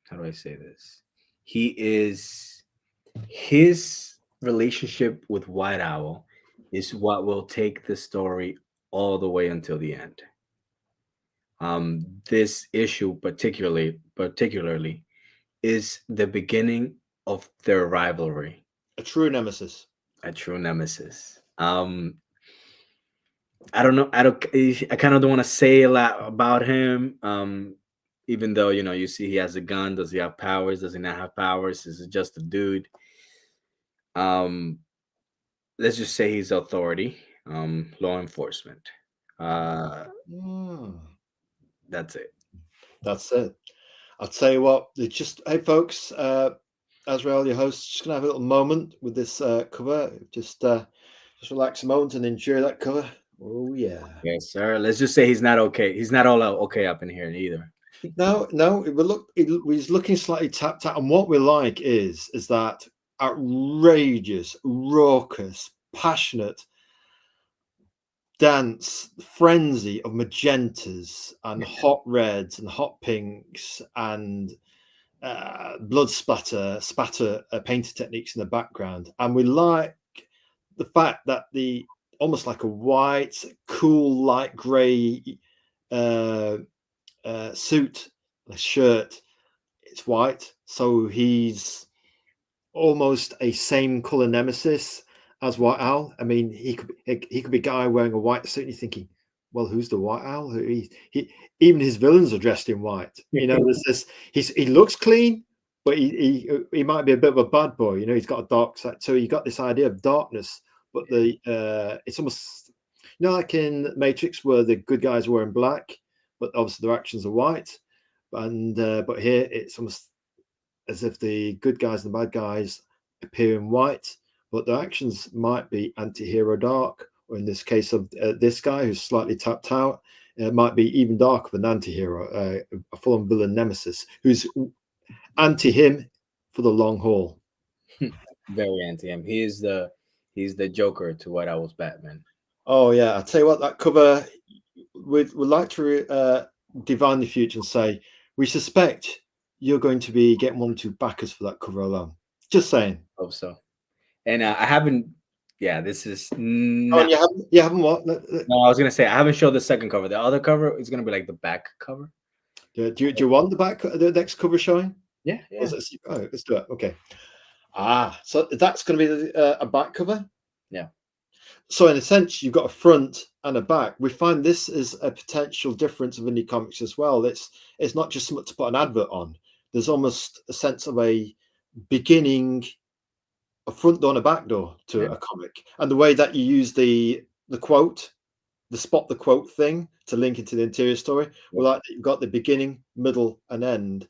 how do I say this? His relationship with White Owl is what will take the story all the way until the end. This issue particularly is the beginning of their rivalry. A true nemesis. I don't know. I kind of don't want to say a lot about him. Even though, you see he has a gun. Does he have powers? Does he not have powers? Is it just a dude? Let's just say he's authority, law enforcement. That's it. That's it. I'll tell you what, hey folks, Azrael, your host, just gonna have a little moment with this cover. Just relax a moment and enjoy that cover. Oh yeah. Yes, sir. Let's just say he's not okay. He's not all okay up in here either. No, he's looking slightly tapped out. And what we like is that outrageous, raucous, passionate dance frenzy of magentas and hot reds and hot pinks and blood spatter painter techniques in the background. And we like the fact that the almost like a white, cool, light grey suit, a shirt. It's white, so he's almost a same color nemesis as White Owl. I mean, he could be a guy wearing a white suit, and you're thinking, well, who's the White Owl? He even his villains are dressed in white. You know, there's this. He looks clean, but he might be a bit of a bad boy. You know, he's got a dark side. So you got this idea of darkness, but it's almost, you know, like in Matrix where the good guys are wearing black, but obviously their actions are white. And but here it's almost as if the good guys and the bad guys appear in white, but their actions might be anti-hero dark, or in this case of this guy who's slightly tapped out, it might be even darker than anti-hero, a full-on villain nemesis who's anti him for the long haul. Very anti him. He's the Joker to White Owl's Batman. Oh yeah, I tell you what, that cover we'd like to divine the future and say we suspect you're going to be getting 1 or 2 backers for that cover alone. Just saying. Hope so. And I haven't. Yeah, this is. Oh, and you haven't what? No, I was gonna say I haven't showed the second cover. The other cover is gonna be like the back cover. Do you want the next cover showing? Yeah. Let's do it. Okay. So that's going to be a back cover. Yeah. So in a sense, you've got a front and a back. We find this is a potential difference of indie comics as well. It's not just something to put an advert on. There's almost a sense of a beginning, a front door and a back door to a comic, and the way that you use the quote, the spot the quote thing to link into the interior story. Well, like you've got the beginning, middle, and end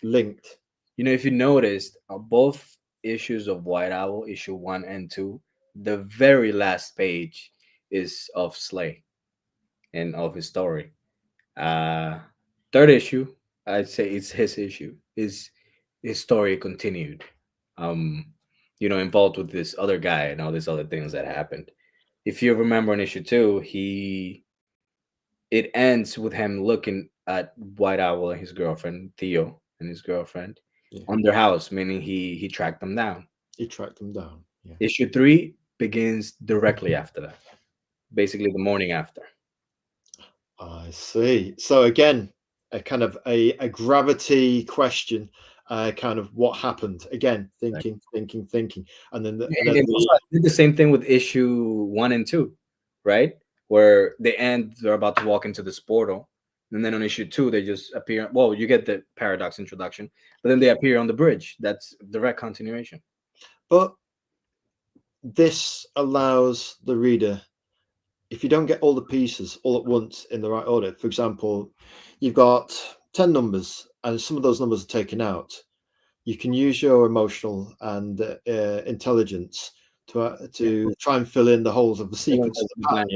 linked. You know, if you noticed, both issues of White Owl, issue 1 and 2, the very last page is of Slay and of his story. Third issue, I'd say it's his issue. His story continued. Involved with this other guy and all these other things that happened. If you remember in issue 2, it ends with him looking at White Owl and his girlfriend, Theo, and his girlfriend on their house, meaning he tracked them down. He tracked them down. Yeah. Issue 3 begins directly after that, basically the morning after. I see. So again, a kind of a gravity question, kind of what happened. Again, thinking, and then did the same thing with issue 1 and 2, right? Where they're about to walk into this portal. And then on issue 2, they just appear. Well, you get the paradox introduction, but then they appear on the bridge. That's direct continuation. But this allows the reader, if you don't get all the pieces all at once in the right order, for example, you've got 10 numbers and some of those numbers are taken out, you can use your emotional and intelligence to try and fill in the holes of the sequence of the pattern,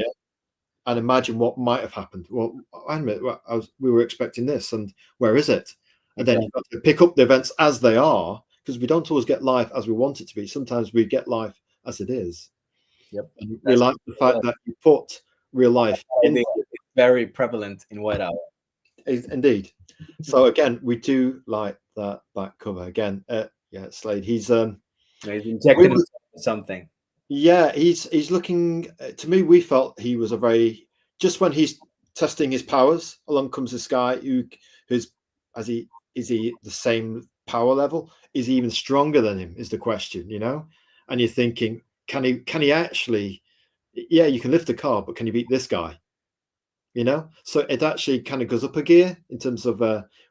and imagine what might have happened. Well, wait a minute, we were expecting this, and where is it? And then you've got to pick up the events as they are, because we don't always get life as we want it to be. Sometimes we get life as it is. Yep. And we like the fact that you put real life in. It's very prevalent in White Owl. Indeed. So again, we do like that back cover. Again, Slade. He's injected something. Yeah, he's looking. To me, we felt he was just when he's testing his powers. Along comes this guy is he the same power level? Is he even stronger than him? Is the question, And you're thinking, can he actually? Yeah, you can lift a car, but can you beat this guy? So it actually kind of goes up a gear in terms of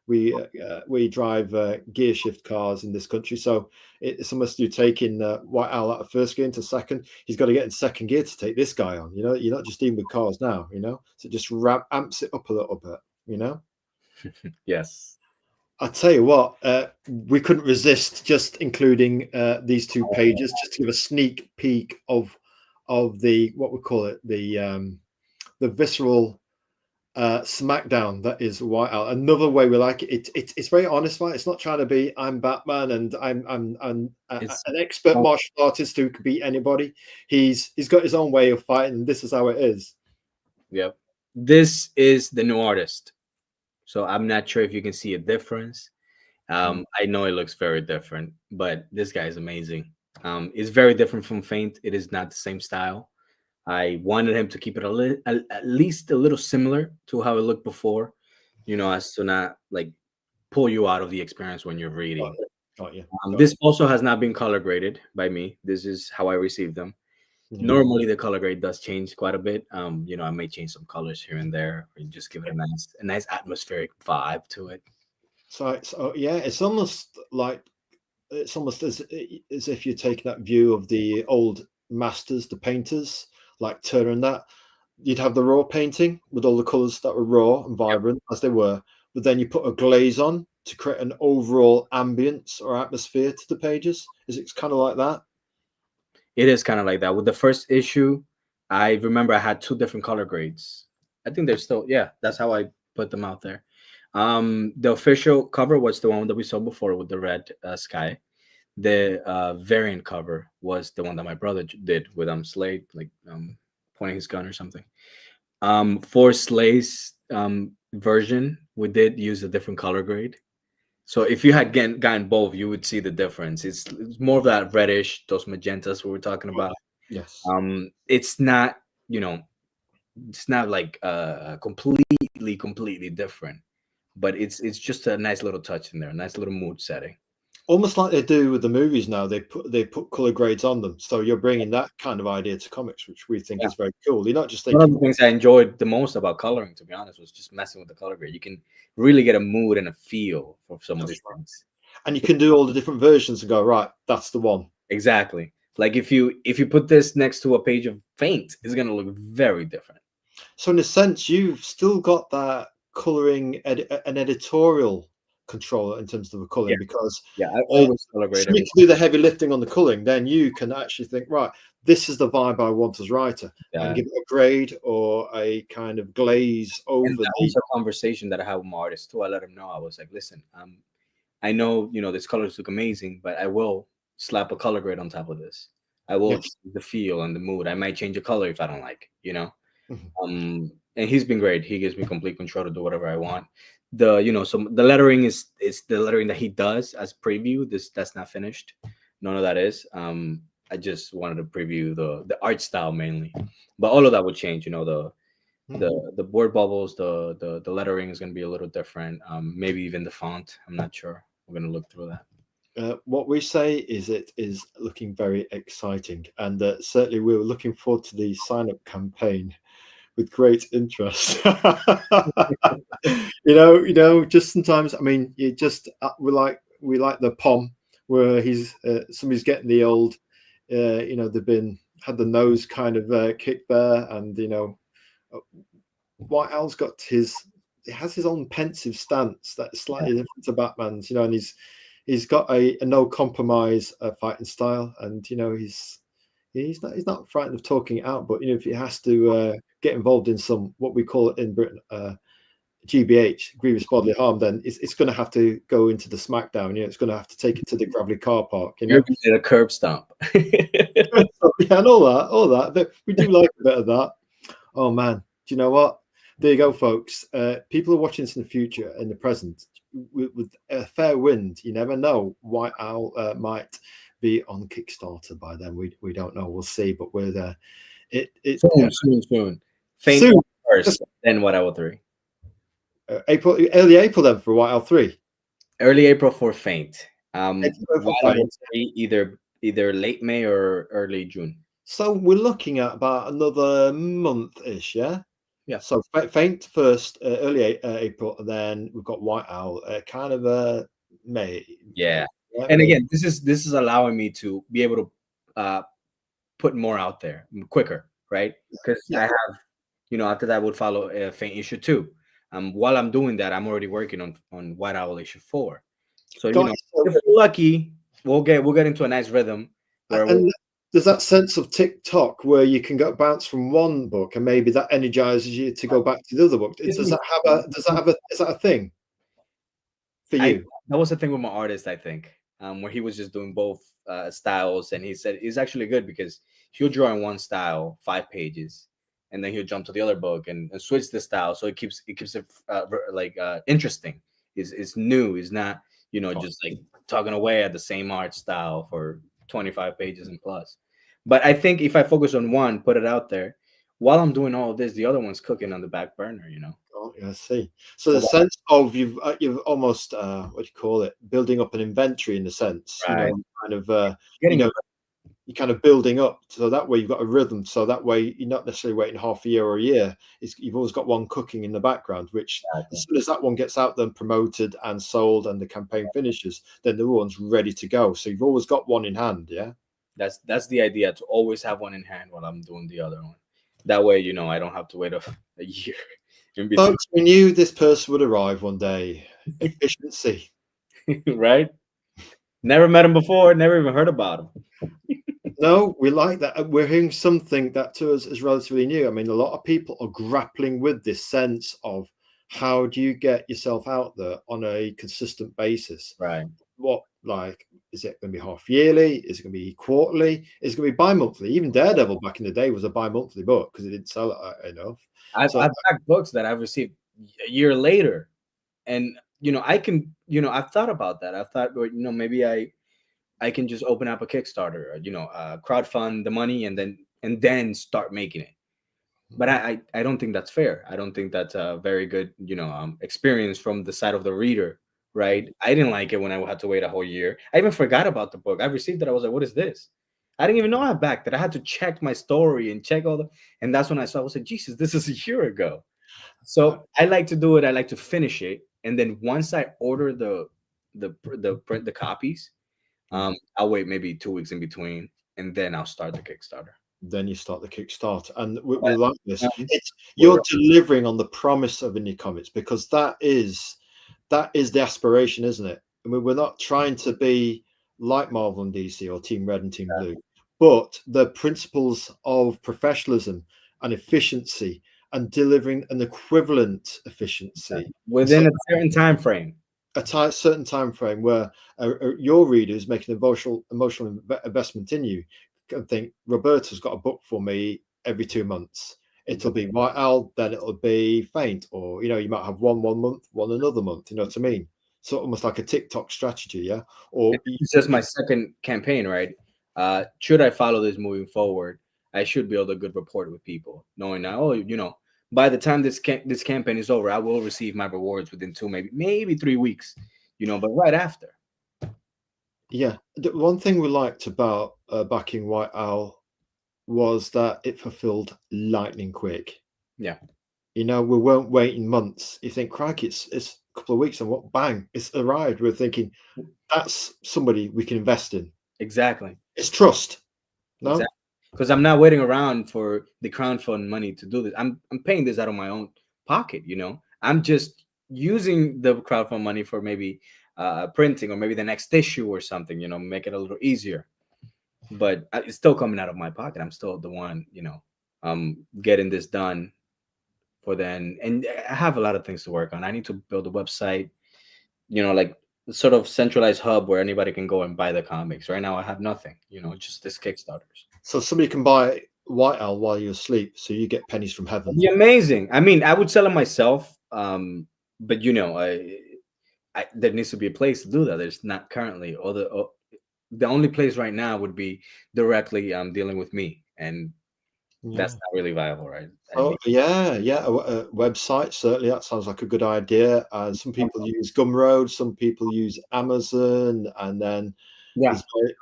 we drive gear shift cars in this country. So it's almost you taking White Owl out of first gear into second. He's got to get in second gear to take this guy on. You're not just dealing with cars now. So it just amps it up a little bit. Yes. I tell you what, we couldn't resist just including these 2 pages just to give a sneak peek of the what we call it the visceral smackdown that is White Owl. Another way we like it. It's very honest, right? It's not trying to be I'm Batman and I'm an expert martial artist who could beat anybody. He's got his own way of fighting, and this is how it is. Yep. This is the new artist. So I'm not sure if you can see a difference. I know it looks very different, but this guy is amazing. It's very different from Faint. It is not the same style. I wanted him to keep it at least a little similar to how it looked before, as to not like pull you out of the experience when you're Got reading. you. Got you. This also has not been color graded by me. This is how I received them. Yeah. Normally, the color grade does change quite a bit. I may change some colors here and there, or just give it a nice atmospheric vibe to it. So yeah, it's almost like as if you're taking that view of the old masters, the painters, like Turner and that. You'd have the raw painting with all the colours that were raw and vibrant as they were, but then you put a glaze on to create an overall ambience or atmosphere to the pages. Is it kind of like that? It is kind of like that. With the first issue, I remember I had two different color grades. I think they're still, yeah, that's how I put them out there. The official cover was the one that we saw before with the red sky. The variant cover was the one that my brother did with Slade, like pointing his gun or something. For Slay's version, we did use a different color grade. So if you had gotten both, you would see the difference. It's more of that reddish, those magentas we were talking about. Yes. It's not, you know, it's not like completely different, but it's just a nice little touch in there, a nice little mood setting. Almost like they do with the movies now. They put color grades on them, so you're bringing that kind of idea to comics, which we think Yeah. is very cool. You're not just One of thinking, the things I enjoyed the most about coloring, to be honest, was just messing with the color grade. You can really get a mood and a feel for some of that's these right, things. and you can do all the different versions and go, right, that's the one. Exactly. Like if you put this next to a page of Faint, it's gonna look very different. So in a sense, you've still got that coloring an editorial control in terms of the Yeah, coloring, because yeah. I always color grade somebody everything. can do the heavy lifting on the coloring, then you can actually think, right, this is the vibe I want as writer, and Yeah. give it a grade or a kind of glaze And over that the. was a conversation that I had with my artist too. I let him know. I was like, listen, I know, these colors look amazing, but I will slap a color grade on top of this. I will Yes. change the feel and the mood. I might change a color if I don't like, Mhm. And he's been great. He gives me complete control to do whatever I want. So the lettering is the lettering that he does as preview. That's not finished. None of that is. I just wanted to preview the art style mainly, but all of that would change. The board bubbles, the lettering is going to be a little different. Maybe even the font. I'm not sure. We're going to look through that. What we say is it is looking very exciting, and certainly we were looking forward to the sign-up campaign with great interest. Just sometimes, I mean, you just we like the pom where he's somebody's getting the old, they've been had the nose kind of kicked there, and uh, White Owl's got he has his own pensive stance that's slightly different to Batman's, and he's got a no compromise fighting style, and he's not frightened of talking it out, but if he has to get involved in some what we call it in Britain GBH, grievous bodily harm, then it's going to have to go into the smackdown. It's going to have to take it to the gravelly car park. You're going to need a curb stomp. Yeah, and all that. We do like a bit of that. Oh man, do you know what? There you go, folks. People are watching this in the future, in the present, with a fair wind. You never know. White Owl might be on Kickstarter by then. We don't know. We'll see. But we're there. Soon. Faint Soon. first, then What Owl 3. Early April then for White Owl 3. Early April for Faint. For What Owl Faint. 3, either late May or early June. So we're looking at about another month-ish, yeah? Yeah. So Faint first, early April, and then we've got White Owl, kind of May. Yeah. And May. again, this is allowing me to be able to put more out there quicker, right? Because Yeah. I have, after that would follow Faint issue 2. While I'm doing that, I'm already working on White Owl issue 4. So Got you. if we're lucky, we'll get into a nice rhythm where And there's that sense of TikTok where you can go bounce from one book, and maybe that energizes you to go back to the other book. Is that a thing for you? That was the thing with my artist, I think, where he was just doing both styles, and he said it's actually good because he'll draw in one style 5 pages, and then he'll jump to the other book and switch the style, so it keeps it interesting. It's new. It's not just like talking away at the same art style for 25 pages and plus. But I think if I focus on one, put it out there, while I'm doing all of this, the other one's cooking on the back burner, you know. Oh, yeah, I see. So the What sense of you've almost what do you call it? Building up an inventory in the sense, Right. kind of you Getting know, you're kind of building up. So that way you've got a rhythm. So that way you're not necessarily waiting half a year or a year. You've always got one cooking in the background, which as exactly. soon as that one gets out there and promoted and sold and the campaign finishes, then the other one's ready to go. So you've always got one in hand, yeah. That's the idea, to always have one in hand while I'm doing the other one. That way, I don't have to wait a year in between. Folks, we knew this person would arrive one day. Efficiency. Right? Never met him before, never even heard about him. No, we like that. We're hearing something that to us is relatively new. I mean, a lot of people are grappling with this sense of how do you get yourself out there on a consistent basis? Right. What, like, is it going to be half yearly? Is it going to be quarterly? Is it going to be bi-monthly? Even Daredevil back in the day was a bi-monthly book because it didn't sell enough. So I've backed books that I've received a year later, and I can, I've thought about that. I've thought, well, maybe I can just open up a Kickstarter, crowdfund the money, and then start making it. But I don't think that's fair. I don't think that's a very good, experience from the side of the reader, right? I didn't like it when I had to wait a whole year. I even forgot about the book. I received it. I was like, what is this? I didn't even know I backed it. I had to check my story and check and that's when I saw, I was like, Jesus, this is a year ago. So I like to do it. I like to finish it. And then once I order the copies, I'll wait maybe 2 weeks in between, and then I'll start the Kickstarter. then you start the Kickstarter, and we But, like this. It's we're you're delivering on the promise of indie comics because that is the aspiration, isn't it? I mean, we're not trying to be like Marvel and DC or Team Red and Team Blue, but the principles of professionalism and efficiency and delivering an equivalent efficiency. So within a certain time frame. certain time frame where your reader is making an emotional investment in you and think Roberto's got a book for me every 2 months. It'll be White Owl, then it'll be Faint, or you might have one month, one another month. You know what I mean? So almost like a TikTok strategy, yeah. Or It's just my second campaign, right? Should I follow this moving forward? I should build a good rapport with people, knowing now, by the time this campaign is over, I will receive my rewards within maybe 3 weeks, but right after. yeah, the one thing we liked about backing White Owl was that it fulfilled lightning quick. Yeah, We weren't waiting months. You think, crikey, it's a couple of weeks, and what, bang, it's arrived. We're thinking that's somebody we can invest in. exactly. It's trust. No, Exactly. Because I'm not waiting around for the crowdfund money to do this. I'm paying this out of my own pocket. I'm just using the crowdfund money for maybe printing or maybe the next issue or something. Make it a little easier. But it's still coming out of my pocket. I'm still the one. Getting this done for then, and I have a lot of things to work on. I need to build a website. Like sort of centralized hub where anybody can go and buy the comics. Right now, I have nothing. Just this Kickstarters. so somebody can buy White Owl while you're asleep, so you get pennies from heaven. It'd be amazing. I mean, I would sell it myself, but there needs to be a place to do that. There's not currently. Or the only place right now would be directly dealing with me, and that's Yeah. not really viable, right? Oh yeah, yeah. A website certainly. That sounds like a good idea. Some people use Gumroad, some people use Amazon, and then Yeah,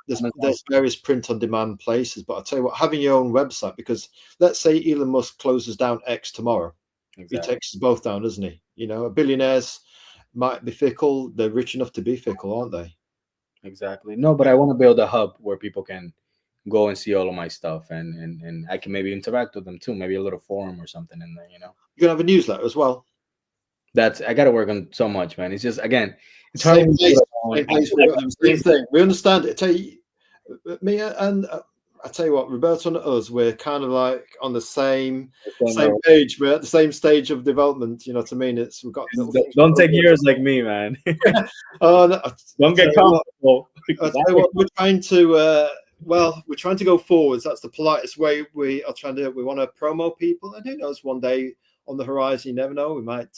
there's various print-on-demand places. But I'll tell you what, having your own website, because let's say Elon Musk closes down X tomorrow, he exactly, takes us both down, doesn't he? Billionaires might be fickle. They're rich enough to be fickle, aren't they? exactly. No, but I want to build a hub where people can go and see all of my stuff, and I can maybe interact with them too. Maybe a little forum or something in there. You're gonna have a newsletter as well. That's I got to work on so much, man. It's just again, it's hard. Same place, same place. We've got the same thing. We understand it. Me and I tell you what, Roberto and us, we're kind of like on the same page. We're at the same stage of development. You know what I mean? We've got little things. Don't take years like me, man. Oh no! Don't get comfortable. I tell you what, we're trying to. We're trying to go forwards. That's the politest way we are trying to. We want to promo people, and who knows? One day on the horizon, you never know. We might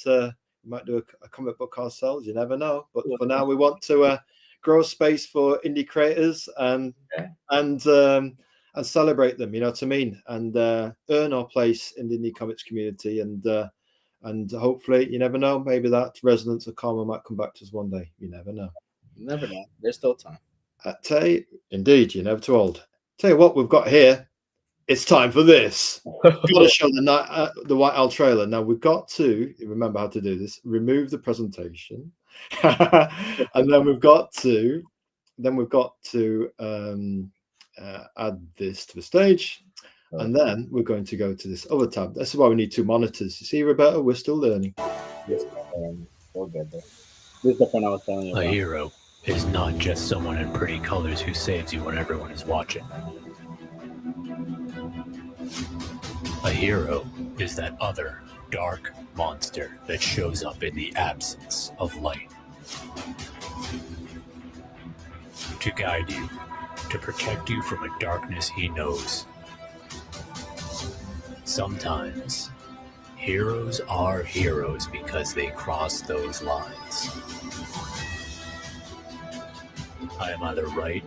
do a comic book ourselves. You never know. But for now, we want to grow space for indie creators and and celebrate them. You know what I mean? And earn our place in the indie comics community. And hopefully, you never know, maybe that resonance of karma might come back to us one day. You never know. Never know. There's still time. Tell you, indeed, you're never too old. Tell you what, we've got here. It's time for this. Got to show the White Owl trailer. Now we've got to remember how to do this. Remove the presentation, and then we've got to add this to the stage, and then we're going to go to this other tab. This is why we need two monitors. You see, Roberto, we're still learning. Yes, we'll get there. This is the one I was telling you about. A hero is not just someone in pretty colors who saves you when everyone is watching. A hero is that other dark monster that shows up in the absence of light. To guide you, to protect you from a darkness he knows. Sometimes, heroes are heroes because they cross those lines. I am either right,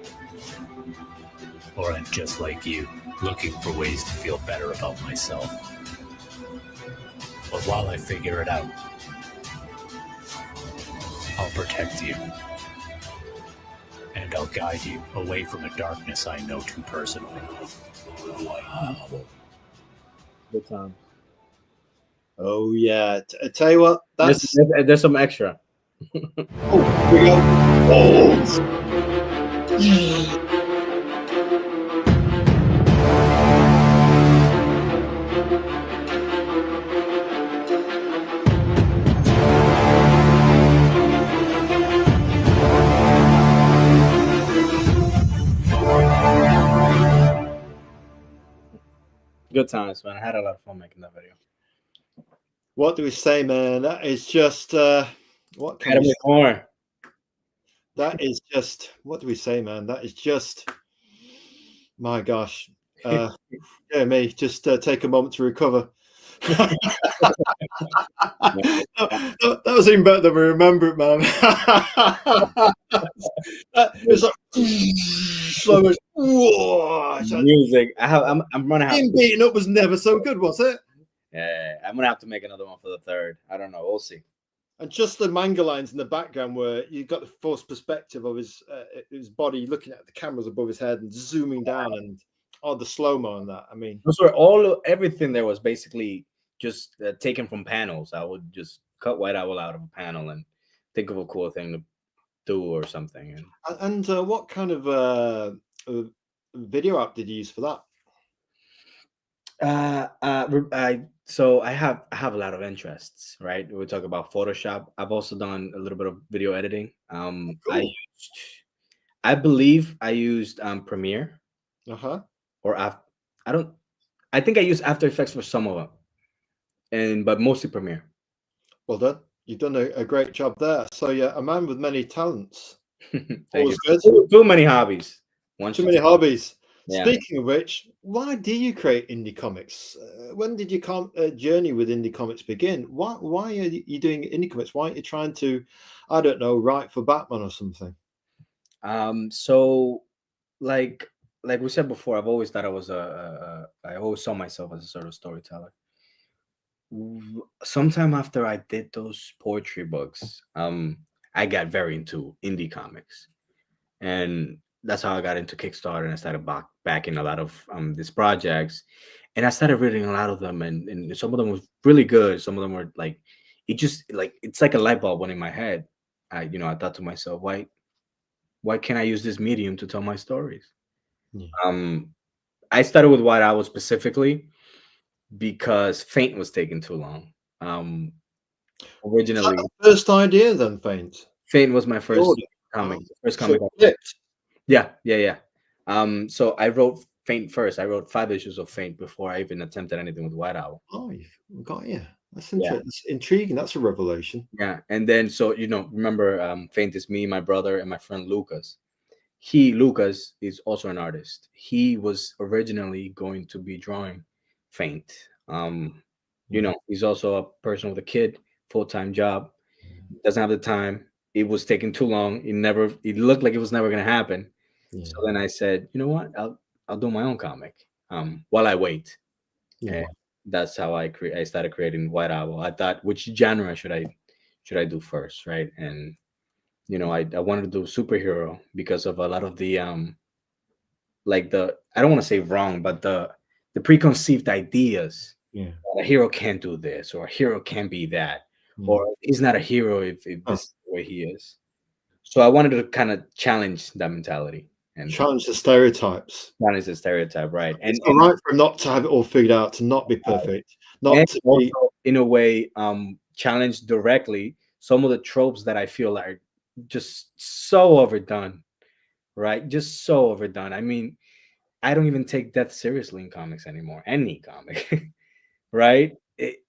or I'm just like you, looking for ways to feel better about myself. But while I figure it out, I'll protect you. And I'll guide you away from a darkness I know too personally. Wow. Good time. Oh yeah, I tell you what, there's some extra. Oh, here we go. Oh. Good times, man. I had a lot of fun making that video. What do we say, man? That is just what can we say? More. That is just, what do we say, man? That is just, my gosh. Yeah, me, just take a moment to recover. That was even better than we remember it, man. It's like slow motion. Music. I'm gonna have him beating up was never so good, was it? Yeah, I'm gonna have to make another one for the third. I don't know. We'll see. And just the manga lines in the background where you got the forced perspective of his body looking at the cameras above his head and zooming down, and the slow-mo and that. I mean, those were everything there was basically just taken from panels. I would just cut White Owl out of a panel and think of a cool thing to do or something. And what kind of video app did you use for that? So I have a lot of interests, right? We talk about Photoshop. I've also done a little bit of video editing. Cool. I believe I used Premiere. Or I think I used After Effects for some of them, but mostly Premiere. Well done. You've done a great job there. So yeah, a man with many talents. Always good. Too many hobbies. Too many hobbies. Yeah. Speaking of which, why do you create indie comics? When did your journey with indie comics begin? Why are you doing indie comics? Why aren't you trying to, I don't know, write for Batman or something? So like we said before, I've always thought I always saw myself as a sort of storyteller. Sometime after I did those poetry books, I got very into indie comics, and that's how I got into Kickstarter, and I started backing a lot of these projects, and I started reading a lot of them, and some of them were really good. Some of them were like, it's like a light bulb went in my head. I thought to myself, why can't I use this medium to tell my stories? Yeah. I started with White Owl specifically because Faint was taking too long. Originally, first idea then, Faint was my first comic. First comic. Yeah. So I wrote Faint first. I wrote 5 issues of Faint before I even attempted anything with White Owl. Oh, you've got you. That's interesting. That's intriguing. That's a revelation. Yeah, and then so remember, Faint is me, my brother, and my friend Lucas. Lucas is also an artist. He was originally going to be drawing Faint. He's also a person with a kid, full-time job. Doesn't have the time. It was taking too long. It looked like it was never going to happen. Yeah. So then I said, you know what? I'll do my own comic while I wait. Yeah. And that's how I started creating White Owl. I thought, which genre should I do first, right? And I wanted to do superhero because of a lot of the like the, I don't want to say wrong, but the preconceived ideas. Yeah. A hero can't do this, or a hero can't be that, or he's not a hero if this is the way he is. So I wanted to kind of challenge that mentality and Challenge the stereotypes. challenge the stereotype, right? It's all right for him not to have it all figured out, to not be perfect, not and to also be. in a way challenge directly some of the tropes that I feel are just so overdone, right? Just so overdone. I mean, I don't even take death seriously in comics anymore. Any comic, right?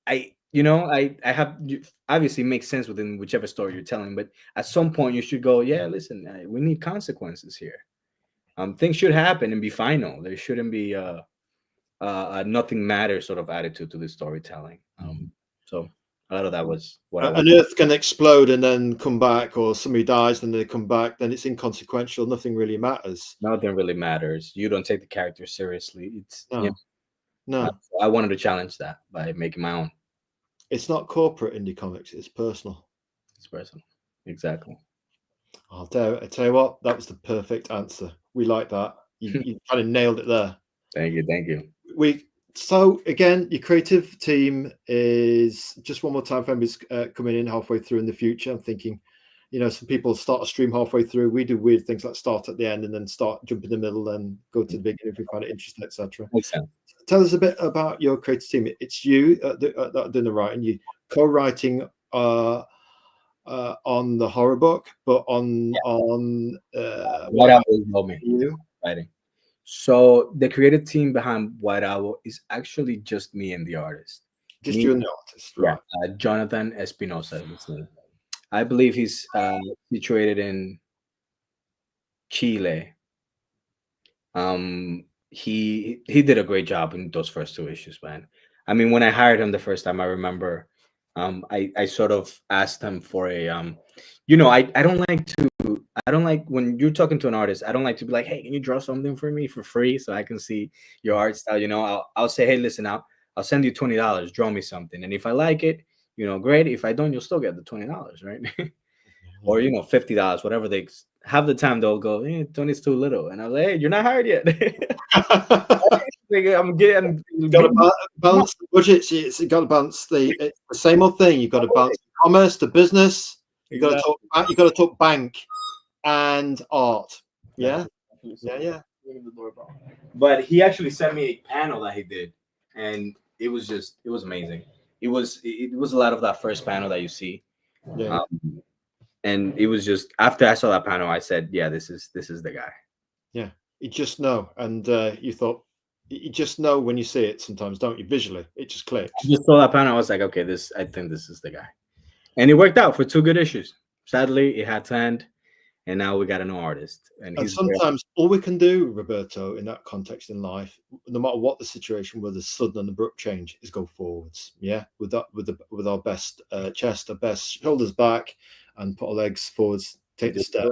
I have obviously it makes sense within whichever story you're telling, but at some point you should go, yeah, listen, we need consequences here. Things should happen and be final. There shouldn't be a nothing matters sort of attitude to the storytelling. So a lot of that was what I An Earth can explode and then come back, or somebody dies and they come back, then it's inconsequential. Nothing really matters. Nothing really matters. You don't take the character seriously. It's No. I wanted to challenge that by making my own. It's not corporate indie comics. It's personal. It's personal. Exactly. I tell you what, that was the perfect answer. We like that. You kind of nailed it there. Thank you. So again, your creative team is, just one more time for members coming in halfway through in the future. I'm thinking, some people start a stream halfway through. We do weird things like start at the end and then start, jump in the middle and go to the beginning if we find it interesting, etc. Makes sense. Tell us a bit about your creative team. It's you that are doing the writing. You co-writing on the horror book, but on White Owl is me you. writing. So the creative team behind White Owl is actually just me and the artist. Just you and the artist, right? Yeah, Jonathan Espinosa is his name. I believe he's situated in Chile. He did a great job in those first two issues, man. I mean, when I hired him the first time, I remember I sort of asked him for a I don't like when you're talking to an artist, I don't like to be like, hey, can you draw something for me for free so I can see your art style? I'll say, hey, listen, I'll send you $20, draw me something, and if I like it, great. If I don't, you'll still get the $20, right? Or $50, whatever. They have the time, they'll go, 20 is too little, and I was like, hey, you're not hired yet. I'm getting. You got to balance the budgets. You got to balance the same old thing. You got to balance commerce to business. You got to talk. You got to talk bank and art. Yeah. But he actually sent me a panel that he did, and it was amazing. It was a lot of that first panel that you see. Yeah. And it was just, after I saw that panel, I said, yeah, this is the guy. Yeah. You just know. And you thought, you just know when you see it sometimes, don't you? Visually, it just clicks. I just saw that panel. I was like, okay, I think this is the guy. And it worked out for 2 good issues. Sadly, it had to end. And now we got a new artist. And sometimes all we can do, Roberto, in that context in life, no matter what the situation, whether sudden and abrupt change, is go forwards. Yeah, with our best chest, our best shoulders back, and put our legs forwards. Take the step.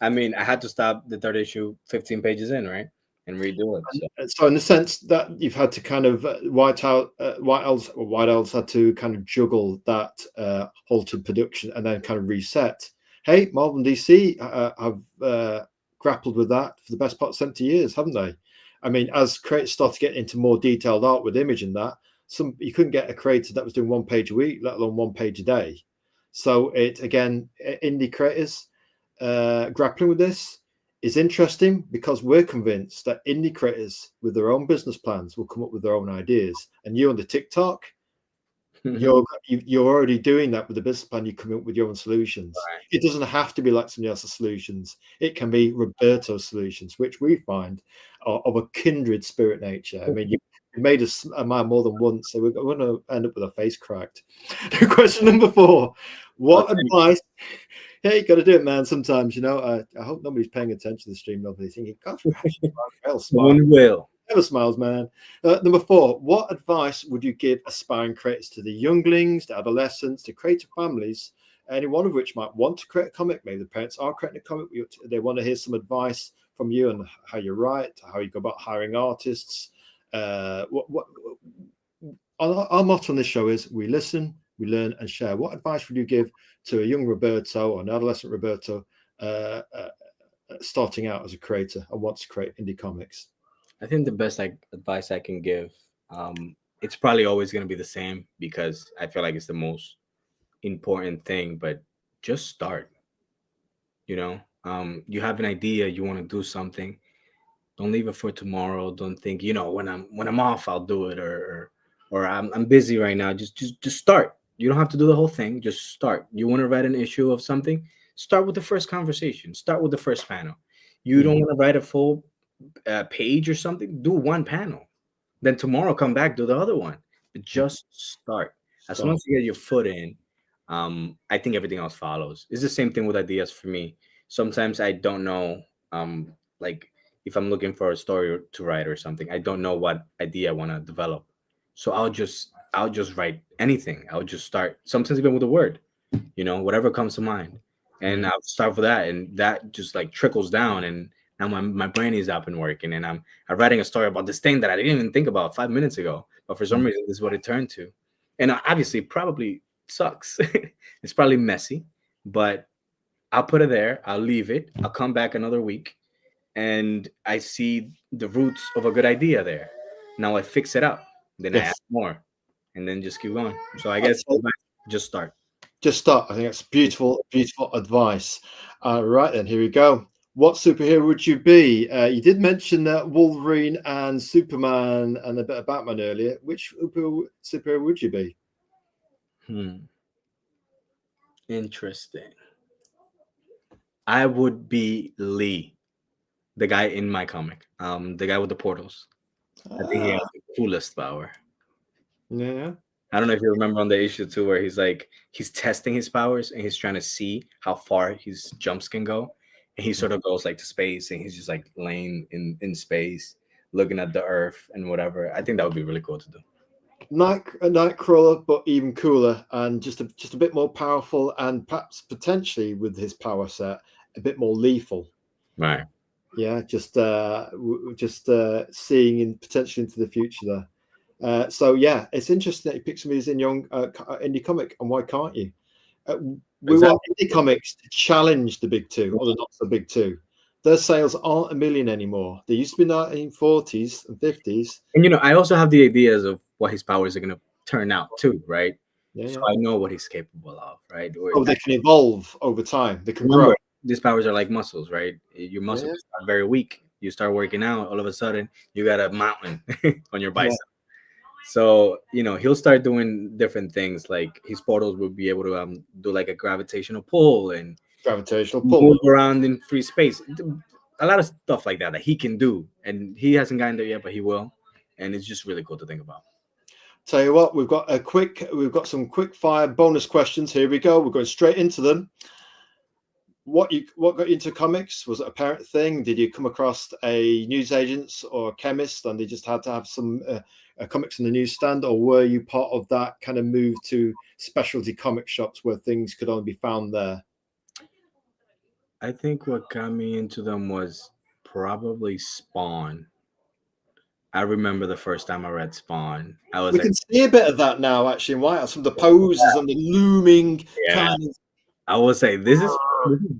I mean, I had to stop the third issue 15 pages in, right, and redo it. So in the sense that you've had to kind of White Owls had to kind of juggle that halted production and then kind of reset. Hey, Marvel and DC have grappled with that for the best part of 70 years, haven't they? I mean, as creators start to get into more detailed art with image and that, you couldn't get a creator that was doing 1 page a week, let alone 1 page a day. So indie creators grappling with this is interesting, because we're convinced that indie creators with their own business plans will come up with their own ideas. And you on the TikTok, you're already doing that with the business plan. You come up with your own solutions. Right. It doesn't have to be like somebody else's solutions. It can be Roberto's solutions, which we find are of a kindred spirit nature. I mean, you made us smile more than once, so we're going to end up with a face cracked. Question number 4: what advice? Yeah, you got to do it, man. Sometimes, I hope nobody's paying attention to the stream. Nobody's thinking, "God, one will." Never smiles, man. Number 4: what advice would you give aspiring creators, to the younglings, the adolescents, the creative families any one of which might want to create a comic. Maybe the parents are creating a comic. They want to hear some advice from you on how you write, how you go about hiring artists. Our motto on this show is we listen, we learn, and share. What advice would you give to a young Roberto or an adolescent Roberto starting out as a creator and wants to create indie comics? I think the best advice I can give, it's probably always going to be the same because I feel like it's the most important thing, but just start. You know, you have an idea, you want to do something, don't leave it for tomorrow. Don't think, when I'm off, I'll do it, or I'm busy right now. Just start. You don't have to do the whole thing. Just start. You want to write an issue of something, start with the first conversation. Start with the first panel. You don't want to write a full page or something, do one panel. Then tomorrow come back, do the other one. But just start. As long as you get your foot in, I think everything else follows. It's the same thing with ideas for me. Sometimes I don't know, like if I'm looking for a story to write or something, I don't know what idea I want to develop. So I'll just write anything. I'll just start, sometimes even with a word, whatever comes to mind. And I'll start with that. And that just like trickles down. And now my brain is up and working. And I'm writing a story about this thing that I didn't even think about 5 minutes ago. But for some reason, this is what it turned to. And obviously, probably sucks. It's probably messy. But I'll put it there. I'll leave it. I'll come back another week. And I see the roots of a good idea there. Now I fix it up. Then I add more. And then just keep going. So I guess just start. Just start. I think that's beautiful, beautiful advice. Right then, here we go. What superhero would you be? You did mention that Wolverine and Superman and a bit of Batman earlier. Which superhero would you be? Interesting. I would be Lee, the guy in my comic, the guy with the portals. I think he has the coolest power. Yeah. I don't know if you remember on the issue too, where he's testing his powers and he's trying to see how far his jumps can go. And he sort of goes like to space and he's just like laying in space, looking at the earth and whatever. I think that would be really cool to do. Nightcrawler, but even cooler and just a bit more powerful, and perhaps potentially with his power set a bit more lethal. Right. Yeah, just seeing potentially into the future there. So yeah, it's interesting that you pick somebody who's in young indie comic, and why can't you? We want indie comics to challenge the big two or the not so big two. Their sales aren't 1 million anymore. They used to be 1940s and 50s. And I also have the ideas of what his powers are going to turn out too, right? Yeah, so I know what he's capable of, right? They can evolve over time. They can grow. These powers are like muscles, right? Your muscles are very weak. You start working out, all of a sudden you got a mountain on your bicep. So he'll start doing different things. Like his portals will be able to do like a gravitational pull and move around in free space. A lot of stuff like that he can do, and he hasn't gotten there yet, but he will. And it's just really cool to think about. Tell you what, we've got some quick fire bonus questions. Here we go. We're going straight into them. What got you into comics? Was it a parent thing? Did you come across a newsagent or a chemist and they just had to have some comics in the newsstand, or were you part of that kind of move to specialty comic shops where things could only be found there? I think what got me into them was probably Spawn. I remember the first time I read Spawn. We can see a bit of that now, actually, in White House, some of the poses and the looming kind of. I would say this is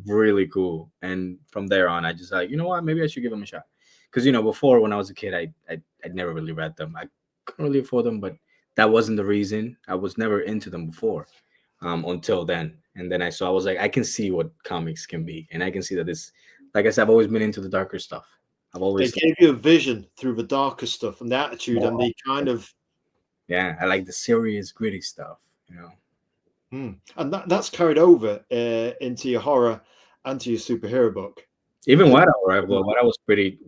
really cool. And from there on, I just like, you know what, maybe I should give them a shot. Because, before when I was a kid, I'd never really read them. I couldn't really afford them, but that wasn't the reason. I was never into them before until then. And then I was like, I can see what comics can be. And I can see that this, like I said, I've always been into the darker stuff. They gave you a vision through the darker stuff and the attitude and the kind of. Yeah, I like the serious, gritty stuff, And that's carried over into your horror and to your superhero book. Even White House, right? Well, White House was pretty.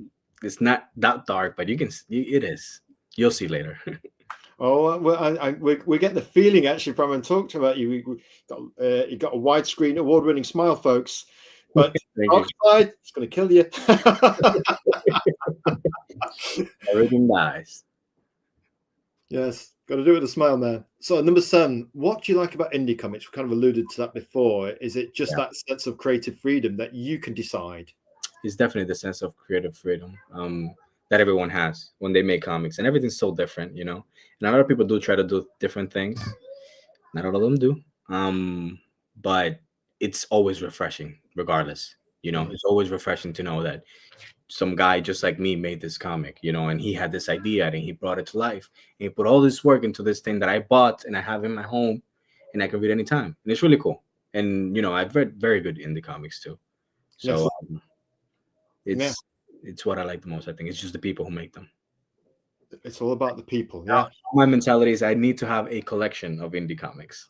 It's not that dark, but it is. You'll see later. Oh, well, we're getting the feeling actually from and talked about you. You got a widescreen, award-winning smile, folks. But outside, it's going to kill you. Everything dies. Yes. Got to do it with a smile, man. So number 7, what do you like about indie comics? We kind of alluded to that before. Is it just that sense of creative freedom that you can decide? It's definitely the sense of creative freedom that everyone has when they make comics, and everything's so different, you know. And a lot of people do try to do different things. Not all of them do, but it's always refreshing, regardless. You know, it's always refreshing to know that some guy just like me made this comic, you know, and he had this idea and he brought it to life. And he put all this work into this thing that I bought and I have in my home, and I can read anytime. And it's really cool. And you know, I've read very good indie comics too. So it's what I like the most. I think it's just the people who make them. It's all about the people. Yeah. My mentality is I need to have a collection of indie comics.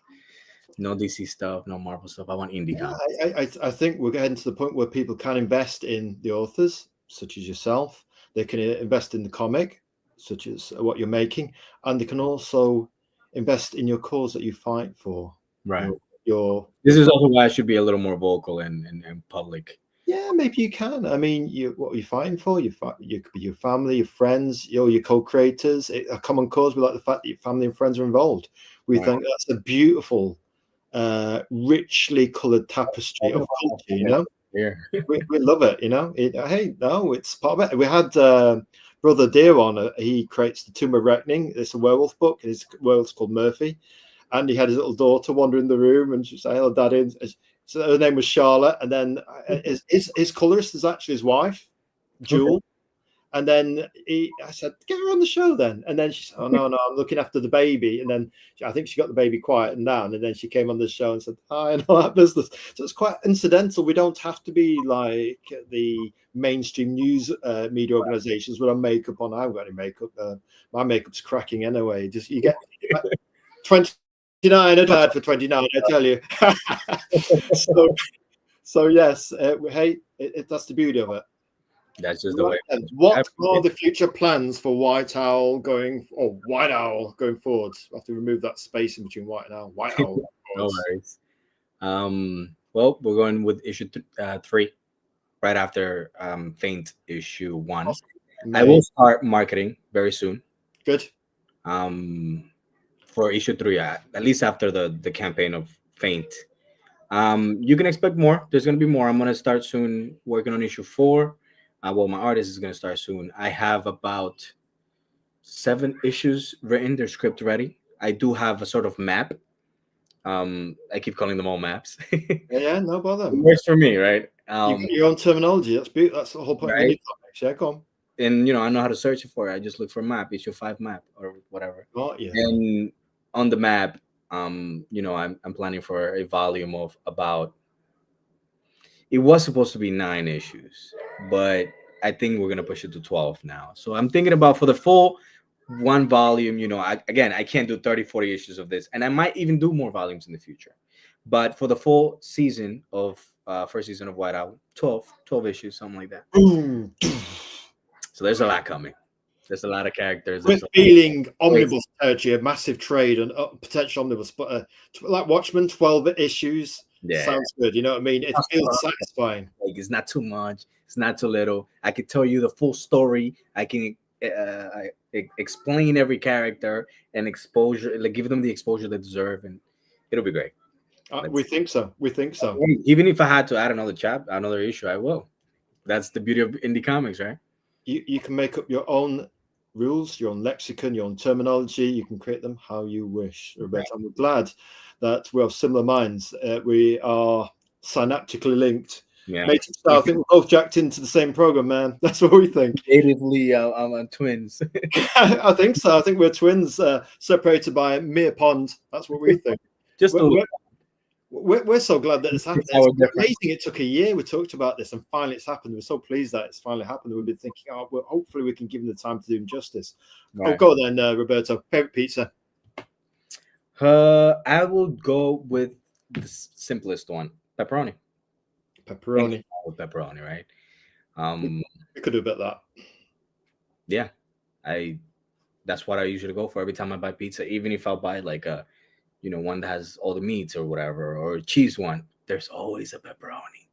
No DC stuff, no Marvel stuff. I want indie comics. I think we're getting to the point where people can invest in the authors, such as yourself. They can invest in the comic, such as what you're making, and they can also invest in your cause that you fight for. Right. This is also why I should be a little more vocal and public. Yeah, maybe you can. I mean, what are you fighting for? You could be your family, your friends, your co-creators. A common cause. We like the fact that your family and friends are involved. We think that's a beautiful, richly coloured tapestry of culture. You know, we love it. You know, it's part of it. We had Brother Deer on. He creates the Tomb of Reckoning. It's a werewolf book. His werewolf's called Murphy, and he had his little daughter wander in the room, and she said, "Hello, Daddy." So her name was Charlotte, and then his colorist is actually his wife, Jewel. Okay. And then I said, "Get her on the show then." And then she said, "Oh no, I'm looking after the baby." And then I think she got the baby quieted down, and then she came on the show and said, "Hi," and all that business. So it's quite incidental. We don't have to be like the mainstream news media organizations with our makeup on. I haven't got any makeup. My makeup's cracking anyway. Just you get 29 died for 29, I tell you. so yes, that's the beauty of it. That's just the way. What are the future plans for White Owl going forward? We have to remove that space in between White Owl. No worries. Well, we're going with issue 3 right after Faint issue 1. Awesome. I will start marketing very soon. Good. For issue 3, at least after the campaign of Faint. You can expect more. There's going to be more. I'm going to start soon working on issue 4. Well, my artist is going to start soon. I have about 7 issues written. Their script ready. I do have a sort of map. I keep calling them all maps. Yeah, no bother. It works for me, right? Your own terminology. That's beautiful. That's the whole point. Right? Yeah, go on. And you know, I know how to search it for it. I just look for map, issue 5 map or whatever. Oh, yeah. And on the map, you know, I'm planning for a volume of about. It was supposed to be 9 issues, but I think we're gonna push it to 12 now. So I'm thinking about for the full 1 volume. You know, I can't do 30, 40 issues of this, and I might even do more volumes in the future. But for the full season of first season of White Owl, 12 issues, something like that. So there's a lot coming. There's a lot of characters. We're feeling omnibus territory, a massive trade and potential omnibus, but like Watchmen, 12 issues. Yeah, sounds good. You know what I mean? It feels satisfying. Like it's not too much. It's not too little. I can tell you the full story. I can explain every character and exposure, like give them the exposure they deserve, and it'll be great. We think so. Even if I had to add another issue, I will. That's the beauty of indie comics, right? You can make up your own rules, your own lexicon, your own terminology. You can create them how you wish, Roberto. Right. I'm glad that we have similar minds. We are synaptically linked. Yeah. I think we're both jacked into the same program, man. That's what we think. Creatively, I'm twins. I think so. I think we're twins separated by a mere pond. That's what we think. We're so glad that it's happened. It's amazing. It took a year. We talked about this, and finally it's happened. We're so pleased that it's finally happened. We've been thinking, hopefully we can give them the time to do him justice. Right. Go then, Roberto. Favorite pizza? I will go with the simplest one, pepperoni. With pepperoni, right? We could do a bit of that. Yeah, that's what I usually go for every time I buy pizza. Even if I'll buy like a, you know, one that has all the meats or whatever, or a cheese one, there's always a pepperoni.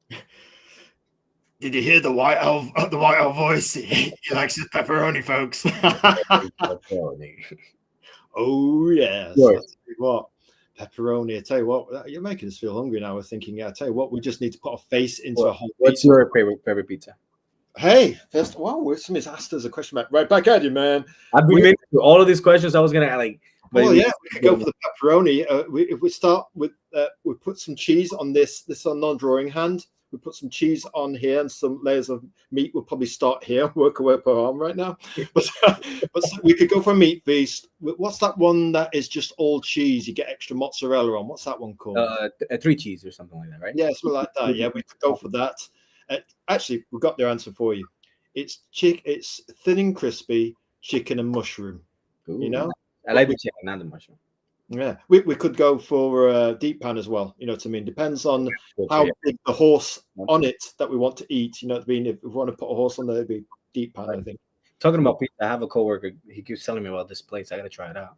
Did you hear the White Owl voice? He likes his pepperoni, folks. Pepperoni. Oh yes. Yours. I'll tell you what, pepperoni. I tell you what, you're making us feel hungry now. We're thinking, yeah. I tell you what, we just need to put a face into a whole. What's pizza. your favorite pizza? Hey, first, wow, somebody's asked us a question back. Right back at you, man. I've been meaning to all of these questions. I was gonna like. Well, yeah, we could go for the pepperoni. If we start with, we put some cheese on this. This is a non-drawing hand. We put some cheese on here and some layers of meat. We'll probably start here, work our way up our arm right now. But we could go for a meat feast. What's that one that is just all cheese? You get extra mozzarella on. What's that one called? A 3 cheese or something like that, right? Yeah, something like that. Yeah, we could go for that. Actually, we've got their answer for you. It's It's thin and crispy chicken and mushroom. Ooh, you know, I like the chicken, not the mushroom. Yeah, we could go for a deep pan as well. You know what I mean? Depends on how big the horse on it that we want to eat. You know what I mean? If we want to put a horse on there, it'd be deep pan, I think. Talking about pizza, I have a coworker. He keeps telling me about this place. I got to try it out.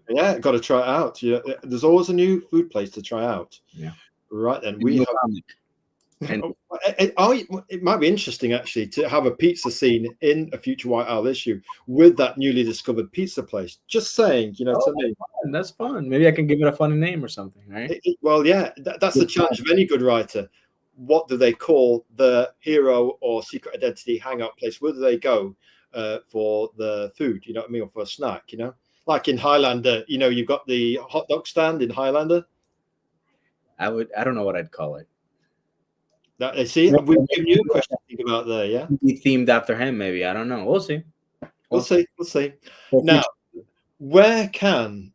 Yeah, got to try it out. Yeah, there's always a new food place to try out. Yeah. Right then, we have. And it might be interesting actually to have a pizza scene in a future White Owl issue with that newly discovered pizza place. Just saying, you know what I mean? That's fun. Maybe I can give it a funny name or something, right? Well, yeah, that's the challenge of any good writer. What do they call the hero or secret identity hangout place? Where do they go for the food? You know what I mean, or for a snack? You know, like in Highlander. You know, you've got the hot dog stand in Highlander. I don't know what I'd call it. See, we've given you a question to think about there, yeah? Be themed after him, maybe. I don't know. We'll see. We'll see. Now, where can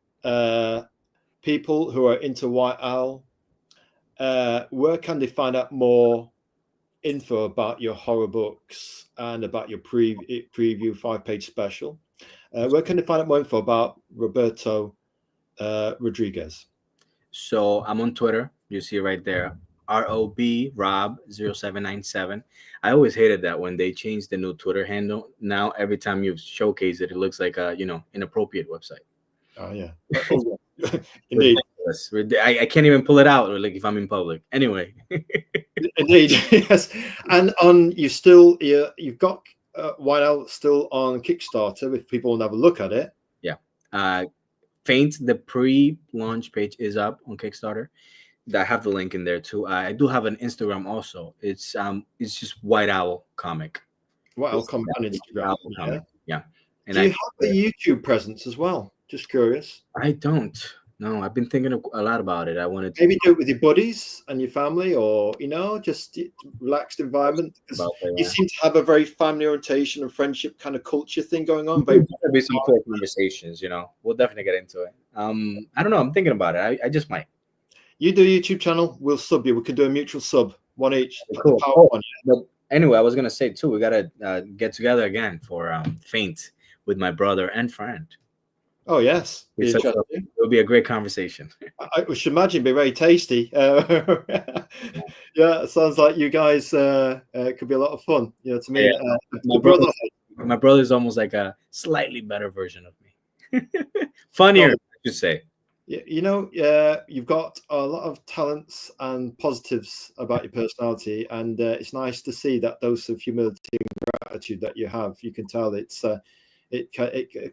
people who are into White Owl, where can they find out more info about your horror books and about your preview 5-page special? Where can they find out more info about Roberto Rodriguez? So I'm on Twitter. You see it right there. Rob0797. I always hated that when they changed the new Twitter handle. Now every time you showcase it, it looks like a inappropriate website. Oh yeah, indeed. I can't even pull it out like if I'm in public. Anyway, indeed, yes. And you've got White Owl still on Kickstarter. If people want to have a look at it, yeah. Faint, the pre-launch page is up on Kickstarter. I have the link in there too. I do have an Instagram also. It's just White Owl Comic. White Owl Comic on Instagram. Yeah. And do you have the YouTube presence as well? Just curious. I don't. No, I've been thinking a lot about it. I wanted to maybe do it with your buddies and your family, or just relaxed environment. You seem to have a very family orientation and friendship kind of culture thing going on. There'll be some cool conversations. We'll definitely get into it. I don't know. I'm thinking about it. I just might. You do a YouTube channel, we'll sub you. We can do a mutual sub, one each. Cool. But anyway, I was gonna say too, we gotta get together again for Faint with my brother and friend. Oh yes, it'll be a great conversation. I should imagine it'd be very tasty. Yeah, it sounds like you guys could be a lot of fun. You know, to me, my brother is almost like a slightly better version of me. Funnier, I should say. You've got a lot of talents and positives about your personality, and it's nice to see that dose of humility and gratitude that you have. You can tell it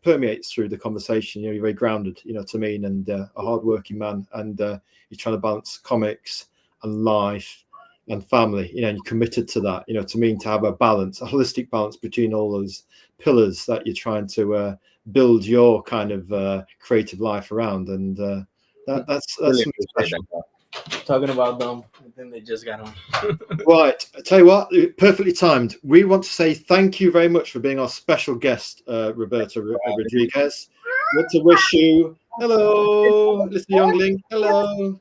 permeates through the conversation. You're very grounded, you know what I mean, and a hardworking man, and you're trying to balance comics and life and family, and you're committed to that, you know what I mean, to have a holistic balance between all those pillars that you're trying to build your kind of creative life around, and that's really special. Talking about them, then they just got on. Right, I tell you what, perfectly timed. We want to say thank you very much for being our special guest, Roberto Rodriguez. I want to wish you hello, little youngling. Hello,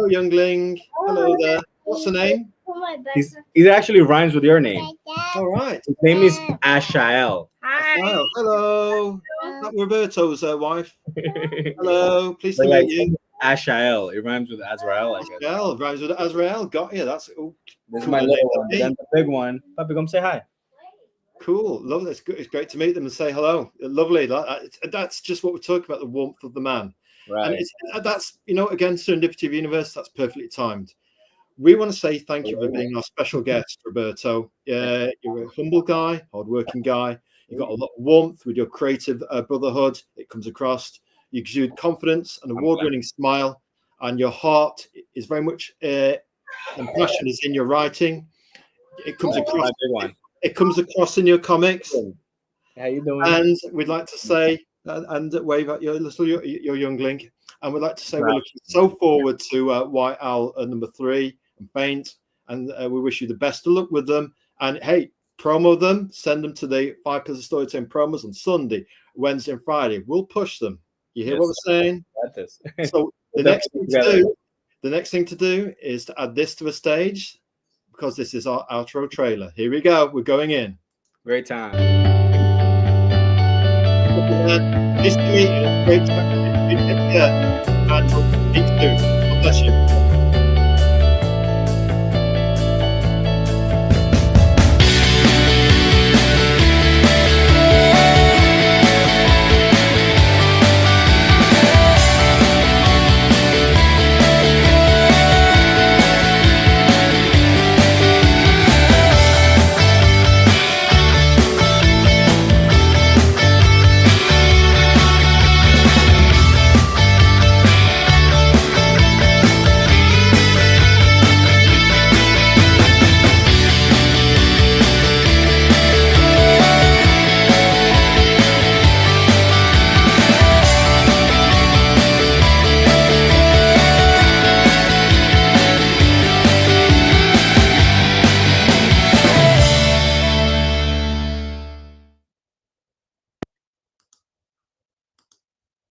youngling. Hello there. What's the name? It actually rhymes with your name. All right. His name is Azrael. Hi. Hello. That's Roberto's wife. Hello. Pleased to meet you. Azrael. It rhymes with Azrael, I guess. Azrael rhymes with Azrael. Got you. That's this is my little one. Then the big one. Papi, come say hi. Cool. Lovely. It's good. It's great to meet them and say hello. Lovely. That's just what we're talking about, the warmth of the man. Right. And that's, again, serendipity of the universe. That's perfectly timed. We want to say thank you for being our special guest, Roberto. You're a humble guy, hardworking guy. You've got a lot of warmth with your creative brotherhood. It comes across. You exude confidence, an award-winning smile, and your heart is very much and passion is in your writing. It comes across. It comes across in your comics. How you doing? And we'd like to say and wave at your youngling. And we'd like to say we're looking so forward to White Owl number 3 and Faint. And we wish you the best of luck with them. And hey, promo them, send them to the 5 Pillars of Storytelling promos on Sunday, Wednesday, and Friday. We'll push them. You hear what we're saying? So the next thing to do is to add this to the stage, because this is our outro trailer. Here we go. We're going in. Great time. Nice to meet you. Great to meet you. And we'll meet soon. God bless you.